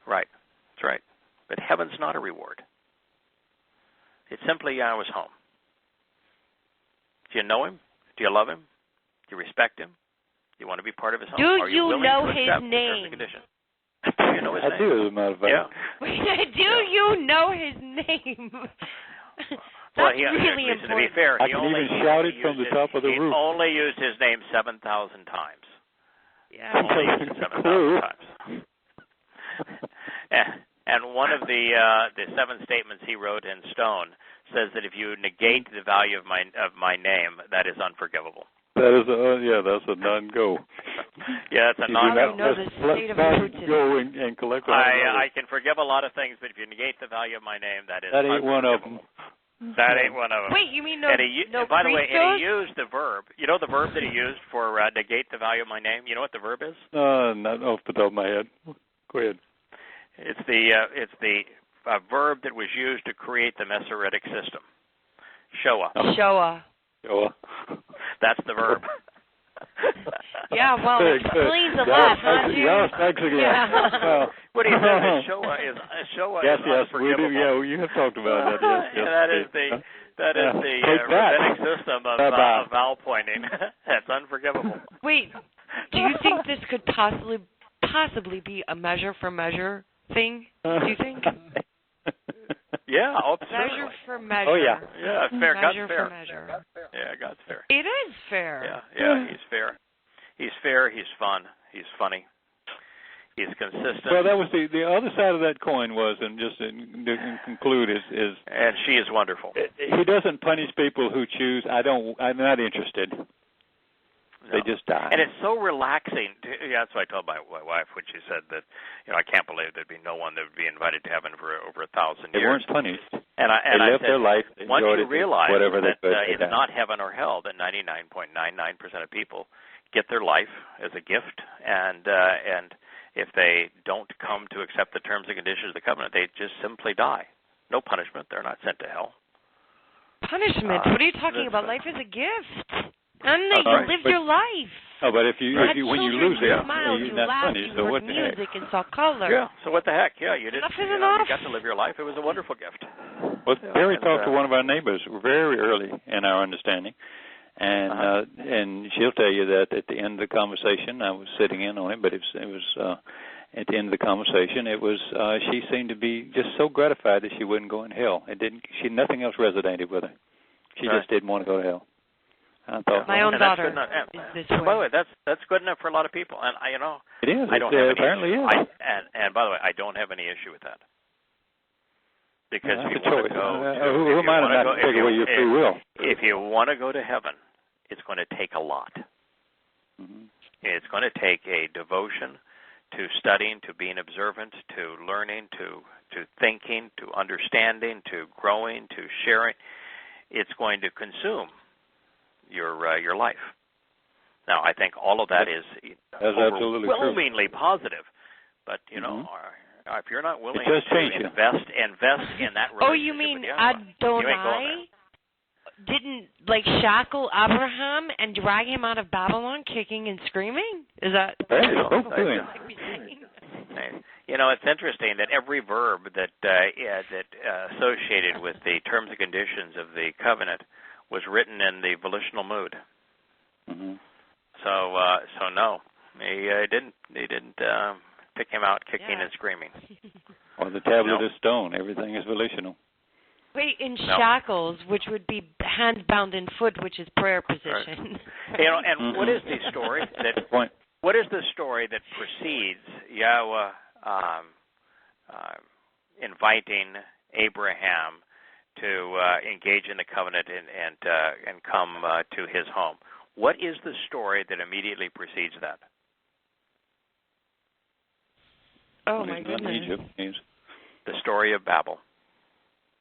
Right. That's right. But heaven's not a reward. It's simply Yahweh's home. Do you know Him? Do you love Him? Do you respect Him? Do you want to be part of His home? Do you know His name? Do you know His name? I do, as a matter of fact. Yeah. Do you know His name? That's really important. To be fair, I can even shout it from the top of the roof. He only used His name 7,000 times. Yeah. Only used it 7,000 times. And one of the 7 statements he wrote in stone says that if you negate the value of my name, that is unforgivable. That is that's a non-go. Yeah, that's a non-go. Go and collect. I can forgive a lot of things, but if you negate the value of my name, that ain't one of them. That ain't one of them. Wait, you mean no? By the way, and he used the verb. You know the verb that he used for negate the value of my name. You know what the verb is? Not off the top of my head. Go ahead. It's the verb that was used to create the Masoretic system. Shoah. Shoah. That's the verb. Yeah, well, it explains a lot, huh, Jim? Thanks again. Yeah. What he said is Shoah is unforgivable. We do. Yeah, you have talked about that. Yes. That is the rabbinic system of vowel pointing. That's unforgivable. Wait, do you think this could possibly be a measure for measure thing? Do you think? Yeah, measure for measure. Oh yeah, fair. Measure God's fair. for measure. Yeah, God's fair. It is fair. Yeah, He's fair. He's fair. He's fun. He's funny. He's consistent. Well, that was the other side of that coin was, and just to conclude is. And she is wonderful. He doesn't punish people who choose. I'm not interested. No. They just die. And it's so relaxing. That's what I told my wife when she said that, I can't believe there'd be no one that would be invited to heaven for over 1,000 years. They weren't punished. And I lived said, their life. Once you realize that it's died. not heaven or hell, that 99.99% of people get their life as a gift, and if they don't come to accept the terms and conditions of the covenant, they just simply die. No punishment. They're not sent to hell. Punishment? What are you talking about? Life is a gift. And you live your life. Oh, but when you lose it, you laugh, punished. You heard music and saw color. Yeah. So what the heck? Yeah, you didn't. Enough is enough. You got to live your life. It was a wonderful gift. Well, Terry talked to one of our neighbors very early in our understanding, and she'll tell you that at the end of the conversation, I was sitting in on it, but it was at the end of the conversation, it was she seemed to be just so gratified that she wouldn't go in hell. Nothing else resonated with her. She just didn't want to go to hell. I thought, my own daughter is this way. By the way, that's good enough for a lot of people, and it is. I don't have apparently any is. And by the way, I don't have any issue with that because that's if you want to go, who am I to not take away your free will? If you want to go to heaven, it's going to take a lot. Mm-hmm. It's going to take a devotion to studying, to being observant, to learning, to thinking, to understanding, to growing, to sharing. It's going to consume your life. Now, I think all of that is overwhelmingly positive, but if you're not willing to invest in that relationship, you mean Adonai didn't shackle Abraham and drag him out of Babylon, kicking and screaming? Is that? It's interesting that every verb that associated with the terms and conditions of the covenant was written in the volitional mood. Mm-hmm. So no, he didn't pick him out kicking and screaming. Or the tablet of stone. Everything is volitional. Wait, in shackles, which would be hands bound in foot, which is prayer position. Right. And what is the story that? What is the story that precedes Yahweh inviting Abraham to engage in the covenant and come to his home? What is the story that immediately precedes that? Oh, my goodness. Egypt, the story of Babel.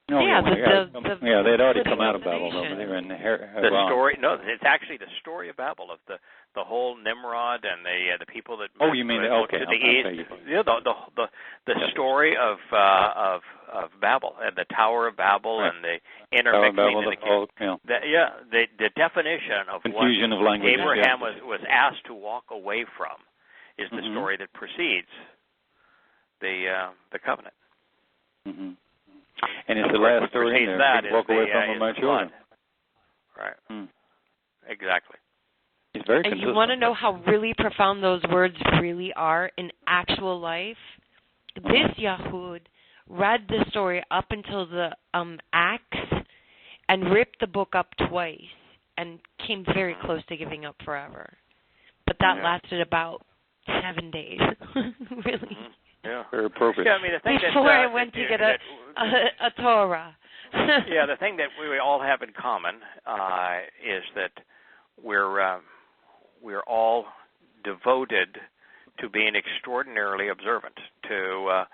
No, they'd already come out of Babel. They were in the story. No, it's actually the story of Babel, of the whole Nimrod and the people that. Oh, you mean to the east? Yeah, the story of Babel and the Tower of Babel and the intermixing of the definition of confusion of language. Abraham was asked to walk away from is the story that precedes the covenant. Mm-hmm. And it's the last story in there. Walk away from my children. Right. Exactly. It's very consistent. And you want to know how really profound those words really are in actual life? This Yahud read the story up until the Acts and ripped the book up twice and came very close to giving up forever. But that lasted about 7 days. Really. Yeah, very appropriate. Yeah, I mean, the thing before I went to get a Torah. Yeah, the thing that we all have in common is that we're all devoted to being extraordinarily observant, to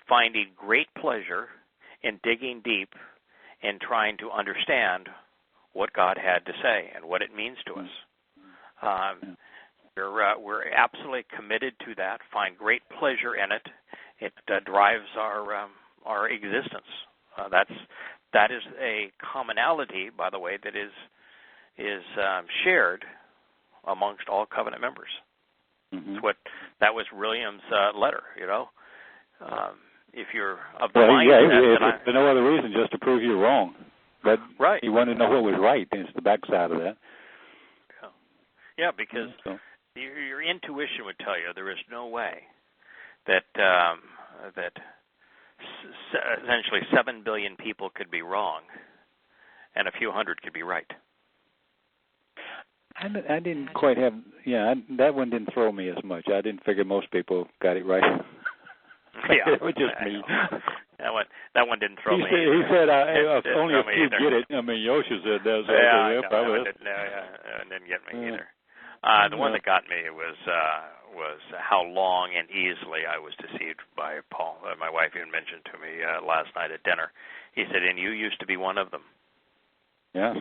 finding great pleasure in digging deep and trying to understand what God had to say and what it means to us. We're absolutely committed to that. Find great pleasure in it. It drives our existence. That is a commonality, by the way, that is shared amongst all covenant members. Mm-hmm. That was William's letter. If you're of the mindset, for no other reason, just to prove you're wrong. But you want to know what was right. And it's the backside of that. Yeah, because. Your intuition would tell you there is no way that essentially 7 billion people could be wrong and a few hundred could be right. I didn't quite have, that one didn't throw me as much. I didn't figure most people got it right. It was just me. That one didn't throw me. He said only a few get it. I mean, Yosha said that. It didn't get me either. The one that got me was how long and easily I was deceived by Paul. My wife even mentioned to me last night at dinner. He said, "And you used to be one of them." Yeah.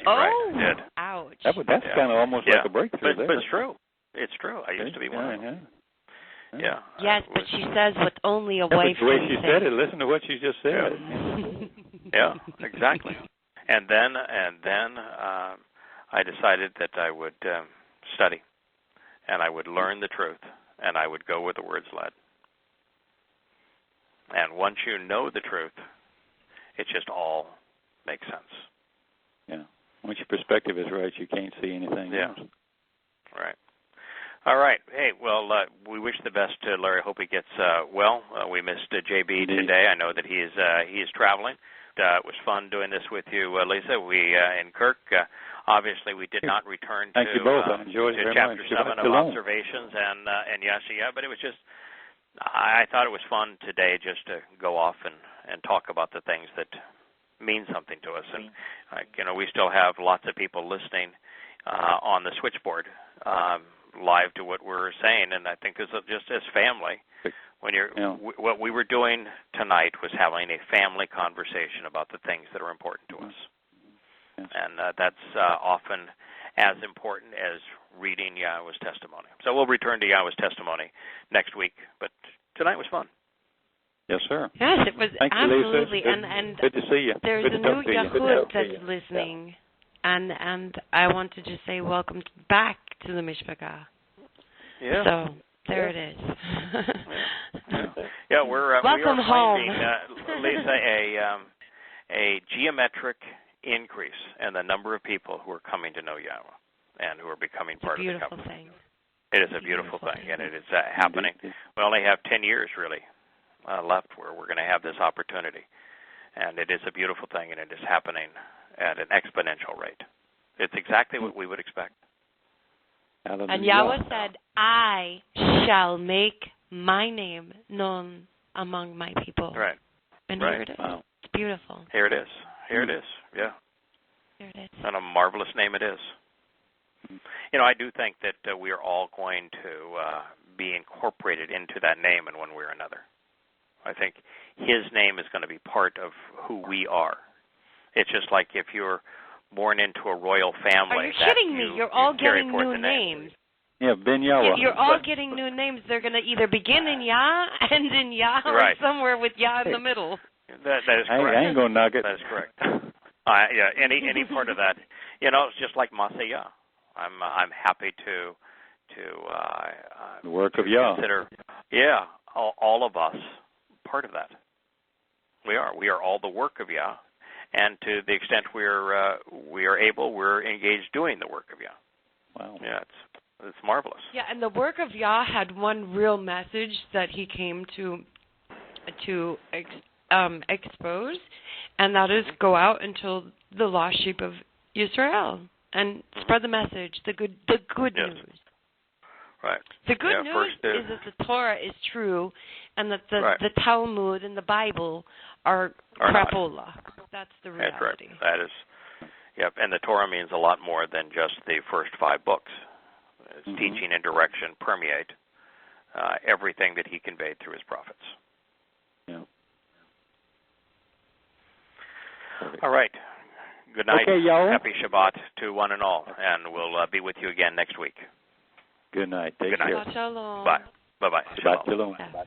Right, I did. Ouch. That's kind of almost like a breakthrough. But it's true. It's true. I used to be one of them. Yeah. Yes, but she says what only a wife can say. The way she said it. Listen to what she just said. Yeah, exactly. And then I decided that I would study, and I would learn the truth, and I would go where the words led. And once you know the truth, it just all makes sense. Yeah. Once your perspective is right, you can't see anything else. Right. All right. Hey, well, we wish the best to Larry. Hope he gets well. We missed JB today. I know that he is traveling. It was fun doing this with you, Lisa. We in Kirk. Obviously, we did not return to chapter 7 of Observations and Yeshua, but it was just. I thought it was fun today just to go off and talk about the things that mean something to us. And we still have lots of people listening on the switchboard live to what we're saying, and I think just as family, what we were doing tonight was having a family conversation about the things that are important to us. And that's often as important as reading Yahweh's testimony. So we'll return to Yahweh's testimony next week. But tonight was fun. Yes, sir. Yes, it was. Thank absolutely. You, and good to see you. There's a new Yahud that's listening, and I want to just say welcome back to the Mishpachah. Yeah. So There it is. Yeah, we are Welcome home. finding, Lisa, a geometric increase in the number of people who are coming to know Yahweh and who are becoming part of the covenant. Thing. It is a beautiful thing, and it is happening. We only have 10 years, really, left where we're going to have this opportunity. And it is a beautiful thing, and it is happening at an exponential rate. It's exactly what we would expect. Hallelujah. And Yahweh said, I shall make my name known among my people. Right. And right. here it is. Wow. It's beautiful. Here it is. Here it is. Yeah. Here it is. And a marvelous name it is. You know, I do think that we are all going to be incorporated into that name in one way or another. I think his name is going to be part of who we are. It's just like if you're born into a royal family. Are you kidding me? You're all getting new names. Yeah, Ben Yahweh. You're all getting new names. They're going to either begin in Yah, end in Yah, right. or somewhere with Yah in the middle. That is correct. I ain't going to knock it. That is correct. Yeah, any part of that. You know, it's just like Masayah. I'm happy to the work of Yah. Consider, all of us part of that. We are all the work of Yah, and to the extent we are able, we're engaged doing the work of Yah. Wow. Yeah, it's marvelous. Yeah, and the work of Yah had one real message that he came to expose, and that is go out until the lost sheep of Israel and spread the message, the good news. Right. The good news is that the Torah is true, and that the Talmud and the Bible are crapola. That's the reality. That's right. That is, yep. And the Torah means a lot more than just the first 5 books. Its teaching and direction permeate everything that he conveyed through his prophets. Yeah. All right. Good night. Okay, y'all. Happy Shabbat to one and all, and we'll be with you again next week. Good night. Take Good night. care. Shalom. Bye. Bye-bye. Shabbat shalom. Yeah.